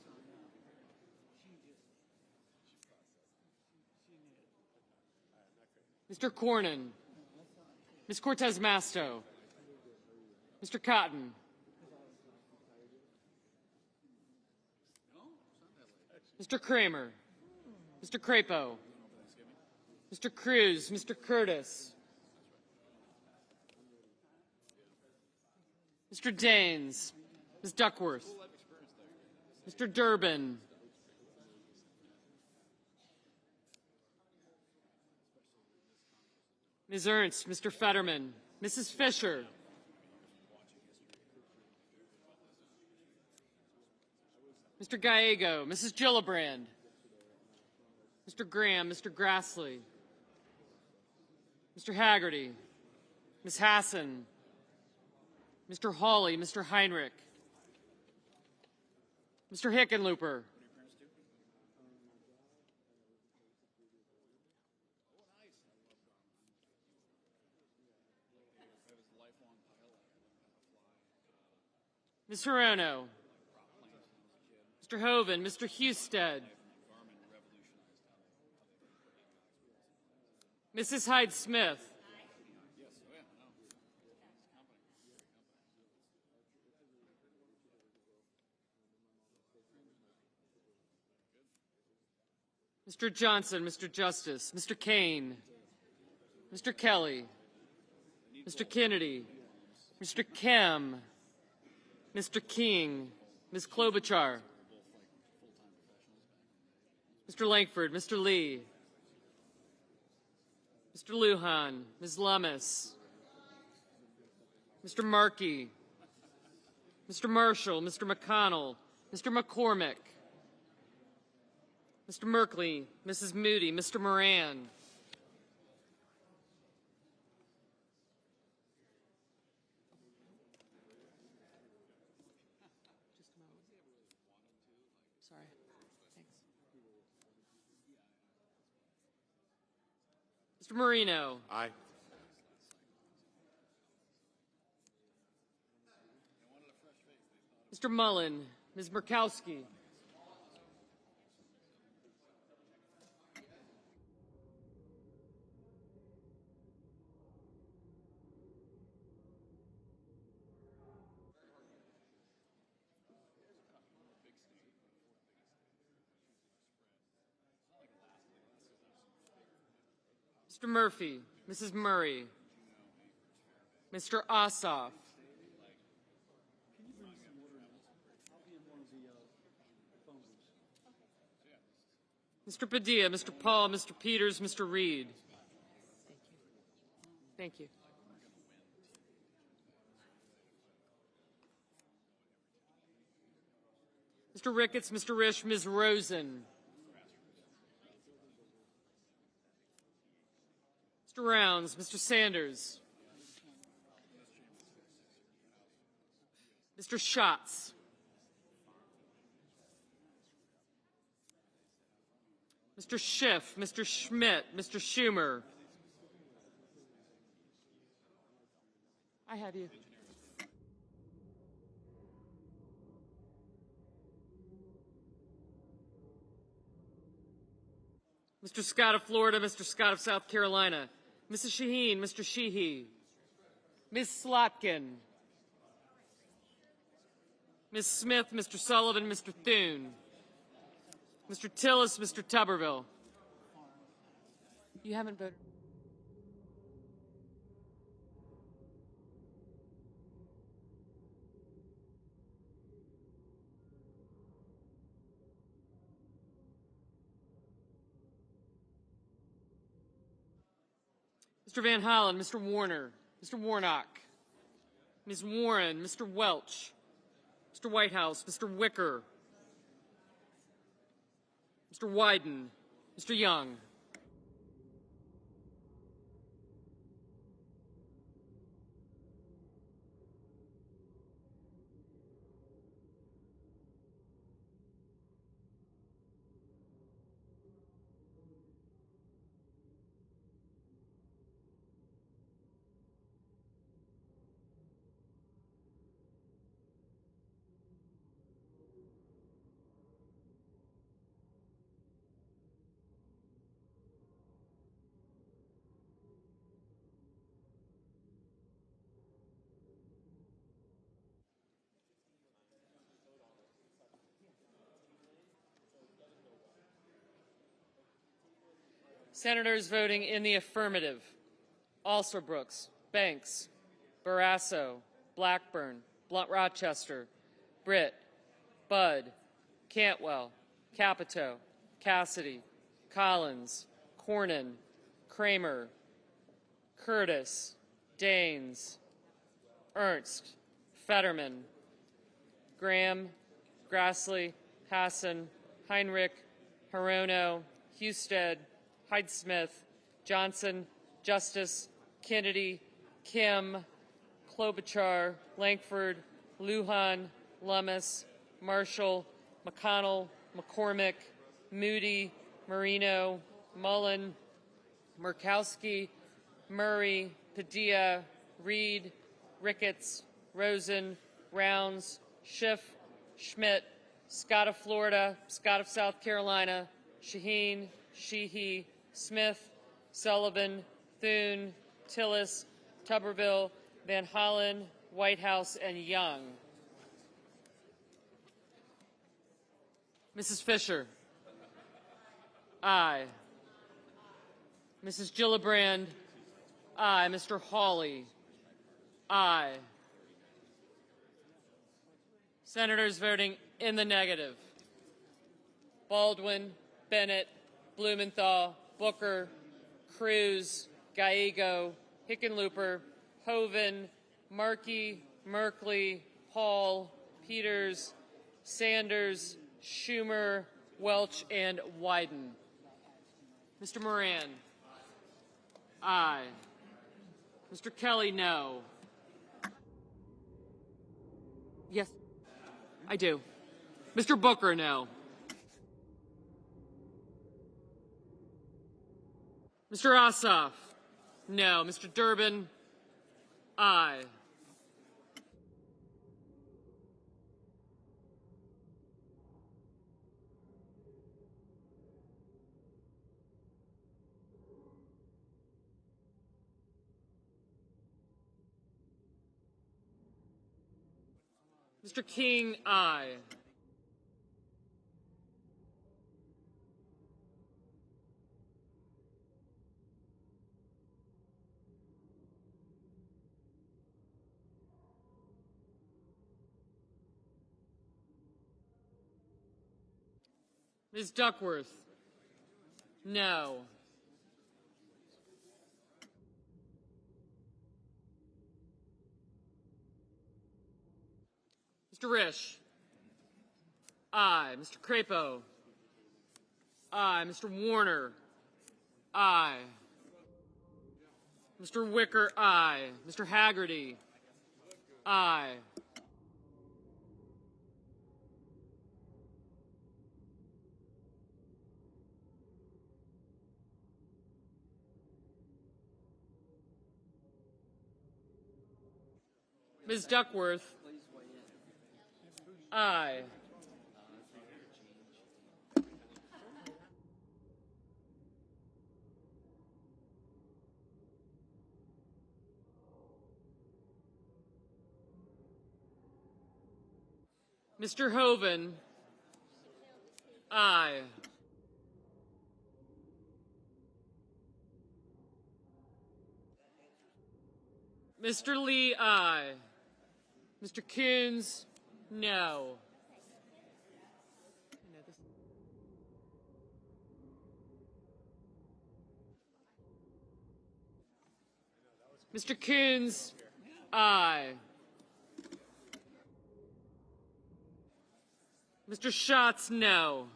Mr. Cornyn. Ms. Cortez Masto. Mr. Cotton. Mr. Kramer. Mr. Crapo. Mr. Cruz. Mr. Curtis. Mr. Daines. Ms. Duckworth. Mr. Durbin. Ms. Ernst, Mr. Fetterman, Mrs. Fisher. Mr. Gallego, Mrs. Gillibrand. Mr. Graham, Mr. Grassley. Mr. Haggerty. Ms. Hassan. Mr. Hawley, Mr. Heinrich. Mr. Hickenlooper. Ms. Hirono. Mr. Hoven, Mr. Husted. Mrs. Hyde-Smith. Mr. Johnson, Mr. Justice, Mr. Kane, Mr. Kelly, Mr. Kennedy, Mr. Kem, Mr. King, Ms. Klobuchar, Mr. Langford, Mr. Lee, Mr. Lujan, Ms. Lummis, Mr. Markey, Mr. Marshall, Mr. McConnell, Mr. McCormick, Mr. Merkley, Mrs. Moody, Mr. Moran, sorry. Thanks. Mr. Marino. Aye. Mr. Mullen, Ms. Murkowski. Mr. Murphy, Mrs. Murray, Mr. Ossoff, Mr. Padilla, Mr. Paul, Mr. Peters, Mr. Reed. Thank you. Mr. Ricketts, Mr. Risch, Ms. Rosen. Mr. Rounds, Mr. Sanders. Mr. Schatz. Mr. Schiff, Mr. Schmidt, Mr. Schumer. I have you. Mr. Scott of Florida, Mr. Scott of South Carolina, Mrs. Shaheen, Mr. Sheehy, Ms. Slotkin, Ms. Smith, Mr. Sullivan, Mr. Thune, Mr. Tillis, Mr. Tuberville. You haven't voted. Mr. Van Hollen, Mr. Warner, Mr. Warnock, Ms. Warren, Mr. Welch, Mr. Whitehouse, Mr. Wicker, Mr. Wyden, Mr. Young. Senators voting in the affirmative: Alsobrooks, Banks, Barrasso, Blackburn, Blunt-Rochester, Britt, Budd, Cantwell, Capito, Cassidy, Collins, Cornyn, Kramer, Curtis, Daines, Ernst, Fetterman, Graham, Grassley, Hassan, Heinrich, Hirono, Husted, Hyde-Smith, Johnson, Justice, Kennedy, Kim, Klobuchar, Lankford, Lujan, Lummis, Marshall, McConnell, McCormick, Moody, Marino, Mullen, Murkowski, Murray, Padilla, Reed, Ricketts, Rosen, Rounds, Schiff, Schmidt, Scott of Florida, Scott of South Carolina, Shaheen, Sheehy, Smith, Sullivan, Thune, Tillis, Tuberville, Van Hollen, Whitehouse, and Young. Mrs. Fisher. Aye. Mrs. Gillibrand. Aye. Mr. Hawley. Aye. Senators voting in the negative: Baldwin, Bennett, Blumenthal, Booker, Cruz, Gallego, Hickenlooper, Hoven, Markey, Merkley, Hall, Peters, Sanders, Schumer, Welch, and Wyden. Mr. Moran. Aye. Mr. Kelly, no. Yes, I do. Mr. Booker, no. Mr. Ossoff, no. Mr. Durbin, aye. Mr. King, aye. Ms. Duckworth, no. Mr. Risch, aye. Mr. Crapo, aye. Mr. Warner, aye. Mr. Wicker, aye. Mr. Haggerty, aye. Ms. Duckworth? Aye. Mr. Hoven? Aye. Mr. Lee, aye. Mr. Coons, no. Mr. Coons, aye. Mr. Schatz, no.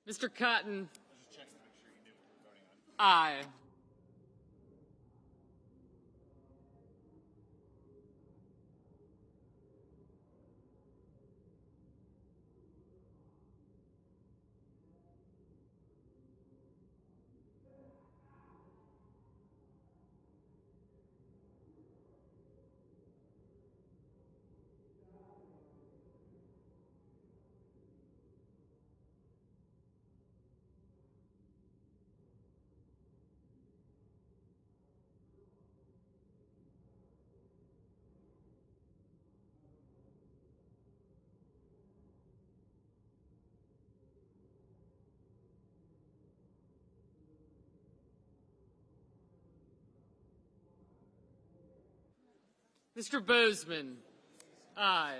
Mr. Cotton, aye. Mr. Bozeman, aye.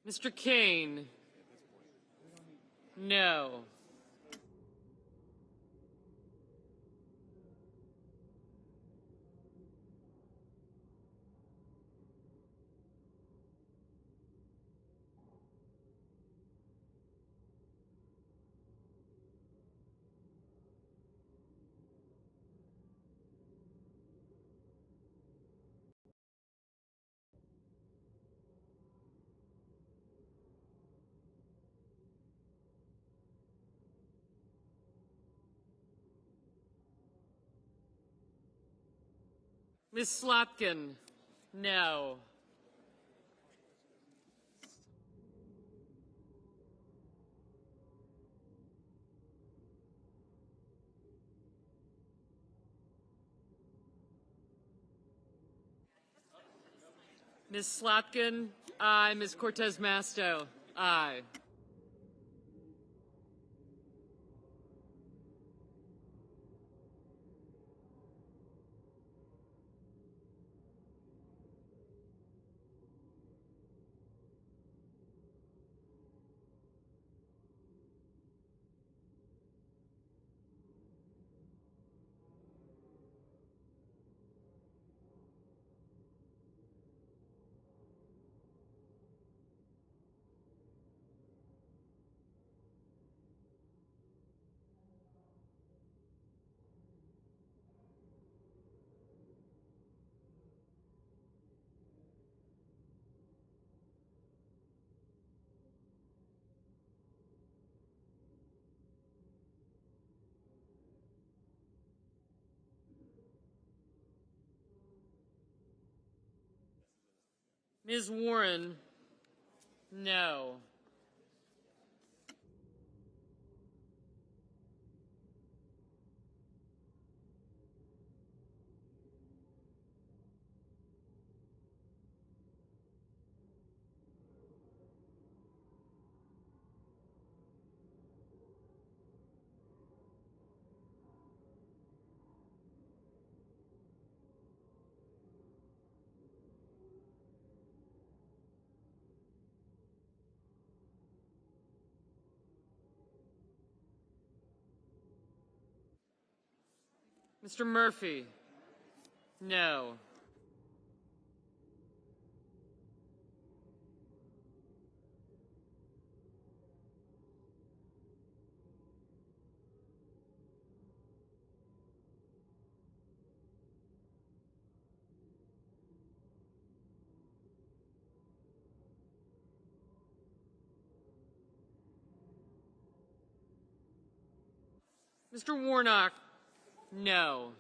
Mr. Kane, no. Ms. Slotkin, no. Ms. Slotkin, aye. Ms. Cortez Masto, aye. Ms. Warren, no. Mr. Murphy? No. Mr. Warnock? No.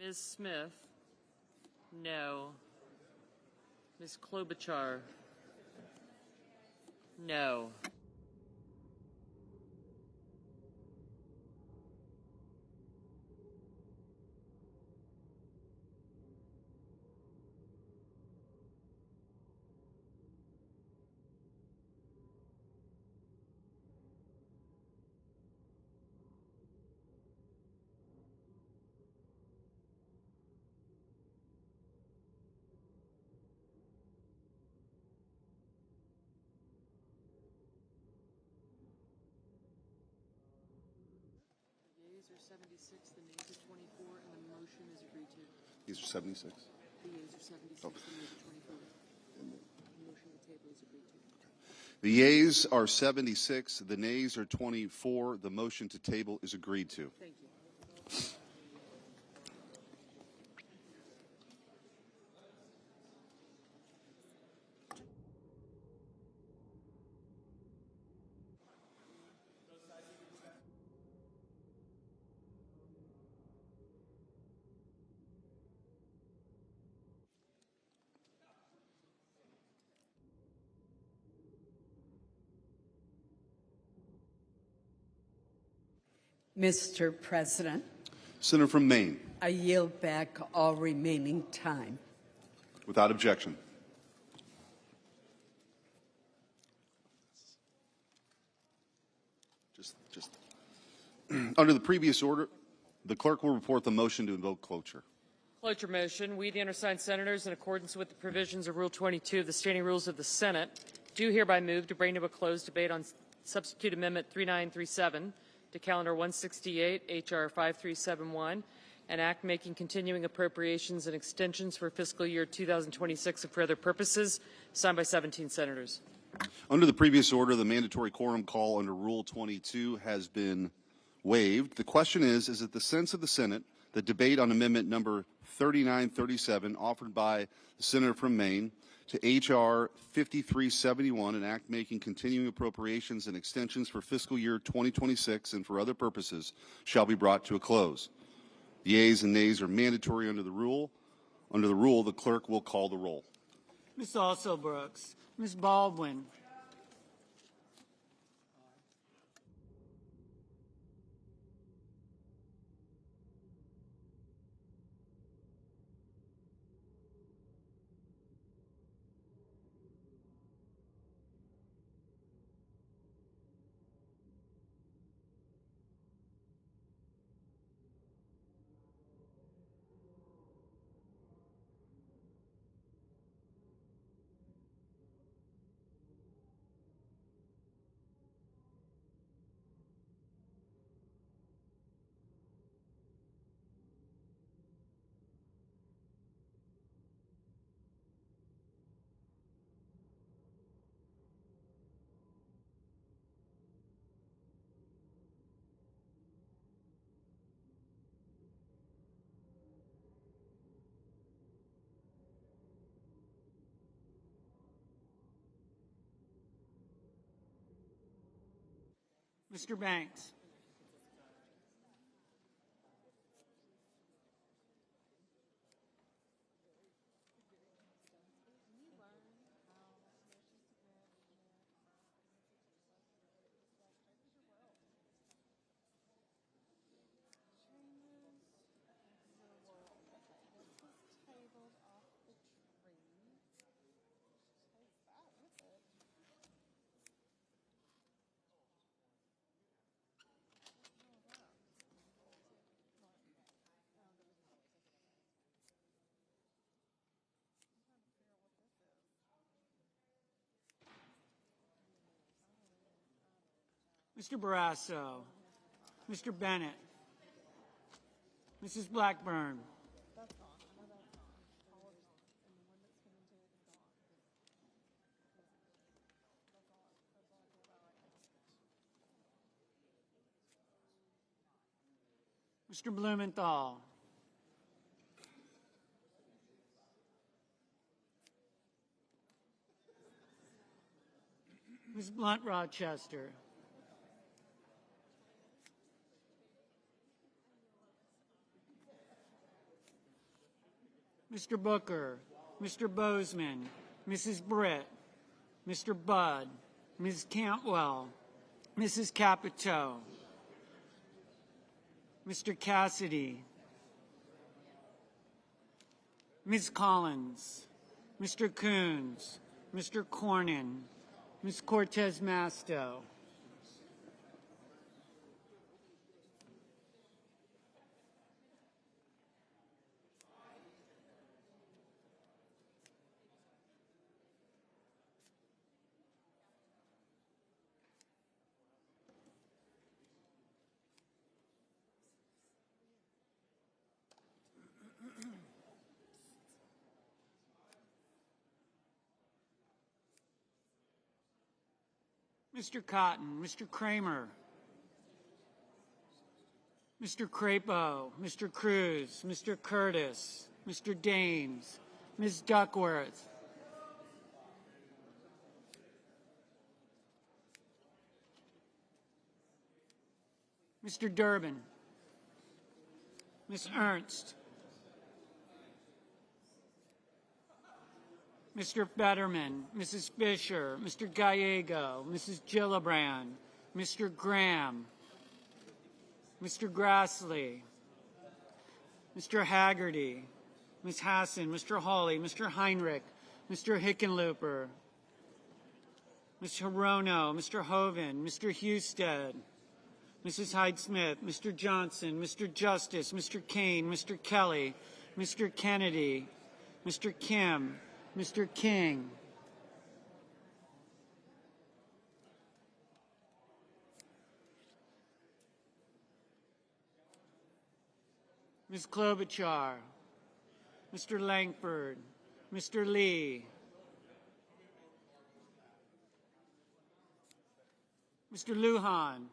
Ms. Smith? No. Ms. Klobuchar? No. Yeas are 76, the nays are 24, and the motion is agreed to. These are 76. The yeas are 76, the nays are 24. The motion to table is agreed to. The yeas are 76. The nays are 24. The motion to table is agreed to. Thank you. Mr. President, Senator from Maine, I yield back all remaining time. without objection. Just under the previous order, the clerk will report the motion to invoke cloture. Cloture motion. We, the undersigned senators, in accordance with the provisions of Rule 22 of the Standing Rules of the Senate, do hereby move to bring to a closed debate on Substitute Amendment 3937 to Calendar 168, H.R. 5371, an act making continuing appropriations and extensions for fiscal year 2026 and for other purposes, signed by 17 senators. Under the previous order, the mandatory quorum call under Rule 22 has been waived. The question is it the sense of the Senate that debate on Amendment number 3937 offered by the Senator from Maine to H.R. 5371, an act making continuing appropriations and extensions for fiscal year 2026 and for other purposes, shall be brought to a close. The yeas and nays are mandatory under the rule. Under the rule, the clerk will call the roll. Ms. Alsobrooks. Ms. Baldwin. Mr. Banks. Mr. Barrasso. Mr. Bennett. Mrs. Blackburn. Mr. Blumenthal. Ms. Blunt Rochester. Mr. Booker, Mr. Bozeman, Mrs. Britt, Mr. Budd, Ms. Cantwell, Mrs. Capito, Mr. Cassidy, Ms. Collins, Mr. Coons, Mr. Cornyn, Ms. Cortez Masto, Mr. Cotton, Mr. Kramer, Mr. Crapo, Mr. Cruz, Mr. Curtis, Mr. Daines, Ms. Duckworth, Mr. Durbin, Ms. Ernst, Mr. Fetterman, Mrs. Fisher, Mr. Gallego, Mrs. Gillibrand, Mr. Graham, Mr. Grassley, Mr. Haggerty, Ms. Hassan, Mr. Hawley, Mr. Heinrich, Mr. Hickenlooper, Ms. Hirono, Mr. Hoven, Mr. Husted, Mrs. Hyde-Smith, Mr. Johnson, Mr. Justice, Mr. Kane, Mr. Kelly, Mr. Kennedy, Mr. Kim, Mr. King, Ms. Klobuchar, Mr. Langford, Mr. Lee, Mr. Lujan,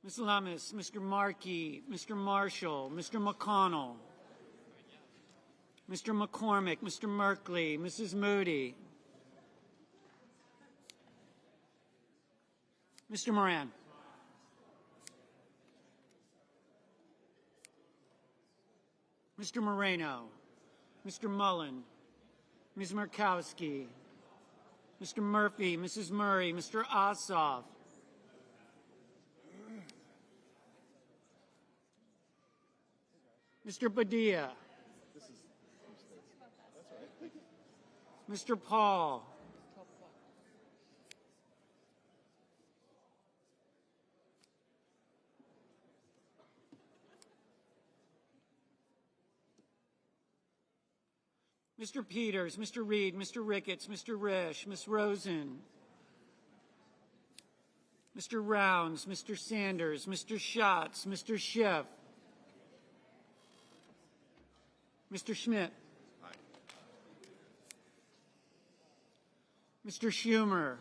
Ms. Lummis, Mr. Markey, Mr. Marshall, Mr. McConnell, Mr. McCormick, Mr. Merkley, Mrs. Moody, Mr. Moran, Mr. Moreno, Mr. Mullen, Ms. Murkowski, Mr. Murphy, Mrs. Murray, Mr. Ossoff, Mr. Padilla, Mr. Paul, Mr. Peters, Mr. Reed, Mr. Ricketts, Mr. Risch, Ms. Rosen, Mr. Rounds, Mr. Sanders, Mr. Schatz, Mr. Schiff, Mr. Schmidt, Mr. Schumer,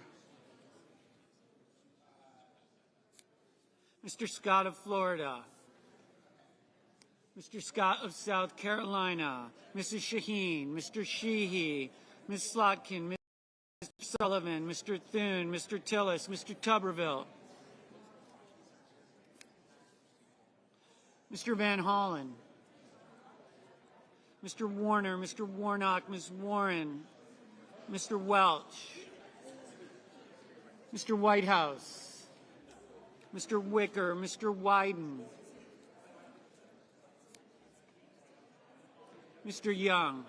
Mr. Scott of Florida, Mr. Scott of South Carolina, Mrs. Shaheen, Mr. Sheehy, Ms. Slotkin, Mr. Sullivan, Mr. Thune, Mr. Tillis, Mr. Tuberville, Mr. Van Hollen, Mr. Warner, Mr. Warnock, Ms. Warren, Mr. Welch, Mr. Whitehouse, Mr. Wicker, Mr. Wyden, Mr. Young,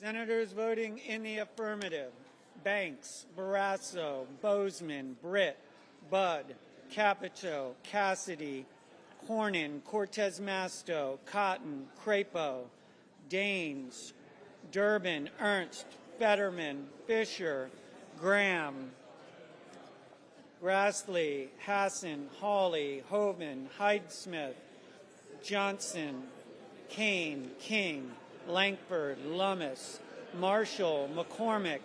Senators voting in the affirmative: Banks, Barrasso, Bozeman, Britt, Budd, Capito, Cassidy, Cornyn, Cortez Masto, Cotton, Crapo, Daines, Durbin, Ernst, Fetterman, Fisher, Graham, Grassley, Hassan, Hawley, Hoven, Hyde-Smith, Johnson, Kane, King, Langford, Lummis, Marshall, McCormick,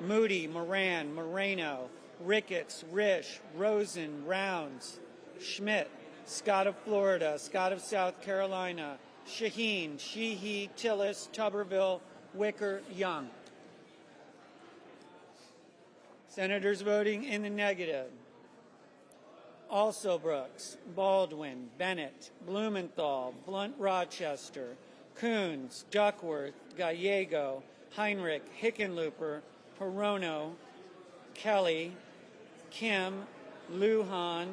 Moody, Moran, Moreno, Ricketts, Risch, Rosen, Rounds, Schmidt, Scott of Florida, Scott of South Carolina, Shaheen, Sheehy, Tillis, Tuberville, Wicker, Young. Senators voting in the negative: Alsobrooks, Baldwin, Bennett, Blumenthal, Blunt Rochester, Coons, Duckworth, Gallego, Heinrich, Hickenlooper, Hirono, Kelly, Kim, Lujan,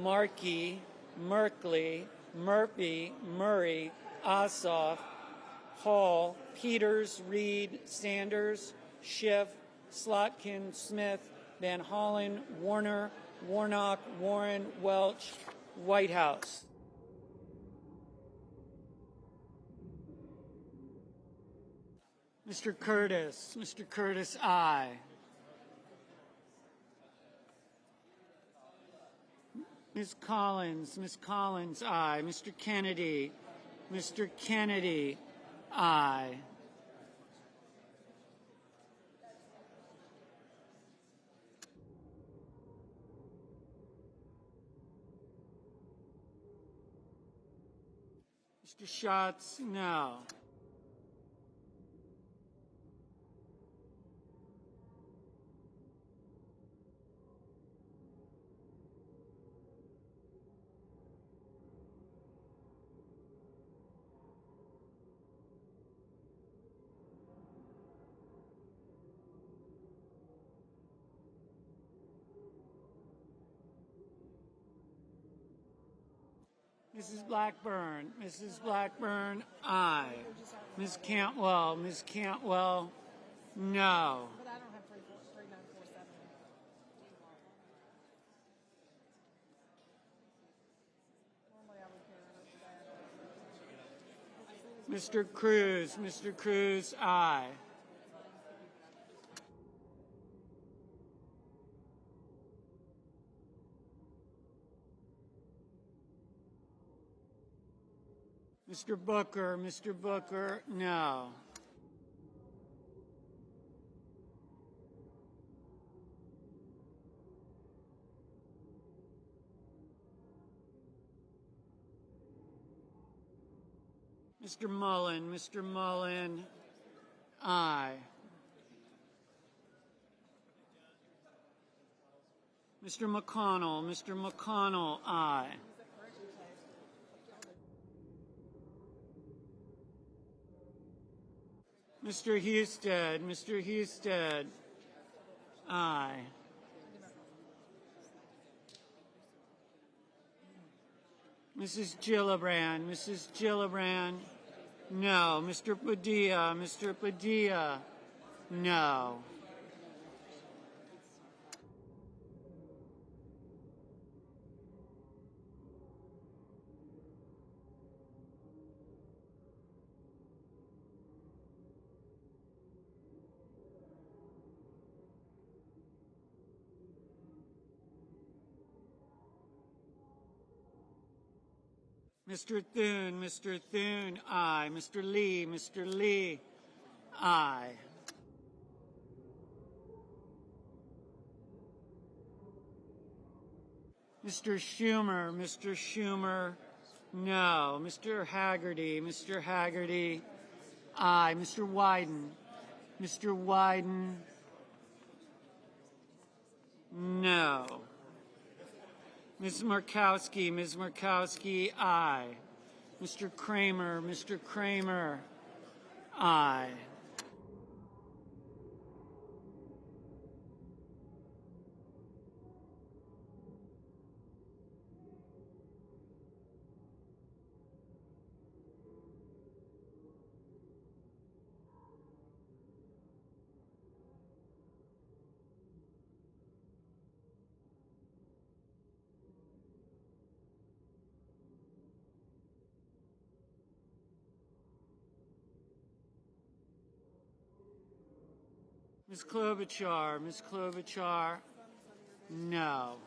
Markey, Merkley, Murphy, Murray, Ossoff, Hall, Peters, Reed, Sanders, Schiff, Slotkin, Smith, Van Hollen, Warner, Warnock, Warren, Welch, Whitehouse. Mr. Curtis, aye. Ms. Collins, aye. Mr. Kennedy, aye. Mr. Schatz, no. Mrs. Blackburn, aye. Ms. Cantwell, no. Mr. Cruz, aye. Mr. Booker, no. Mr. Mullen, aye. Mr. McConnell, aye. Mr. Husted, aye. Mrs. Gillibrand, no. Mr. Padilla, no. Mr. Thune, aye. Mr. Lee, aye. Mr. Schumer, no. Mr. Haggerty, aye. Mr. Wyden, no. Ms. Murkowski, aye. Mr. Kramer, aye. Ms. Klobuchar, no.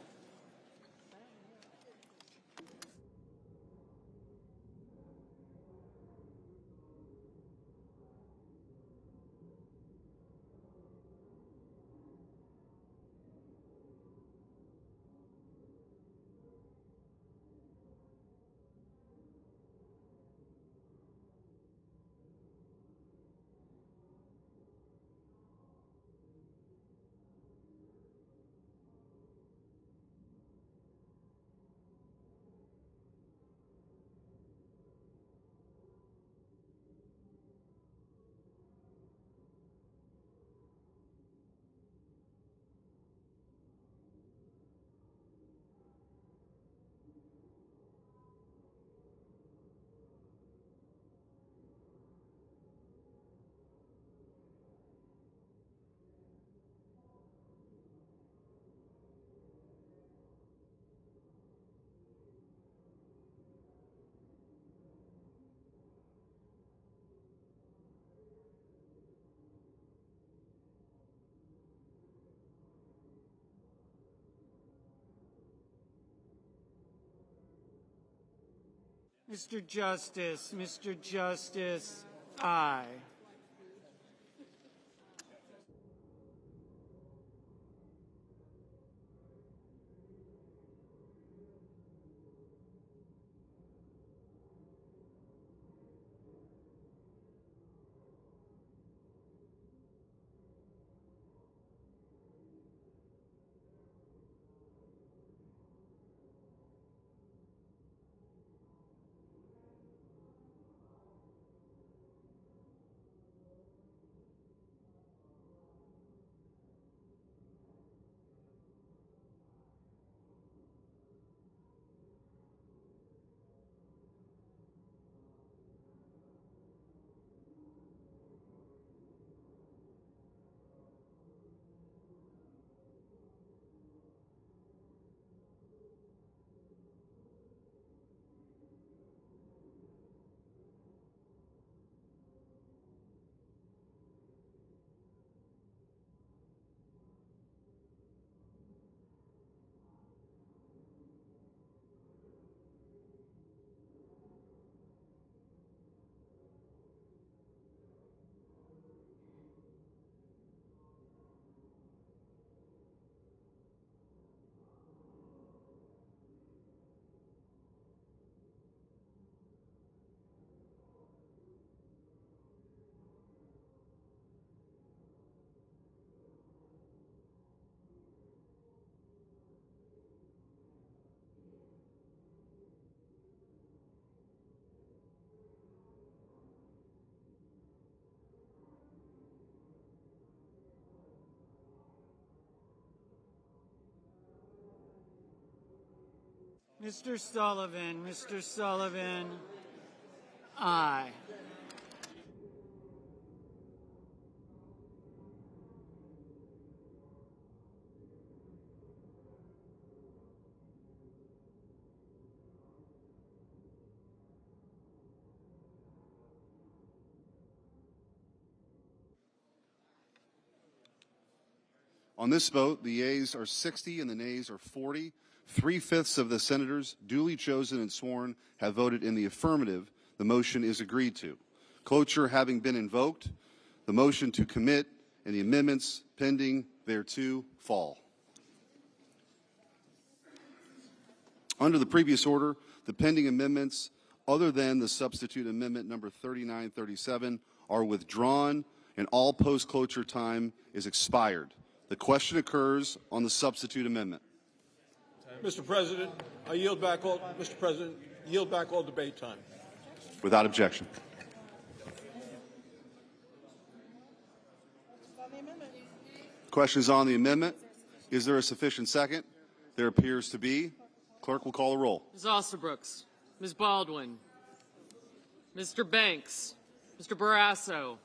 Mr. Justice, aye. Mr. Sullivan, aye. On this vote, the yeas are 60 and the nays are 40. 3/5 of the senators duly chosen and sworn have voted in the affirmative. The motion is agreed to. Cloture having been invoked, the motion to commit and the amendments pending thereto fall. Under the previous order, the pending amendments, other than the substitute amendment number 3937, are withdrawn and all post-cloture time is expired. The question occurs on the substitute amendment. Mr. President, I yield back all. Mr. President, yield back all debate time. Without objection. Questions on the amendment? Is there a sufficient second? There appears to be. Clerk will call the roll. Ms. Osterbrooks, Ms. Baldwin, Mr. Banks, Mr. Barrasso,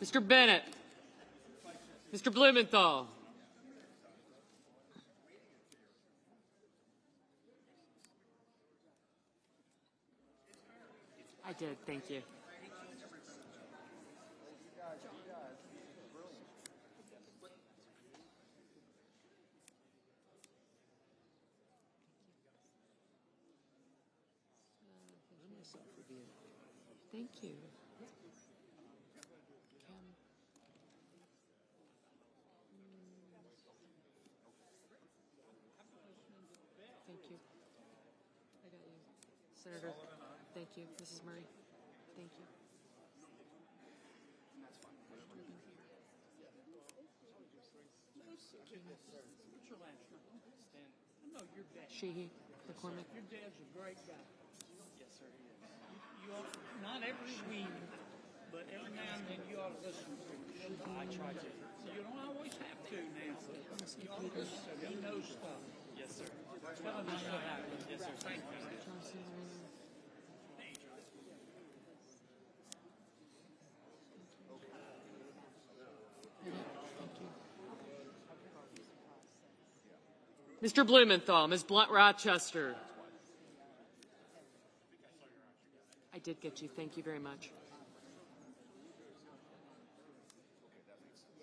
Mr. Bennett, Mr. Blumenthal, I did, thank you. Thank you. Thank you. I got you. Senator, thank you. Mrs. Murray, thank you. Sheehy, McCormick. Your dad's a great guy. Yes, sir, he is. You ought, not every week, but every now and then you ought to listen to him. I try to. You don't always have to now. You ought to listen to him. He knows stuff. Yes, sir. Tell him how that happened. Yes, sir. Thank you. Mr. Blumenthal, Ms. Blunt Rochester. I did get you. Thank you very much.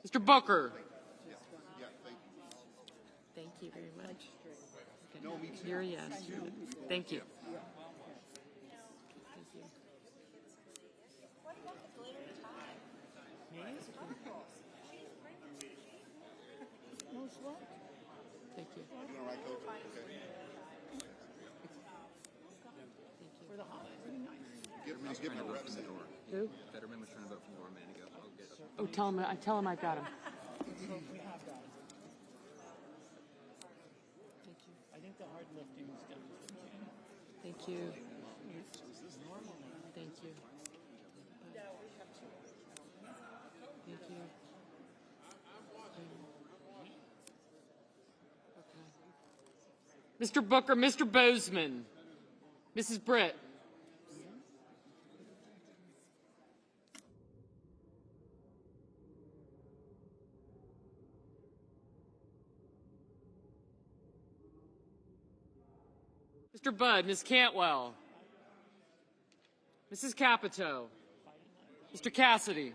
Mr. Booker. Thank you very much. You're a yes. Thank you. Thank you. Who? Fetterman was trying to vote for more a minute ago. Oh, tell him I've got him. I think the hard lifting is done. Thank you. Thank you. Thank you. Mr. Booker, Mr. Bozeman, Mrs. Britt. Mr. Budd, Ms. Cantwell, Mrs. Capito, Mr. Cassidy.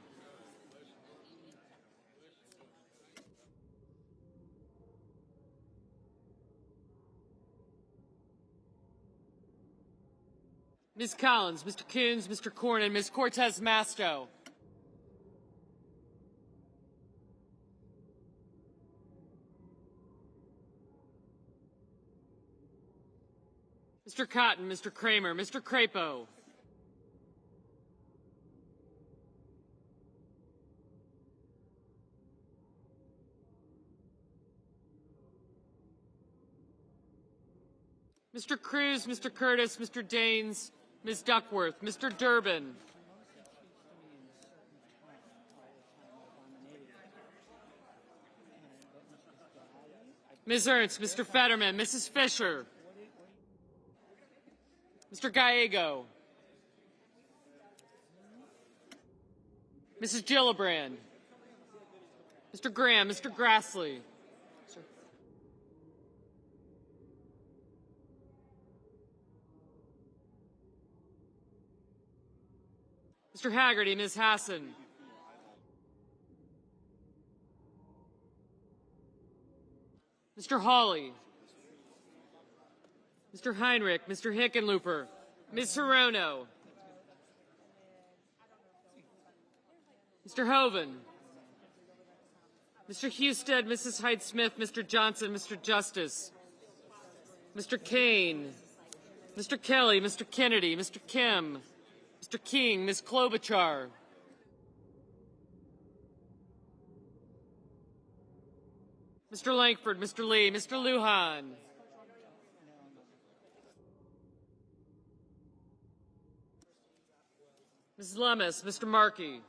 Ms. Collins, Mr. Coons, Mr. Cornyn, Ms. Cortez Masto. Mr. Cotton, Mr. Kramer, Mr. Crapo. Mr. Cruz, Mr. Curtis, Mr. Daines, Ms. Duckworth, Mr. Durbin. Ms. Ernst, Mr. Fetterman, Mrs. Fisher. Mr. Gallego. Mrs. Gillibrand. Mr. Graham, Mr. Grassley. Mr. Haggerty, Ms. Hassan. Mr. Hawley. Mr. Heinrich, Mr. Hickenlooper, Ms. Hirono. Mr. Hoven. Mr. Husted, Mrs. Hyde-Smith, Mr. Johnson, Mr. Justice. Mr. Kane. Mr. Kelly, Mr. Kennedy, Mr. Kim. Mr. King, Ms. Klobuchar. Mr. Langford, Mr. Lee, Mr. Lujan. Ms. Lummis, Mr. Markey.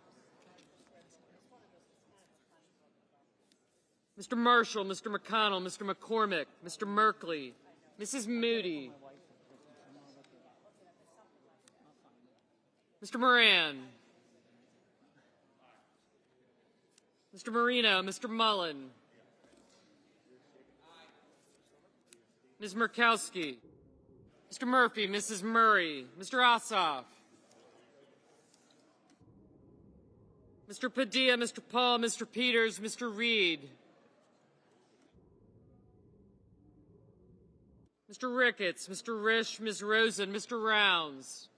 Mr. Marshall, Mr. McConnell, Mr. McCormick, Mr. Merkley, Mrs. Moody. Mr. Moran. Mr. Marino, Mr. Mullen. Ms. Murkowski. Mr. Murphy, Mrs. Murray, Mr. Ossoff. Mr. Padilla, Mr. Paul, Mr. Peters, Mr. Reed. Mr. Ricketts, Mr. Risch, Ms. Rosen, Mr. Rounds.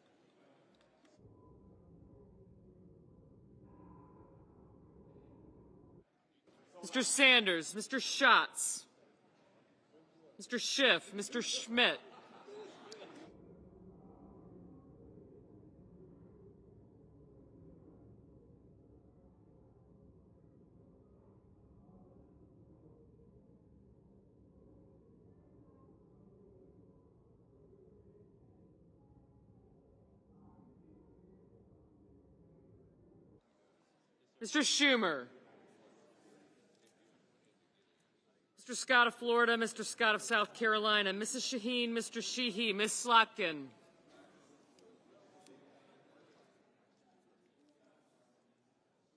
Mr. Sanders, Mr. Schatz. Mr. Schiff, Mr. Schmidt. Mr. Schumer. Mr. Scott of Florida, Mr. Scott of South Carolina, Mrs. Shaheen, Mr. Sheehy, Ms. Slotkin.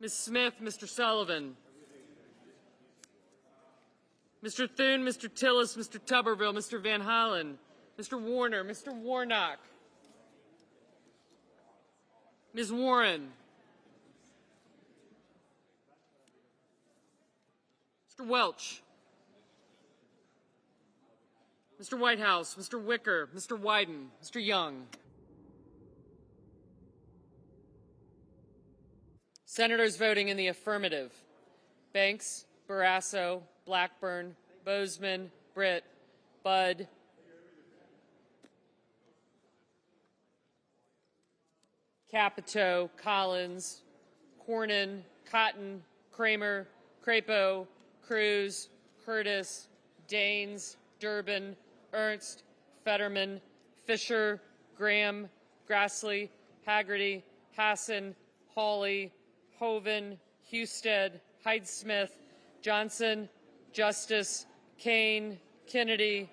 Ms. Smith, Mr. Sullivan. Mr. Thune, Mr. Tillis, Mr. Tuberville, Mr. Van Hollen, Mr. Warner, Mr. Warnock. Ms. Warren. Mr. Welch. Mr. Whitehouse, Mr. Wicker, Mr. Wyden, Mr. Young. Senators voting in the affirmative: Banks, Barrasso, Blackburn, Bozeman, Britt, Budd, Capito, Collins, Cornyn, Cotton, Kramer, Crapo, Cruz, Curtis, Daines, Durbin, Ernst, Fetterman, Fisher, Graham, Grassley, Haggerty, Hassan, Hawley, Hoven, Husted, Hyde-Smith, Johnson, Justice, Kane, Kennedy,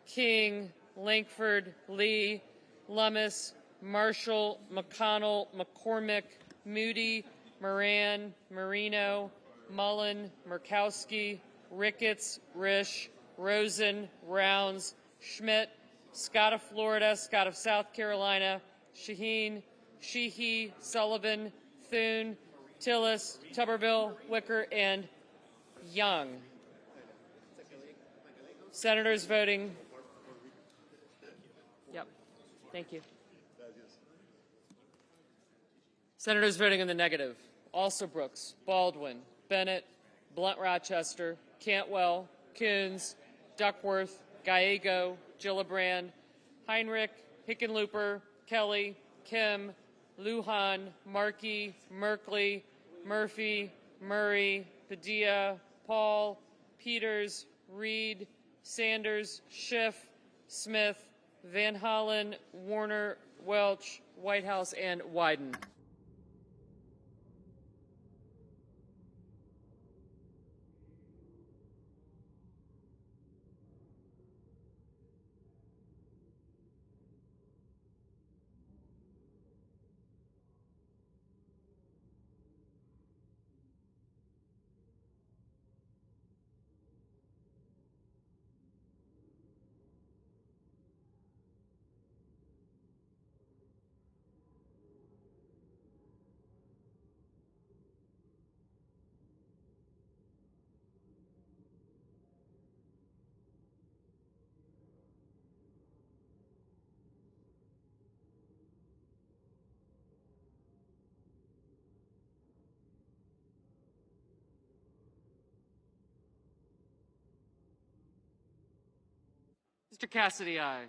King, Lankford, Lee, Lummis, Marshall, McConnell, McCormick, Moody, Moran, Marino, Mullen, Murkowski, Ricketts, Risch, Rosen, Rounds, Schmidt, Scott of Florida, Scott of South Carolina, Shaheen, Sheehy, Sullivan, Thune, Tillis, Tuberville, Wicker, and Young. Senators voting. Yep. Thank you. Senators voting in the negative: Alsobrooks, Baldwin, Bennett, Blunt Rochester, Cantwell, Coons, Duckworth, Gallego, Gillibrand, Heinrich, Hickenlooper, Kelly, Kim, Lujan, Markey, Merkley, Murphy, Murray, Padilla, Paul, Peters, Reed, Sanders, Schiff, Smith, Van Hollen, Warner, Welch, Whitehouse, and Wyden. Mr. Cassidy, aye.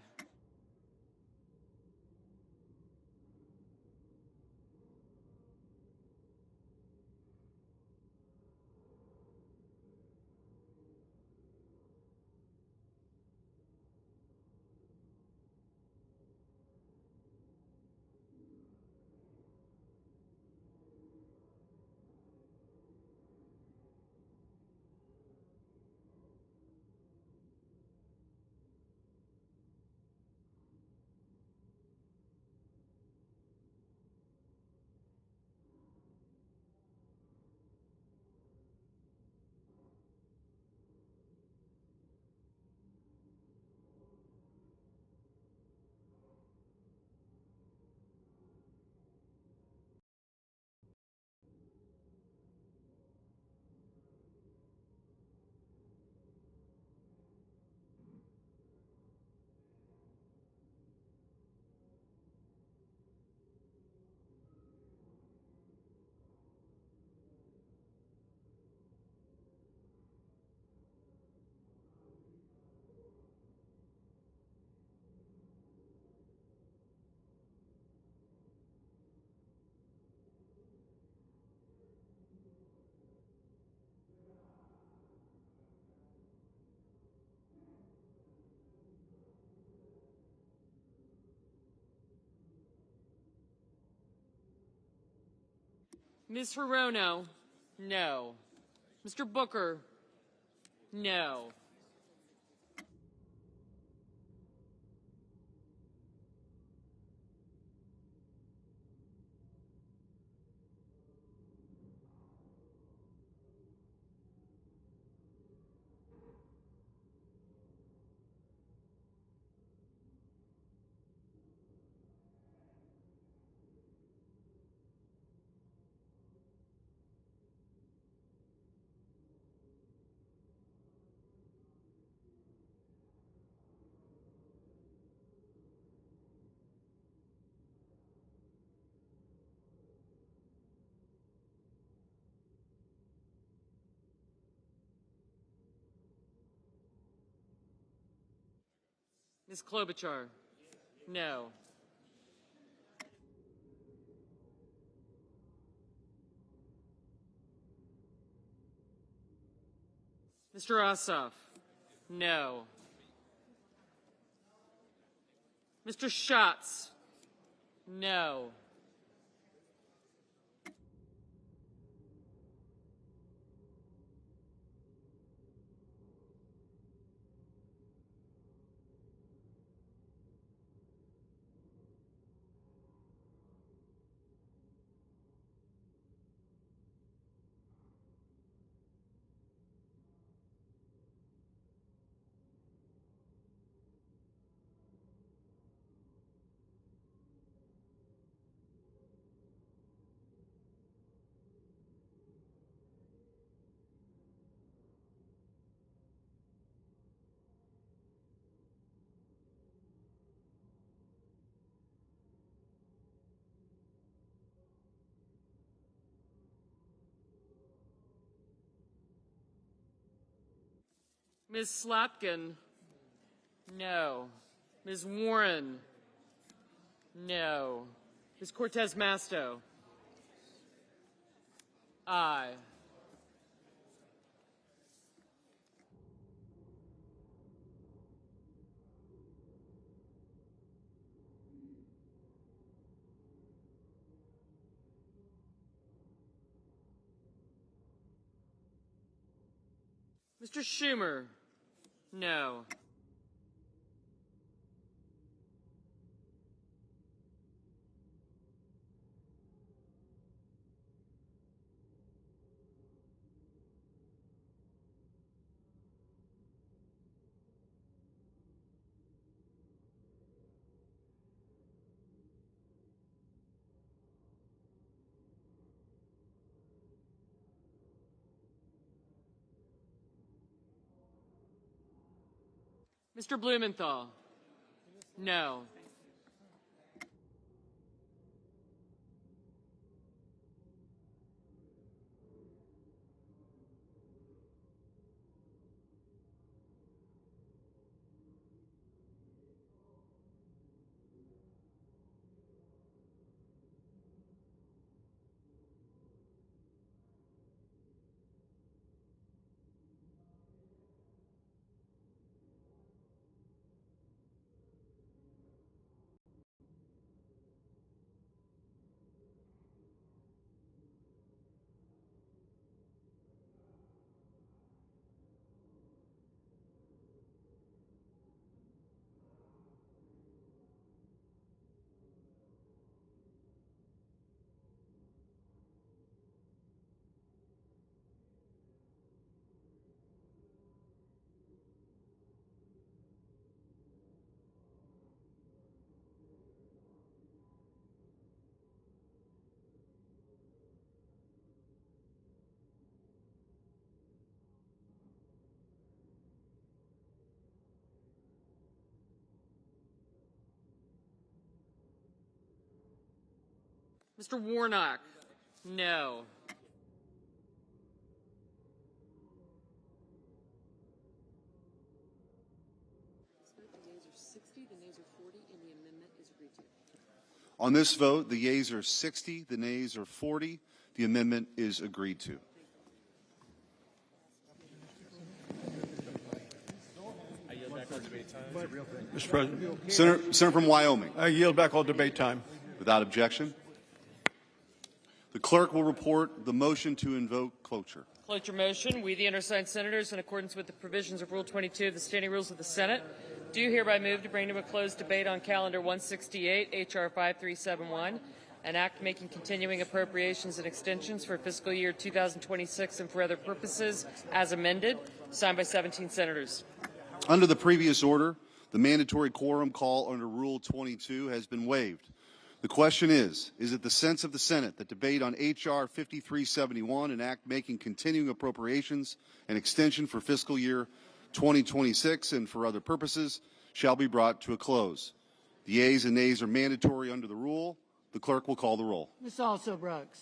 Ms. Hirono, no. Mr. Booker, no. Ms. Klobuchar? No. Mr. Ossoff? No. Mr. Schatz? No. Ms. Slotkin? No. Ms. Warren? No. Ms. Cortez Masto? Aye. Mr. Schumer? No. Mr. Blumenthal? No. Mr. Warnock? No. On this vote, the yeas are 60, the nays are 40. The amendment is agreed to. Mr. President. Senator from Wyoming. I yield back all debate time. Without objection. The clerk will report the motion to invoke cloture. Cloture motion. We, the undersigned senators, in accordance with the provisions of Rule 22 of the Standing Rules of the Senate, do hereby move to bring to a closed debate on Calendar 168, H.R. 5371, an act making continuing appropriations and extensions for fiscal year 2026 and for other purposes, as amended, signed by 17 senators. Under the previous order, the mandatory quorum call under Rule 22 has been waived. The question is it the sense of the Senate that debate on H.R. 5371, an act making continuing appropriations and extension for fiscal year 2026 and for other purposes, shall be brought to a close? The yeas and nays are mandatory under the rule. The clerk will call the roll. Ms. Also Brooks.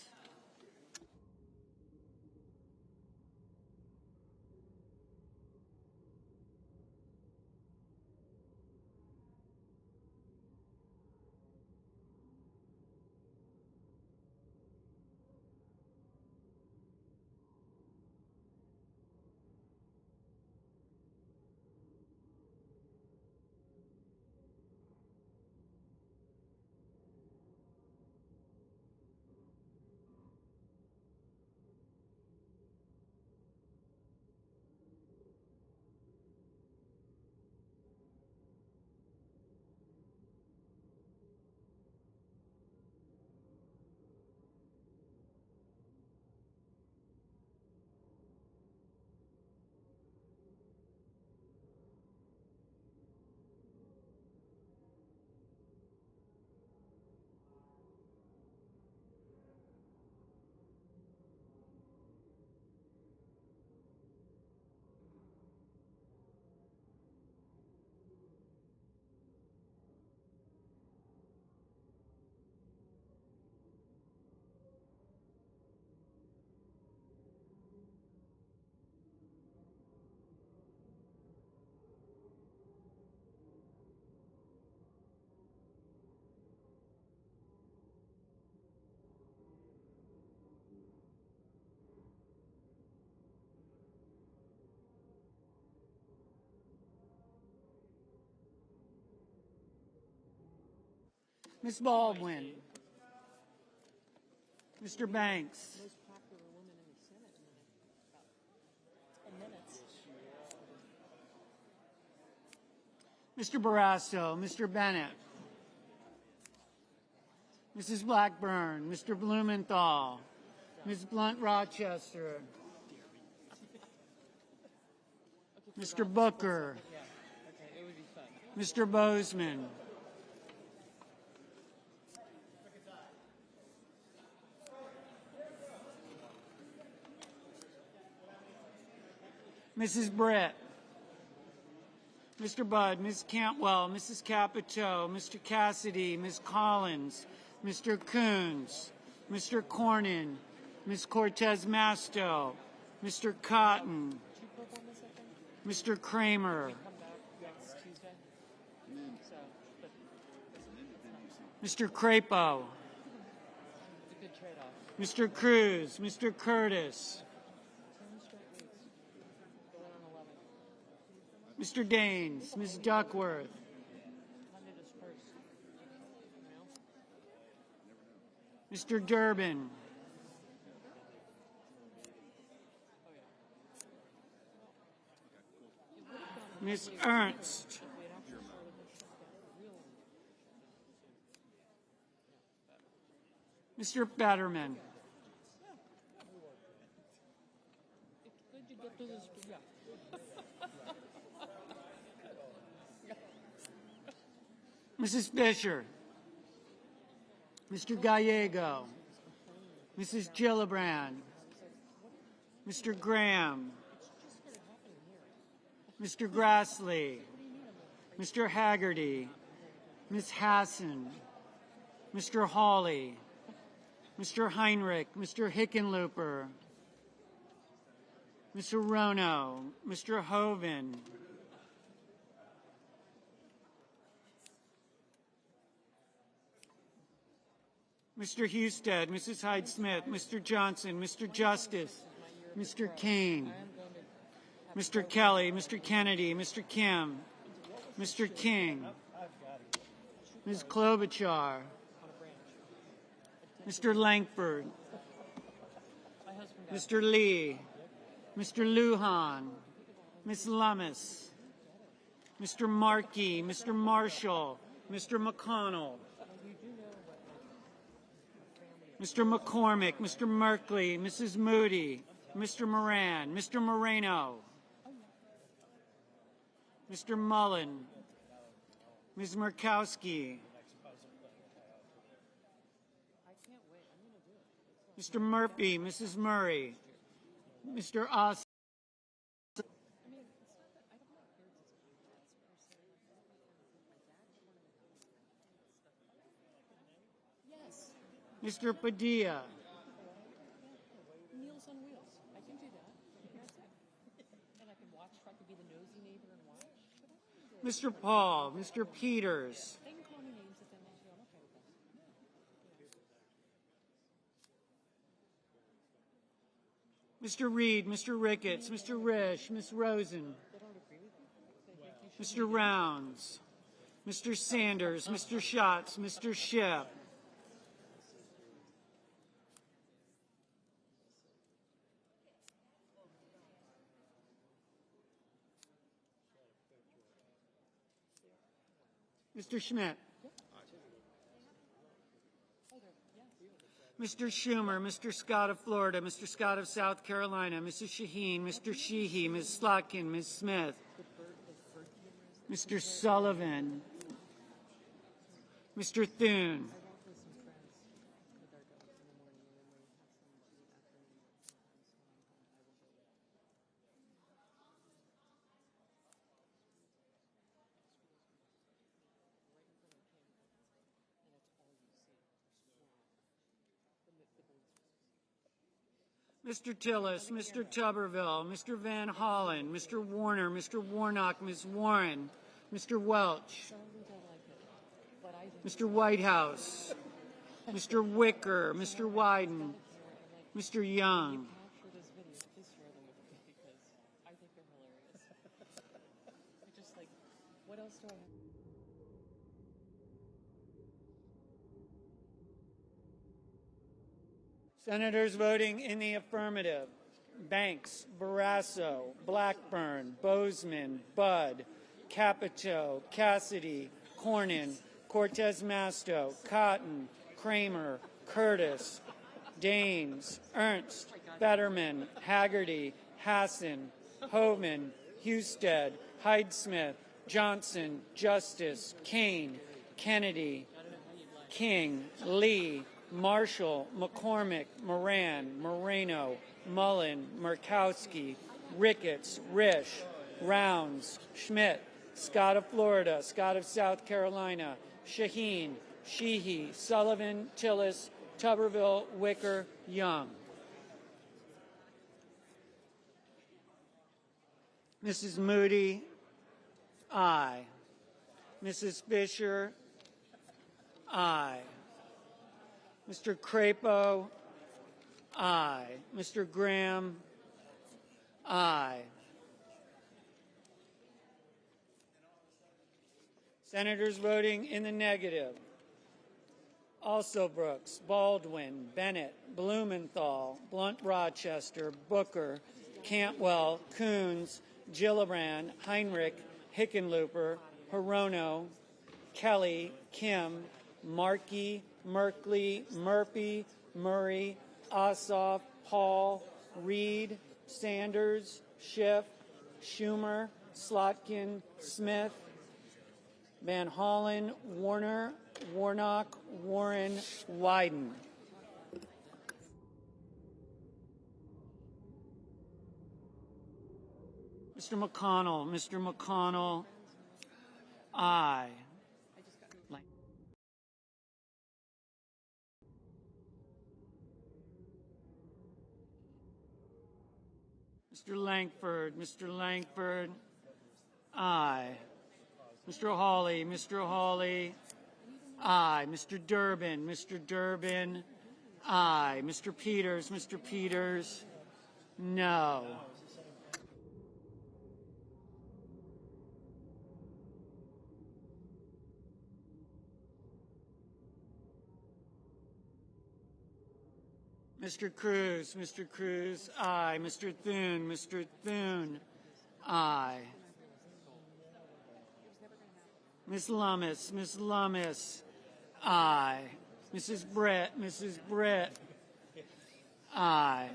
Ms. Baldwin. Mr. Banks. Mr. Barrasso, Mr. Bennett, Mrs. Blackburn, Mr. Blumenthal, Ms. Blunt Rochester, Mr. Booker, Mr. Bozeman, Mrs. Britt, Mr. Budd, Ms. Cantwell, Mrs. Capito, Mr. Cassidy, Ms. Collins, Mr. Coons, Mr. Cornyn, Ms. Cortez Masto, Mr. Cotton, Mr. Kramer, Mr. Crapo, Mr. Cruz, Mr. Curtis, Mr. Daines, Ms. Duckworth, Mr. Durbin, Ms. Ernst, Mr. Betterman, Mrs. Fisher, Mr. Gallego, Mrs. Gillibrand, Mr. Graham, Mr. Grassley, Mr. Haggerty, Ms. Hassan, Mr. Hawley, Mr. Heinrich, Mr. Hickenlooper, Mr. Rono, Mr. Hoven, Mr. Husted, Mrs. Hyde-Smith, Mr. Johnson, Mr. Justice, Mr. Kane, Mr. Kelly, Mr. Kennedy, Mr. Kim, Mr. King, Ms. Klobuchar, Mr. Langford, Mr. Lee, Mr. Lujan, Ms. Lummis, Mr. Markey, Mr. Marshall, Mr. McConnell, Mr. McCormick, Mr. Merkley, Mrs. Moody, Mr. Moran, Mr. Moreno, Mr. Mullen, Ms. Murkowski, Mr. Murphy, Mrs. Murray, Mr. Oss, Mr. Padilla, Meals on Wheels. I can do that. And I can watch, I can be the nosy neighbor and watch. Mr. Paul, Mr. Peters, They can call me names if they want to. I'm okay with that. Mr. Reed, Mr. Ricketts, Mr. Risch, Ms. Rosen, Mr. Rounds, Mr. Sanders, Mr. Schatz, Mr. Shipp, Mr. Schmidt, Mr. Schumer, Mr. Scott of Florida, Mr. Scott of South Carolina, Mrs. Shaheen, Mr. Sheehy, Ms. Slotkin, Ms. Smith, Mr. Sullivan, Mr. Thune, Mr. Tillis, Mr. Tuberville, Mr. Van Hollen, Mr. Warner, Mr. Warnock, Ms. Warren, Mr. Welch, Mr. Whitehouse, Mr. Wicker, Mr. Wyden, Mr. Young, I think they're hilarious. I just like, what else do I have? Senators voting in the affirmative: Banks, Barrasso, Blackburn, Bozeman, Budd, Capito, Cassidy, Cornyn, Cortez Masto, Cotton, Kramer, Curtis, Daines, Ernst, Fetterman, Haggerty, Hassan, Hovind, Husted, Hyde-Smith, Johnson, Justice, Kane, Kennedy, King, Lee, Marshall, McCormick, Moran, Moreno, Mullen, Murkowski, Ricketts, Risch, Rounds, Schmidt, Scott of Florida, Scott of South Carolina, Shaheen, Sheehy, Sullivan, Tillis, Tuberville, Wicker, Young. Mrs. Moody, aye. Mrs. Fisher, aye. Mr. Crapo, aye. Mr. Graham, aye. Senators voting in the negative: Also Brooks, Baldwin, Bennett, Blumenthal, Blunt Rochester, Booker, Cantwell, Coons, Gillibrand, Heinrich, Hickenlooper, Hirono, Kelly, Kim, Markey, Merkley, Murphy, Murray, Ossoff, Paul, Reed, Sanders, Schiff, Schumer, Slotkin, Smith, Van Hollen, Warner, Warnock, Warren, Wyden. Mr. McConnell, aye. Mr. Langford, aye. Mr. Hawley, aye. Mr. Durbin, aye. Mr. Peters, no. Mr. Cruz, aye. Mr. Thune, aye. Ms. Lummis, aye. Mrs. Brett, aye.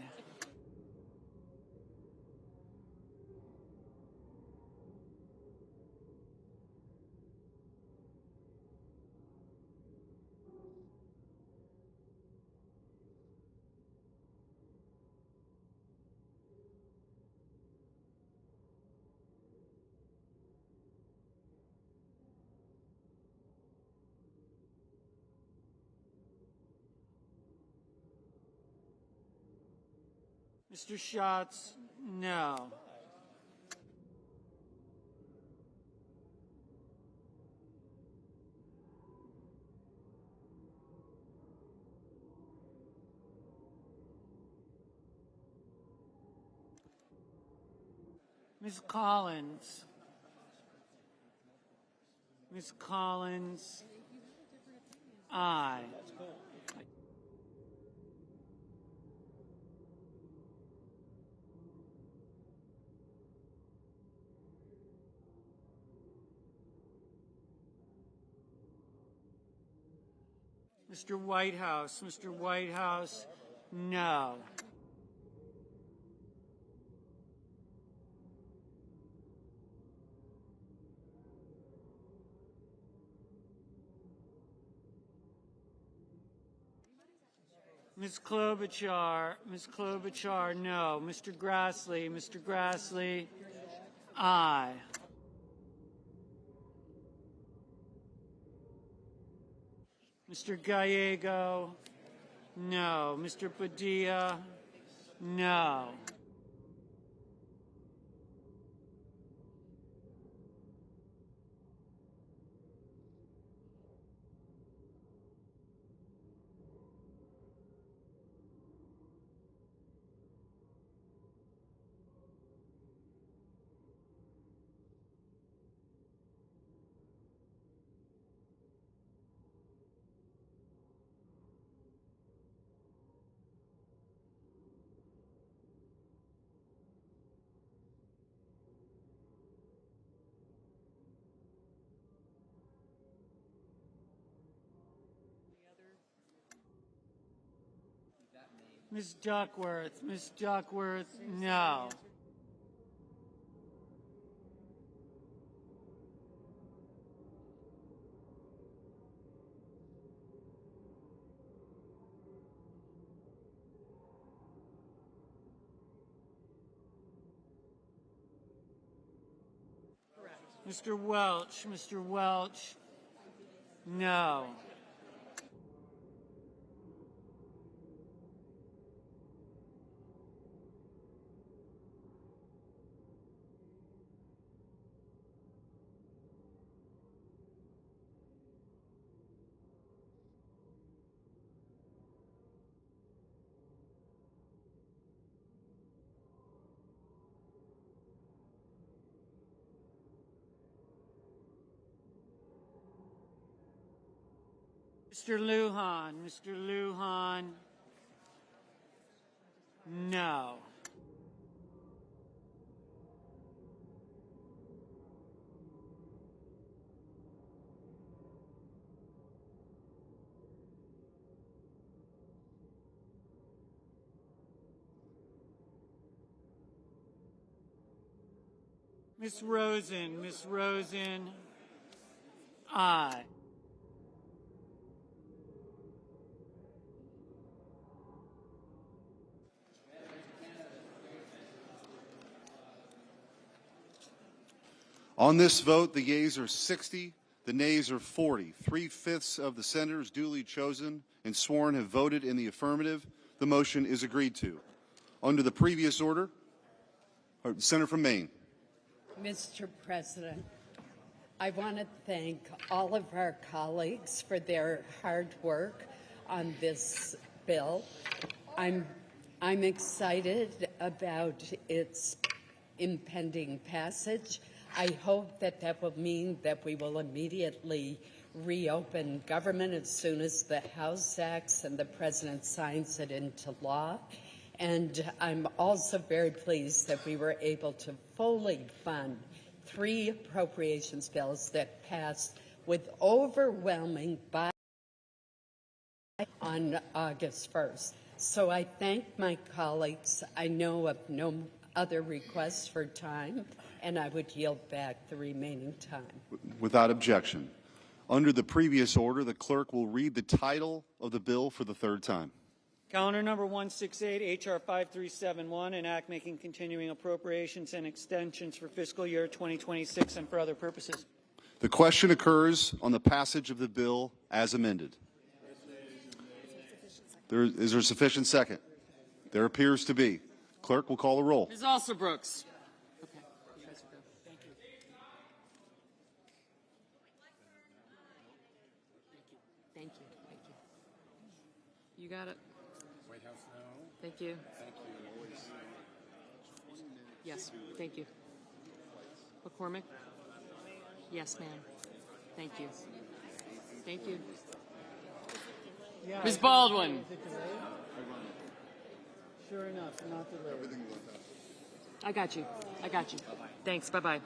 Mr. Schatz, no. Ms. Collins, aye. Mr. Whitehouse, no. Ms. Klobuchar, no. Mr. Grassley, aye. Mr. Gallego, no. Mr. Padilla, no. Ms. Duckworth. Ms. Duckworth, no. Mr. Welch. Mr. Welch, no. Mr. Lujan. Mr. Lujan, no. Ms. Rosen. Ms. Rosen, aye. On this vote, the yeas are 60, the nays are 40. 3/5 of the senators duly chosen and sworn have voted in the affirmative. The motion is agreed to. Under the previous order, the senator from Maine. Mr. President, I want to thank all of our colleagues for their hard work on this bill. I'm excited about its impending passage. I hope that that will mean that we will immediately reopen government as soon as the House acts and the President signs it into law. And I'm also very pleased that we were able to fully fund 3 appropriations bills that passed with overwhelming buy on August 1st. So I thank my colleagues. I know of no other requests for time, and I would yield back the remaining time. Without objection. Under the previous order, the clerk will read the title of the bill for the third time. Calendar number 168, H.R. 5371, an act making continuing appropriations and extensions for fiscal year 2026 and for other purposes. The question occurs on the passage of the bill as amended. Is there sufficient second? There appears to be. Clerk will call the roll. Ms. Alsobrooks. Okay. You guys are good. Thank you. Thank you. Thank you. You got it. White House, no. Thank you. Thank you. Yes. Thank you. McCormick. Yes, ma'am. Thank you. Thank you. Ms. Baldwin. Sure enough, not delayed. I got you. I got you. Thanks. Bye-bye.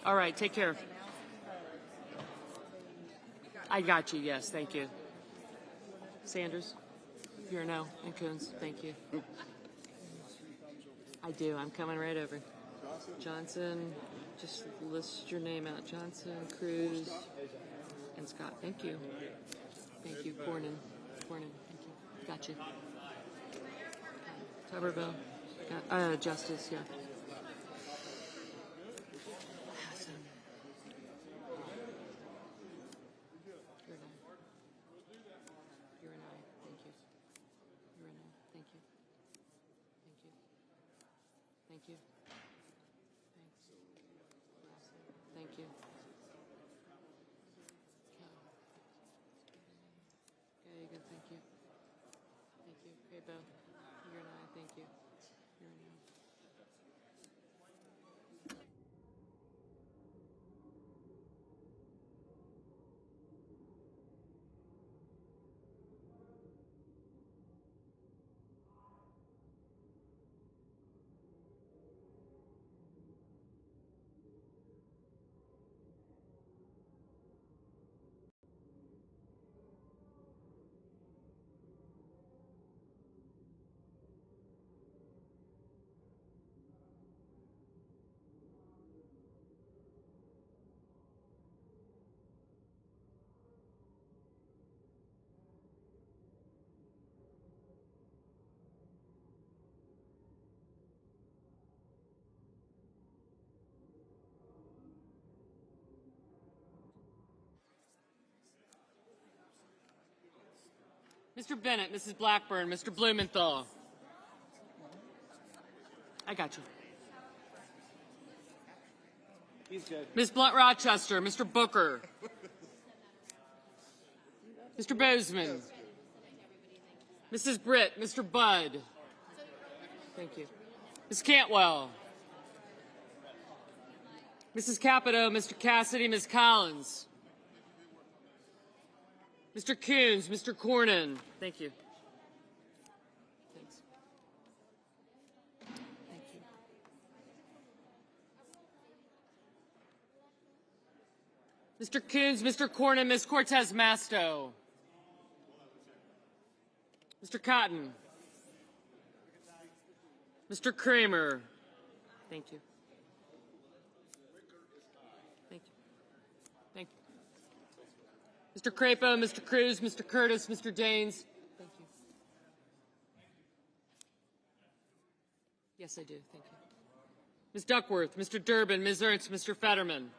All right. Take care. I got you. Yes. Thank you. Sanders. You're a no. And Coons. Thank you. I do. I'm coming right over. Johnson. Just list your name out. Johnson, Cruz, and Scott. Thank you. Thank you. Cornyn. Thank you. Got you. Tuberville. Justice, yeah. You're an aye. Thank you. You're an aye. Thank you. Thank you. Thank you. Thanks. Thank you. Okay, good. Thank you. Thank you. Okay, Bo. You're an aye. Thank you. You're an aye. Mr. Bennett, Mrs. Blackburn, Mr. Blumenthal. I got you. He's good. Ms. Blunt Rochester, Mr. Booker. Mr. Bozeman. Mrs. Britt, Mr. Budd. Thank you. Ms. Cantwell. Mrs. Capito, Mr. Cassidy, Ms. Collins. Mr. Coons, Mr. Cornyn. Thank you. Thanks. Thank you. Mr. Coons, Mr. Cornyn, Ms. Cortez Masto. Mr. Cotton. Mr. Kramer. Thank you. Thank you. Thank you. Mr. Crapo, Mr. Cruz, Mr. Curtis, Mr. Daines. Thank you. Yes, I do. Thank you. Ms. Duckworth, Mr. Durbin, Ms. Ernst, Mr. Fetterman.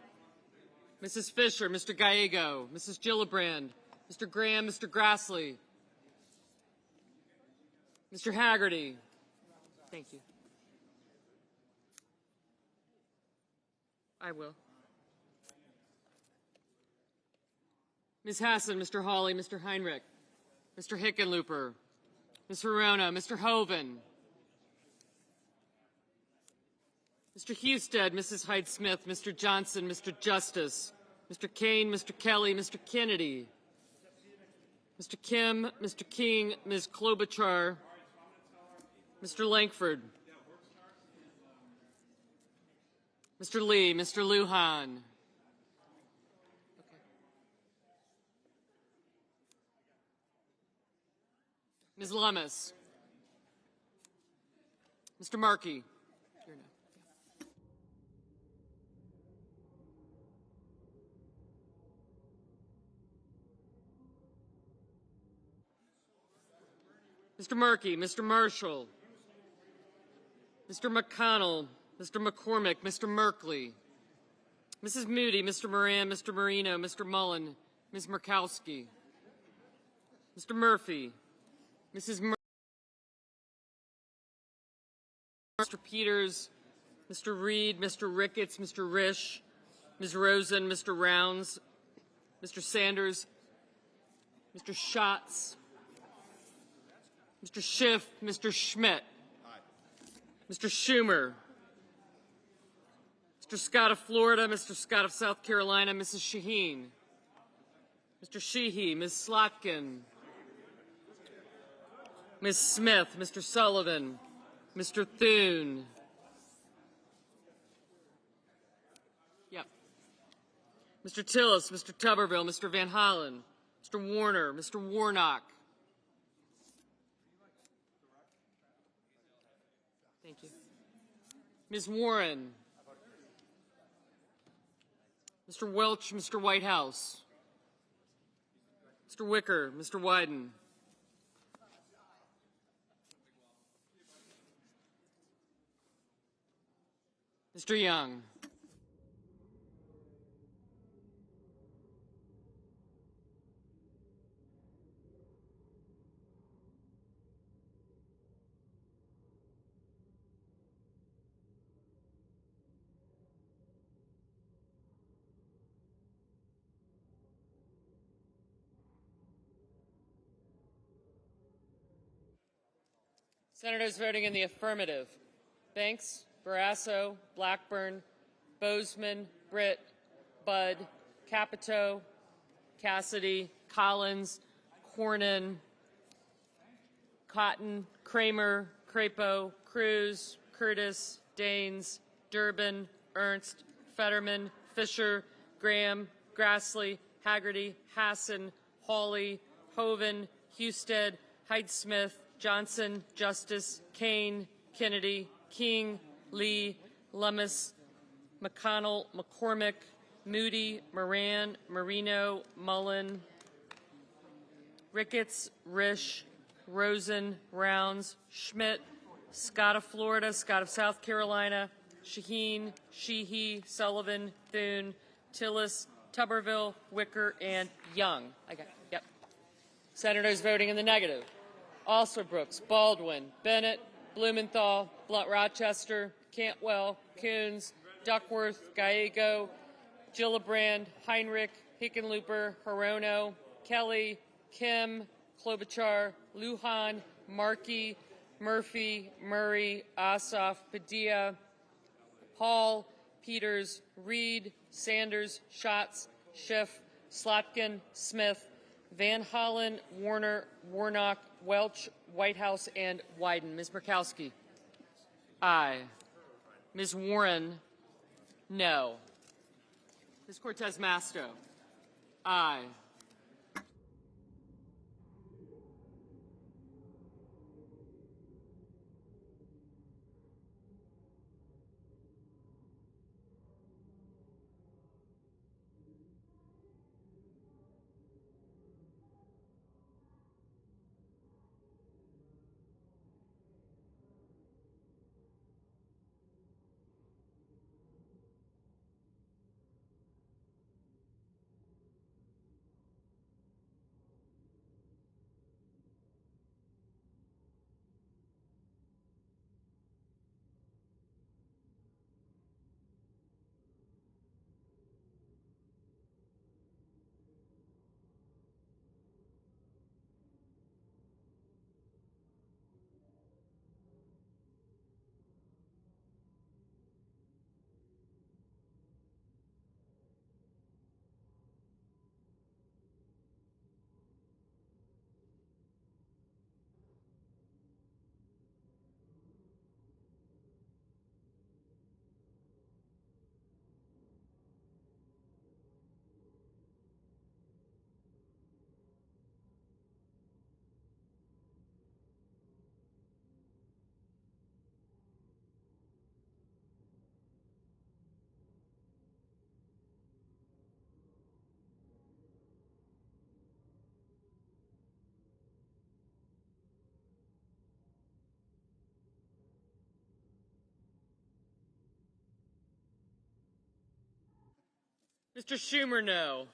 Mrs. Fisher, Mr. Gallego, Mrs. Gillibrand, Mr. Graham, Mr. Grassley. Mr. Haggerty. Thank you. I will. Ms. Hassan, Mr. Hawley, Mr. Heinrich, Mr. Hickenlooper, Ms. Verona, Mr. Hoven, Mr. Husted, Mrs. Hyde-Smith, Mr. Johnson, Mr. Justice, Mr. Kane, Mr. Kelly, Mr. Kennedy, Mr. Kim, Mr. King, Ms. Klobuchar, Mr. Langford, Mr. Lee, Mr. Lujan. Ms. Lummis. Mr. Markey. Here now. Mr. Markey, Mr. Marshall, Mr. McConnell, Mr. McCormick, Mr. Merkley, Mrs. Moody, Mr. Moran, Mr. Marino, Mr. Mullen, Ms. Murkowski, Mr. Murphy, Mrs. Mr. Peters, Mr. Reed, Mr. Ricketts, Mr. Risch, Ms. Rosen, Mr. Rounds, Mr. Sanders, Mr. Schatz, Mr. Schiff, Mr. Schmidt, Mr. Schumer, Mr. Scott of Florida, Mr. Scott of South Carolina, Mrs. Shaheen, Mr. Sheehy, Ms. Slotkin, Ms. Smith, Mr. Sullivan, Mr. Thune. Yep. Mr. Tillis, Mr. Tuberville, Mr. Van Hollen, Mr. Warner, Mr. Warnock. Thank you. Ms. Warren. Mr. Welch, Mr. Whitehouse. Mr. Wicker, Mr. Wyden. Mr. Young. Senators voting in the affirmative: Banks, Barrasso, Blackburn, Bozeman, Britt, Budd, Capito, Cassidy, Collins, Cornyn, Cotton, Kramer, Crapo, Cruz, Curtis, Daines, Durbin, Ernst, Fetterman, Fisher, Graham, Grassley, Haggerty, Hassan, Hawley, Hoven, Husted, Hyde-Smith, Johnson, Justice, Kane, Kennedy, King, Lee, Lummis, McConnell, McCormick, Moody, Moran, Marino, Mullen, Ricketts, Risch, Rosen, Rounds, Schmidt, Scott of Florida, Scott of South Carolina, Shaheen, Sheehy, Sullivan, Thune, Tillis, Tuberville, Wicker, and Young. I got it. Yep. Senators voting in the negative: Alsobrooks, Baldwin, Bennett, Blumenthal, Blunt-Rochester, Cantwell, Coons, Duckworth, Gallego, Gillibrand, Heinrich, Hickenlooper, Hirono, Kelly, Kim, Klobuchar, Lujan, Markey, Murphy, Murray, Ossoff, Padilla, Hall, Peters, Reed, Sanders, Schatz, Schiff, Slotkin, Smith, Van Hollen, Warner, Warnock, Welch, Whitehouse, and Wyden. Ms. Murkowski? Aye. Ms. Warren? No. Ms. Cortez Masto? Aye. Mr. Schumer, no.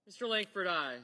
Mr. Langford, aye.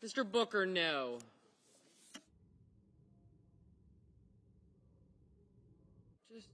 Mr. Booker, no. Just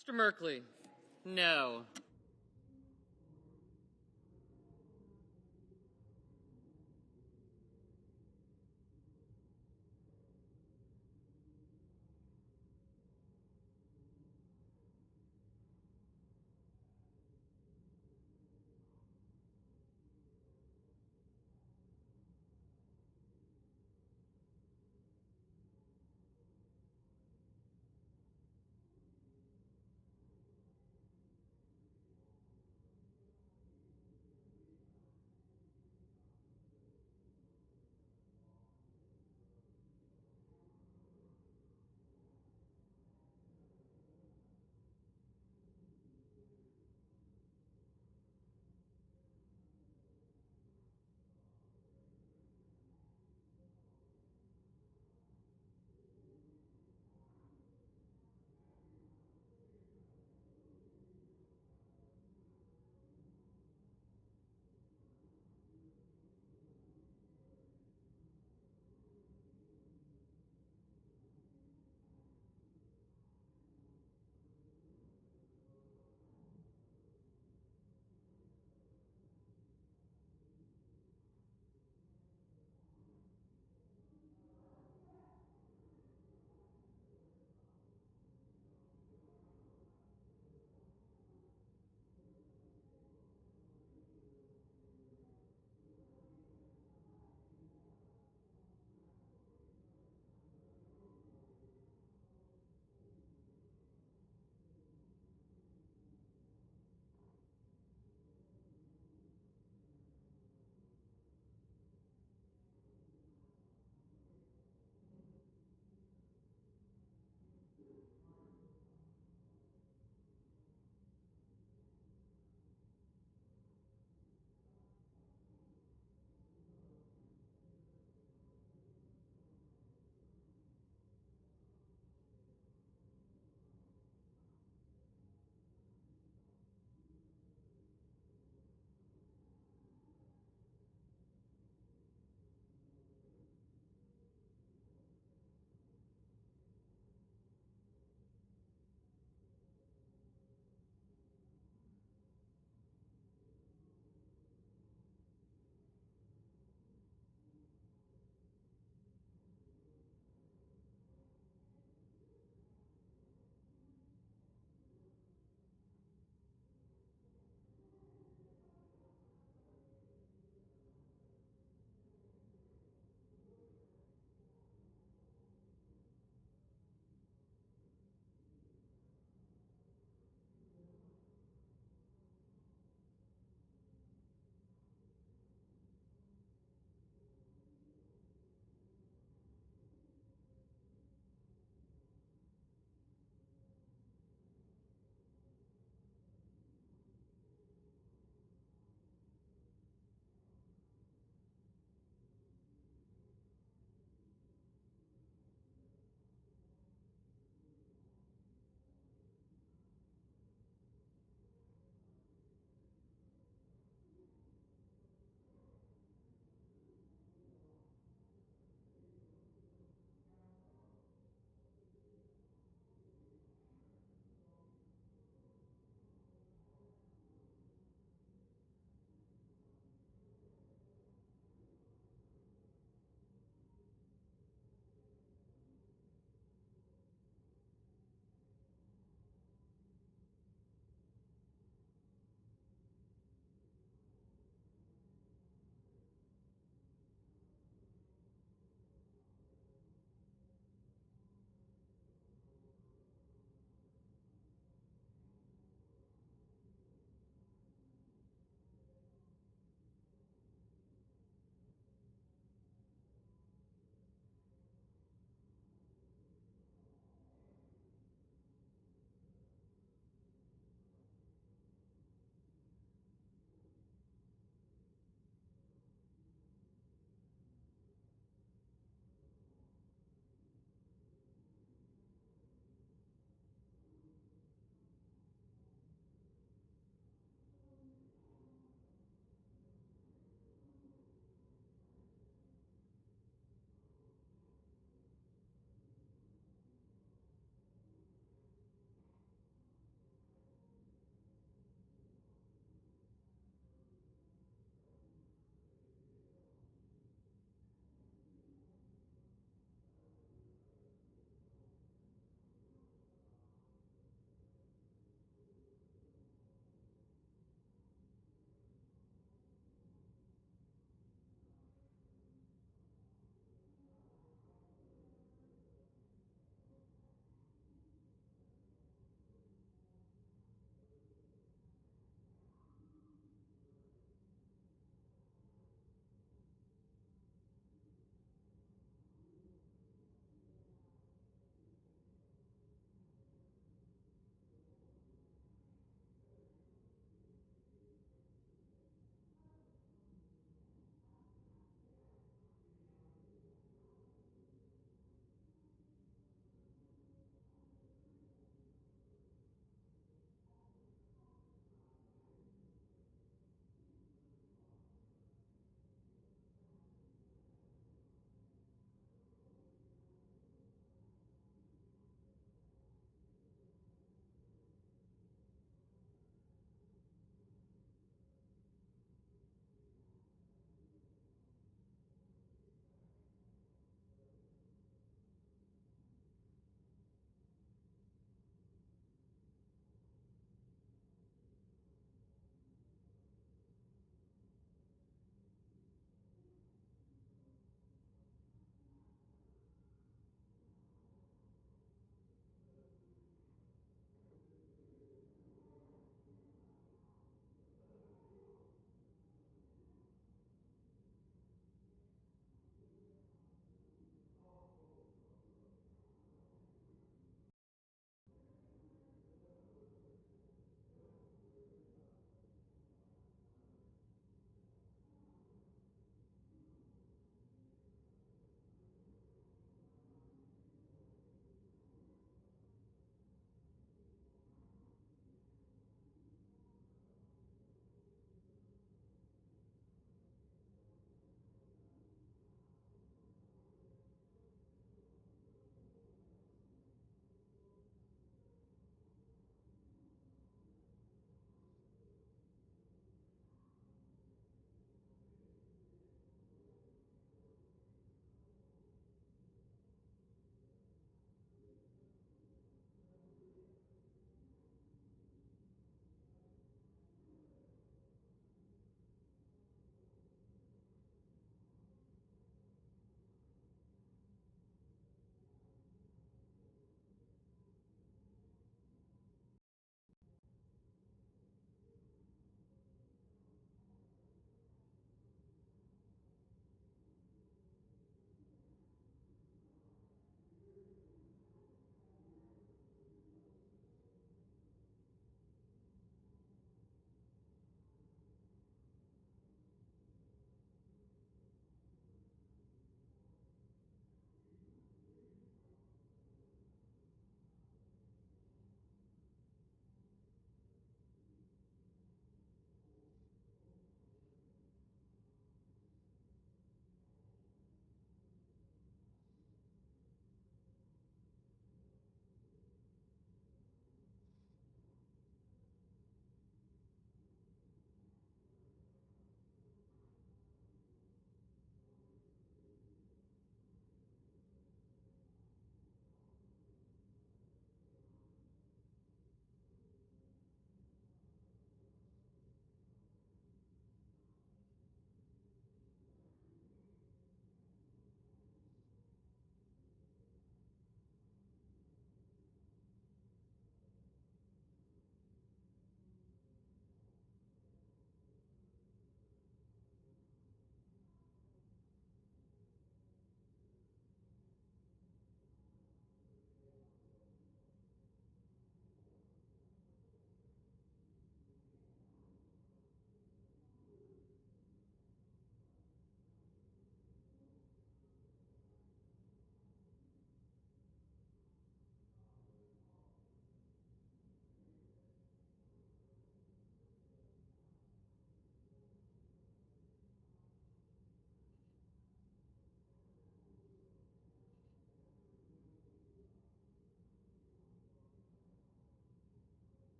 Mr. Merkley? No.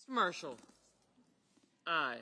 Mr. Marshall? Aye.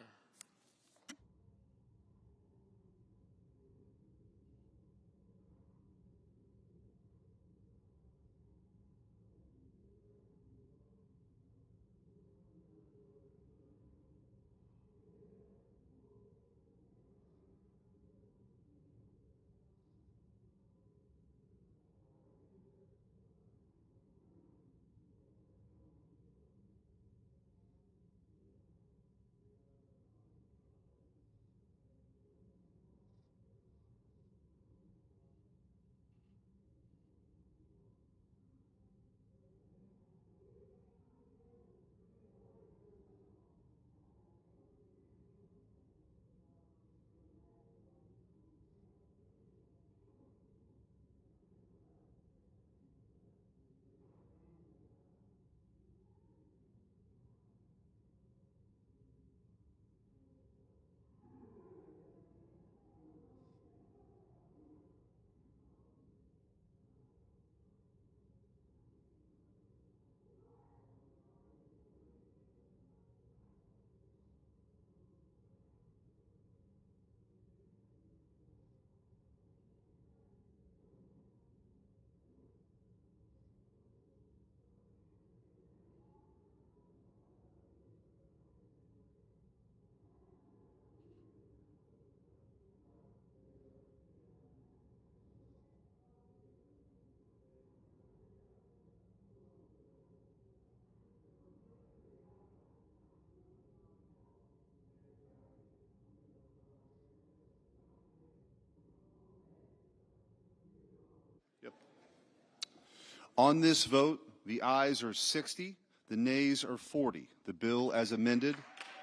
On this vote, the ayes are 60, the nays are 40. The bill as amended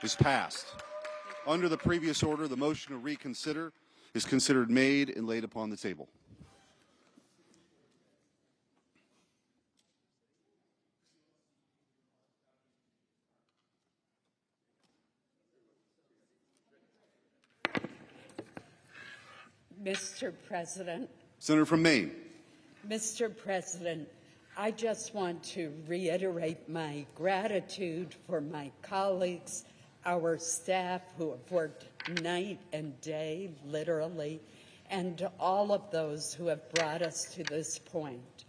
is passed. Under the previous order, the motion to reconsider is considered made and laid upon the table. Mr. President. Senator from Maine. Mr. President, I just want to reiterate my gratitude for my colleagues, our staff who have worked night and day, literally, and all of those who have brought us to this point.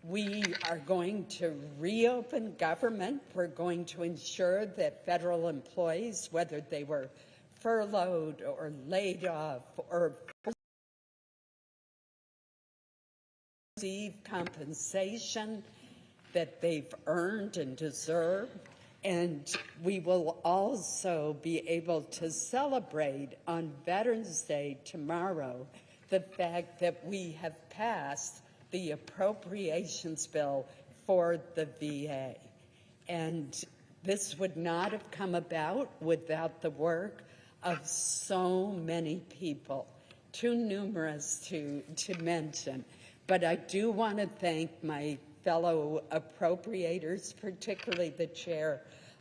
We are going to reopen government. We're going to ensure that federal employees, whether they were furloughed or laid off or receive compensation that they've earned and deserve. And we will also be able to celebrate on Veterans Day tomorrow the fact that we have passed the appropriations bill for the VA. And this would not have come about without the work of so many people, too numerous to mention. But I do want to thank my fellow appropriators, particularly the chairs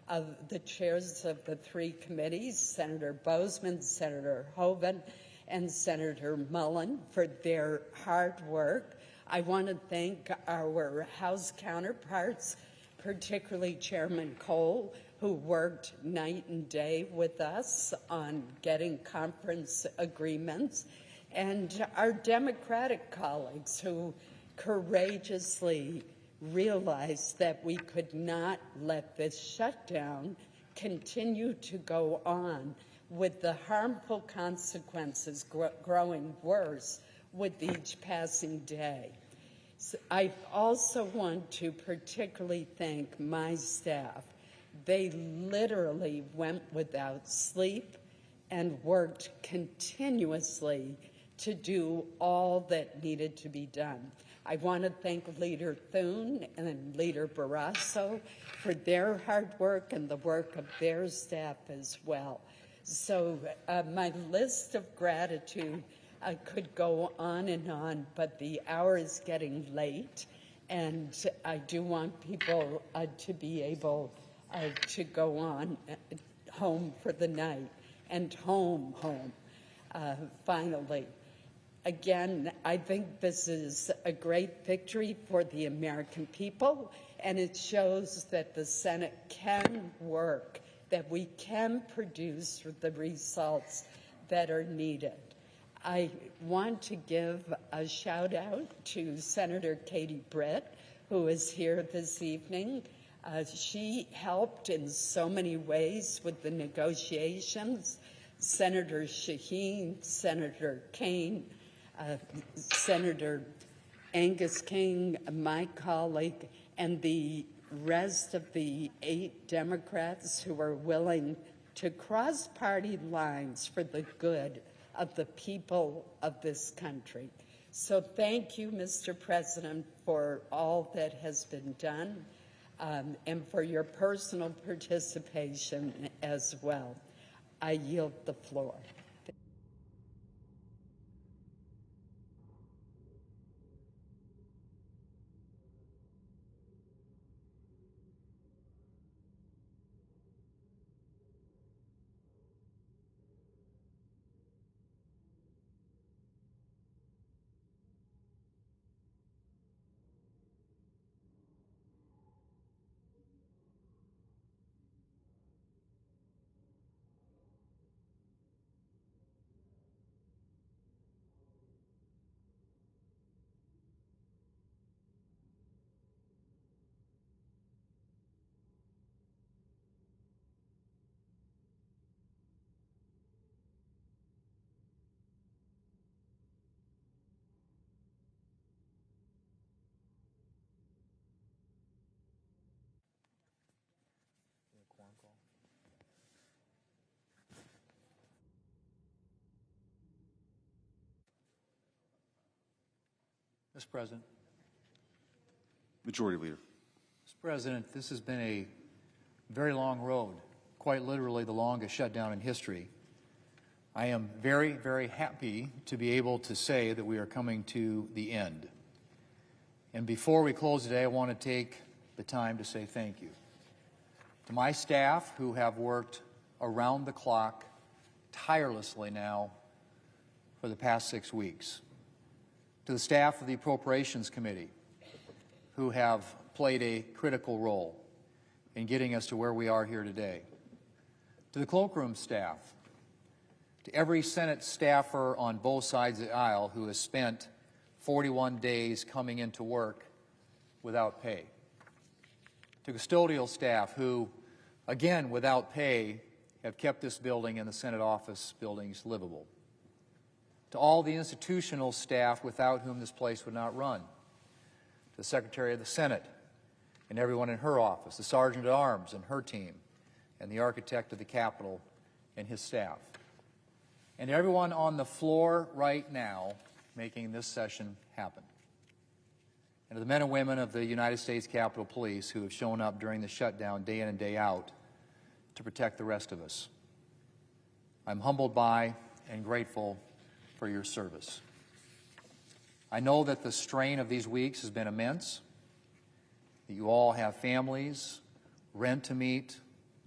of the three committees, Senator Bozeman, Senator Hoeven, and Senator Mullen, for their hard work. I want to thank our House counterparts, particularly Chairman Cole, who worked night and day with us on getting conference agreements, and our Democratic colleagues who courageously realized that we could not let this shutdown continue to go on with the harmful consequences growing worse with each passing day. So I also want to particularly thank my staff. They literally went without sleep and worked continuously to do all that needed to be done. I want to thank Leader Thune and Leader Barrasso for their hard work and the work of their staff as well. So my list of gratitude could go on, but the hour is getting late, and I do want people to be able to go on home for the night and home, finally. Again, I think this is a great victory for the American people, and it shows that the Senate can work, that we can produce the results that are needed. I want to give a shout out to Senator Katie Britt, who is here this evening. She helped in so many ways with the negotiations. Senator Shaheen, Senator Kane, Senator Angus King, my colleague, and the rest of the 8 Democrats who are willing to cross party lines for the good of the people of this country. So thank you, Mr. President, for all that has been done and for your personal participation as well. I yield the floor. Mr. President. Majority Leader. Mr. President, this has been a very long road, quite literally the longest shutdown in history. I am very, very happy to be able to say that we are coming to the end. And before we close today, I want to take the time to say thank you to my staff who have worked around the clock tirelessly now for the past 6 weeks, to the staff of the Appropriations Committee who have played a critical role in getting us to where we are here today, to the cloakroom staff, to every Senate staffer on both sides of the aisle who has spent 41 days coming into work without pay, to custodial staff who, again, without pay, have kept this building and the Senate office buildings livable, to all the institutional staff without whom this place would not run, to the Secretary of the Senate and everyone in her office, the Sergeant at Arms and her team, and the architect of the Capitol and his staff, and everyone on the floor right now making this session happen, and to the men and women of the United States Capitol Police who have shown up during the shutdown day in and day out to protect the rest of us. I'm humbled by and grateful for your service. I know that the strain of these weeks has been immense, that you all have families, rent to meet,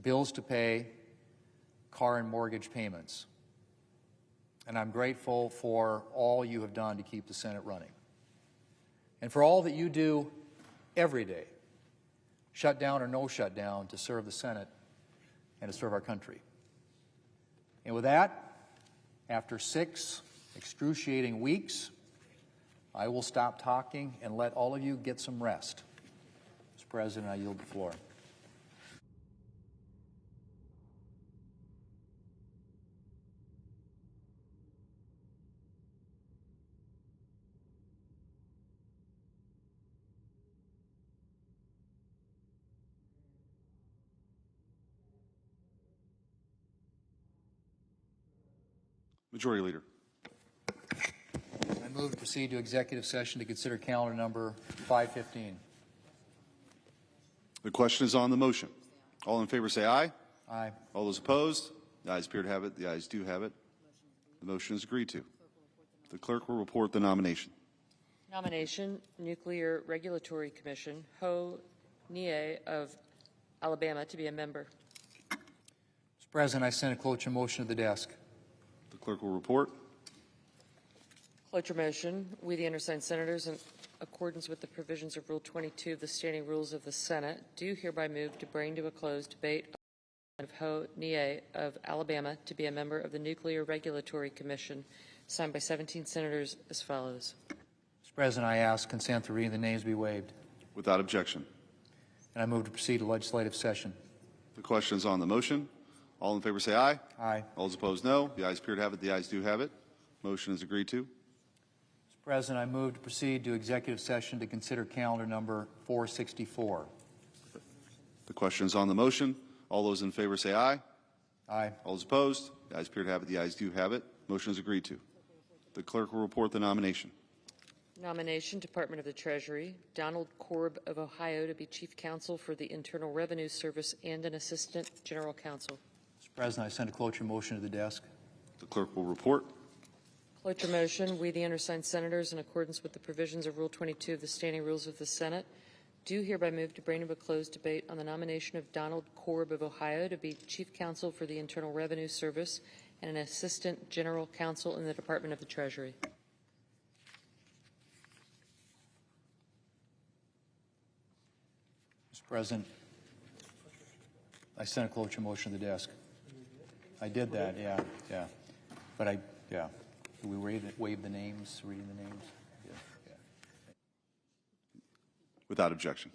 bills to pay, car and mortgage payments. And I'm grateful for all you have done to keep the Senate running, and for all that you do every day, shutdown or no shutdown, to serve the Senate and to serve our country. And with that, after 6 excruciating weeks, I will stop talking and let all of you get some rest. Mr. President, I yield the floor. Majority Leader. I move to proceed to executive session to consider calendar number 515. The question is on the motion. All in favor say aye. Aye. All those opposed? The ayes appear to have it. The ayes do have it. The motion is agreed to. The clerk will report the nomination. Nomination, Nuclear Regulatory Commission, Ho Nie of Alabama to be a member. Mr. President, I send a cloture motion to the desk. The clerk will report. Cloture motion. We, the undersigned senators, in accordance with the provisions of Rule 22 of the Standing Rules of the Senate, do hereby move to bring to a close debate of Ho Nie of Alabama to be a member of the Nuclear Regulatory Commission, signed by 17 senators as follows. Mr. President, I ask consent to reading the names be waived. Without objection. And I move to proceed to legislative session. The question is on the motion. All in favor say aye. Aye. All those opposed, no. The ayes appear to have it. The ayes do have it. Motion is agreed to. Mr. President, I move to proceed to executive session to consider calendar number 464. The question is on the motion. All those in favor say aye. Aye. All those opposed, the ayes appear to have it. The ayes do have it. Motion is agreed to. The clerk will report the nomination. Nomination, Department of the Treasury, Donald Korb of Ohio to be Chief Counsel for the Internal Revenue Service and an Assistant General Counsel. Mr. President, I send a cloture motion to the desk. The clerk will report. Cloture motion. We, the undersigned senators, in accordance with the provisions of Rule 22 of the Standing Rules of the Senate, do hereby move to bring to a closed debate on the nomination of Donald Korb of Ohio to be Chief Counsel for the Internal Revenue Service and an Assistant General Counsel in the Department of the Treasury. Mr. President, I sent a cloture motion to the desk. I did that, yeah. But yeah. Do we waive the names, reading the names? Yeah. Without objection.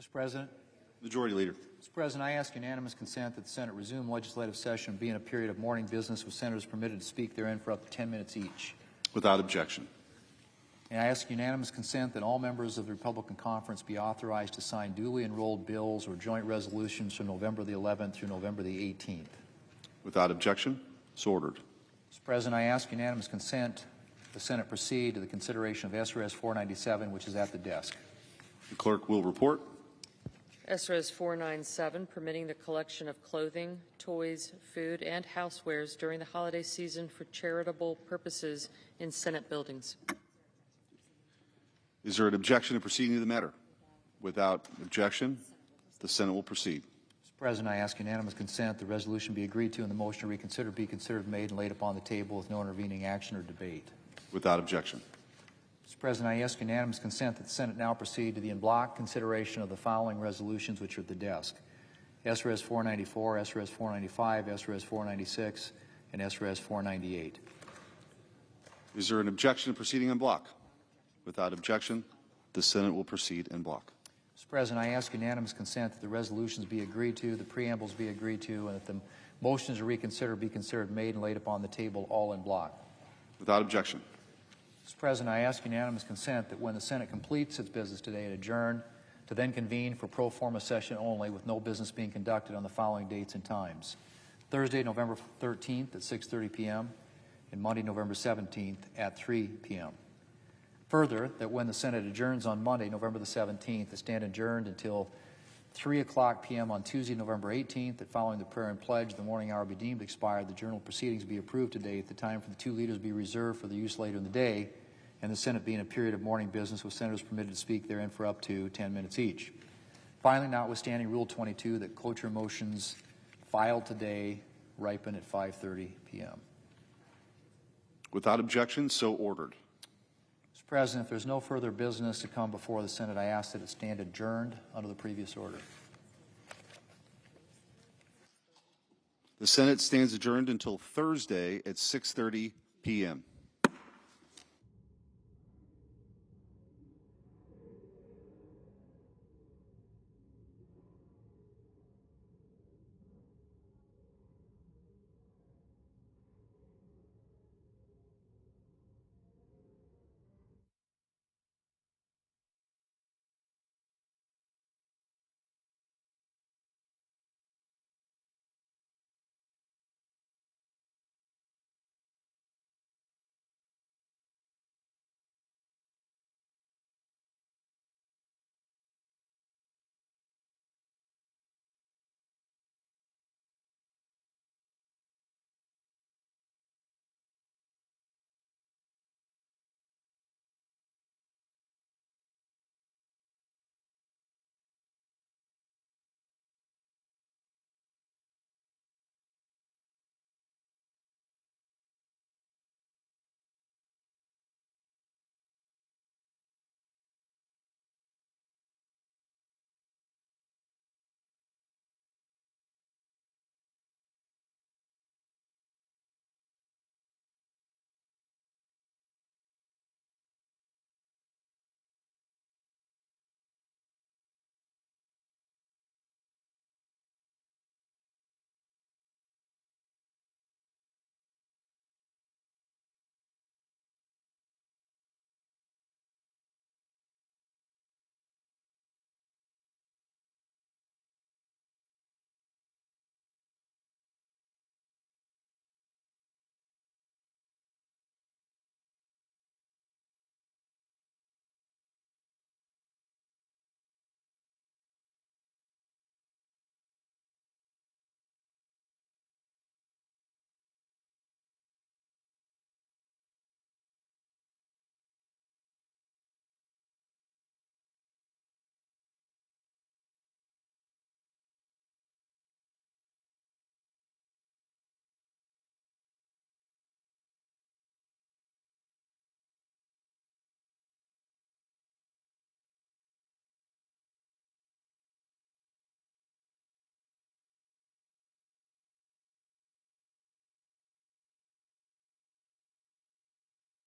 Mr. President. Majority Leader. Mr. President, I ask unanimous consent that the Senate resume legislative session and be in a period of morning business with senators permitted to speak therein for up to 10 minutes each. Without objection. And I ask unanimous consent that all members of the Republican Conference be authorized to sign duly enrolled bills or joint resolutions from November the 11th through November the 18th. Without objection, so ordered. Mr. President, I ask unanimous consent the Senate proceed to the consideration of SRS 497, which is at the desk. The clerk will report. SRS 497, permitting the collection of clothing, toys, food, and housewares during the holiday season for charitable purposes in Senate buildings. Is there an objection to proceeding to the matter? Without objection, the Senate will proceed. Mr. President, I ask unanimous consent the resolution be agreed to and the motion to reconsider be considered made and laid upon the table with no intervening action or debate. Without objection. Mr. President, I ask unanimous consent that the Senate now proceed to the en bloc consideration of the following resolutions which are at the desk. SRS 494, SRS 495, SRS 496, and SRS 498. Is there an objection to proceeding en bloc? Without objection, the Senate will proceed en bloc. Mr. President, I ask unanimous consent that the resolutions be agreed to, the preambles be agreed to, and that the motions to reconsider be considered made and laid upon the table all en bloc. Without objection. Mr. President, I ask unanimous consent that when the Senate completes its business today and adjourn, to then convene for pro forma session only with no business being conducted on the following dates and times. Thursday, November 13th at 6:30 p.m. and Monday, November 17th at 3 p.m. Further, that when the Senate adjourns on Monday, November the 17th, to stand adjourned until 3 o'clock p.m. on Tuesday, November 18th, that following the prayer and pledge, the morning hour be deemed expired, the journal proceedings be approved today, at the time for the two leaders be reserved for the use later in the day, and the Senate be in a period of morning business with senators permitted to speak therein for up to 10 minutes each. Finally, notwithstanding Rule 22, that cloture motions filed today ripen at 5:30 p.m. Without objection, so ordered. Mr. President, if there's no further business to come before the Senate, I ask that it stand adjourned under the previous order. The Senate stands adjourned until Thursday at 6:30 p.m.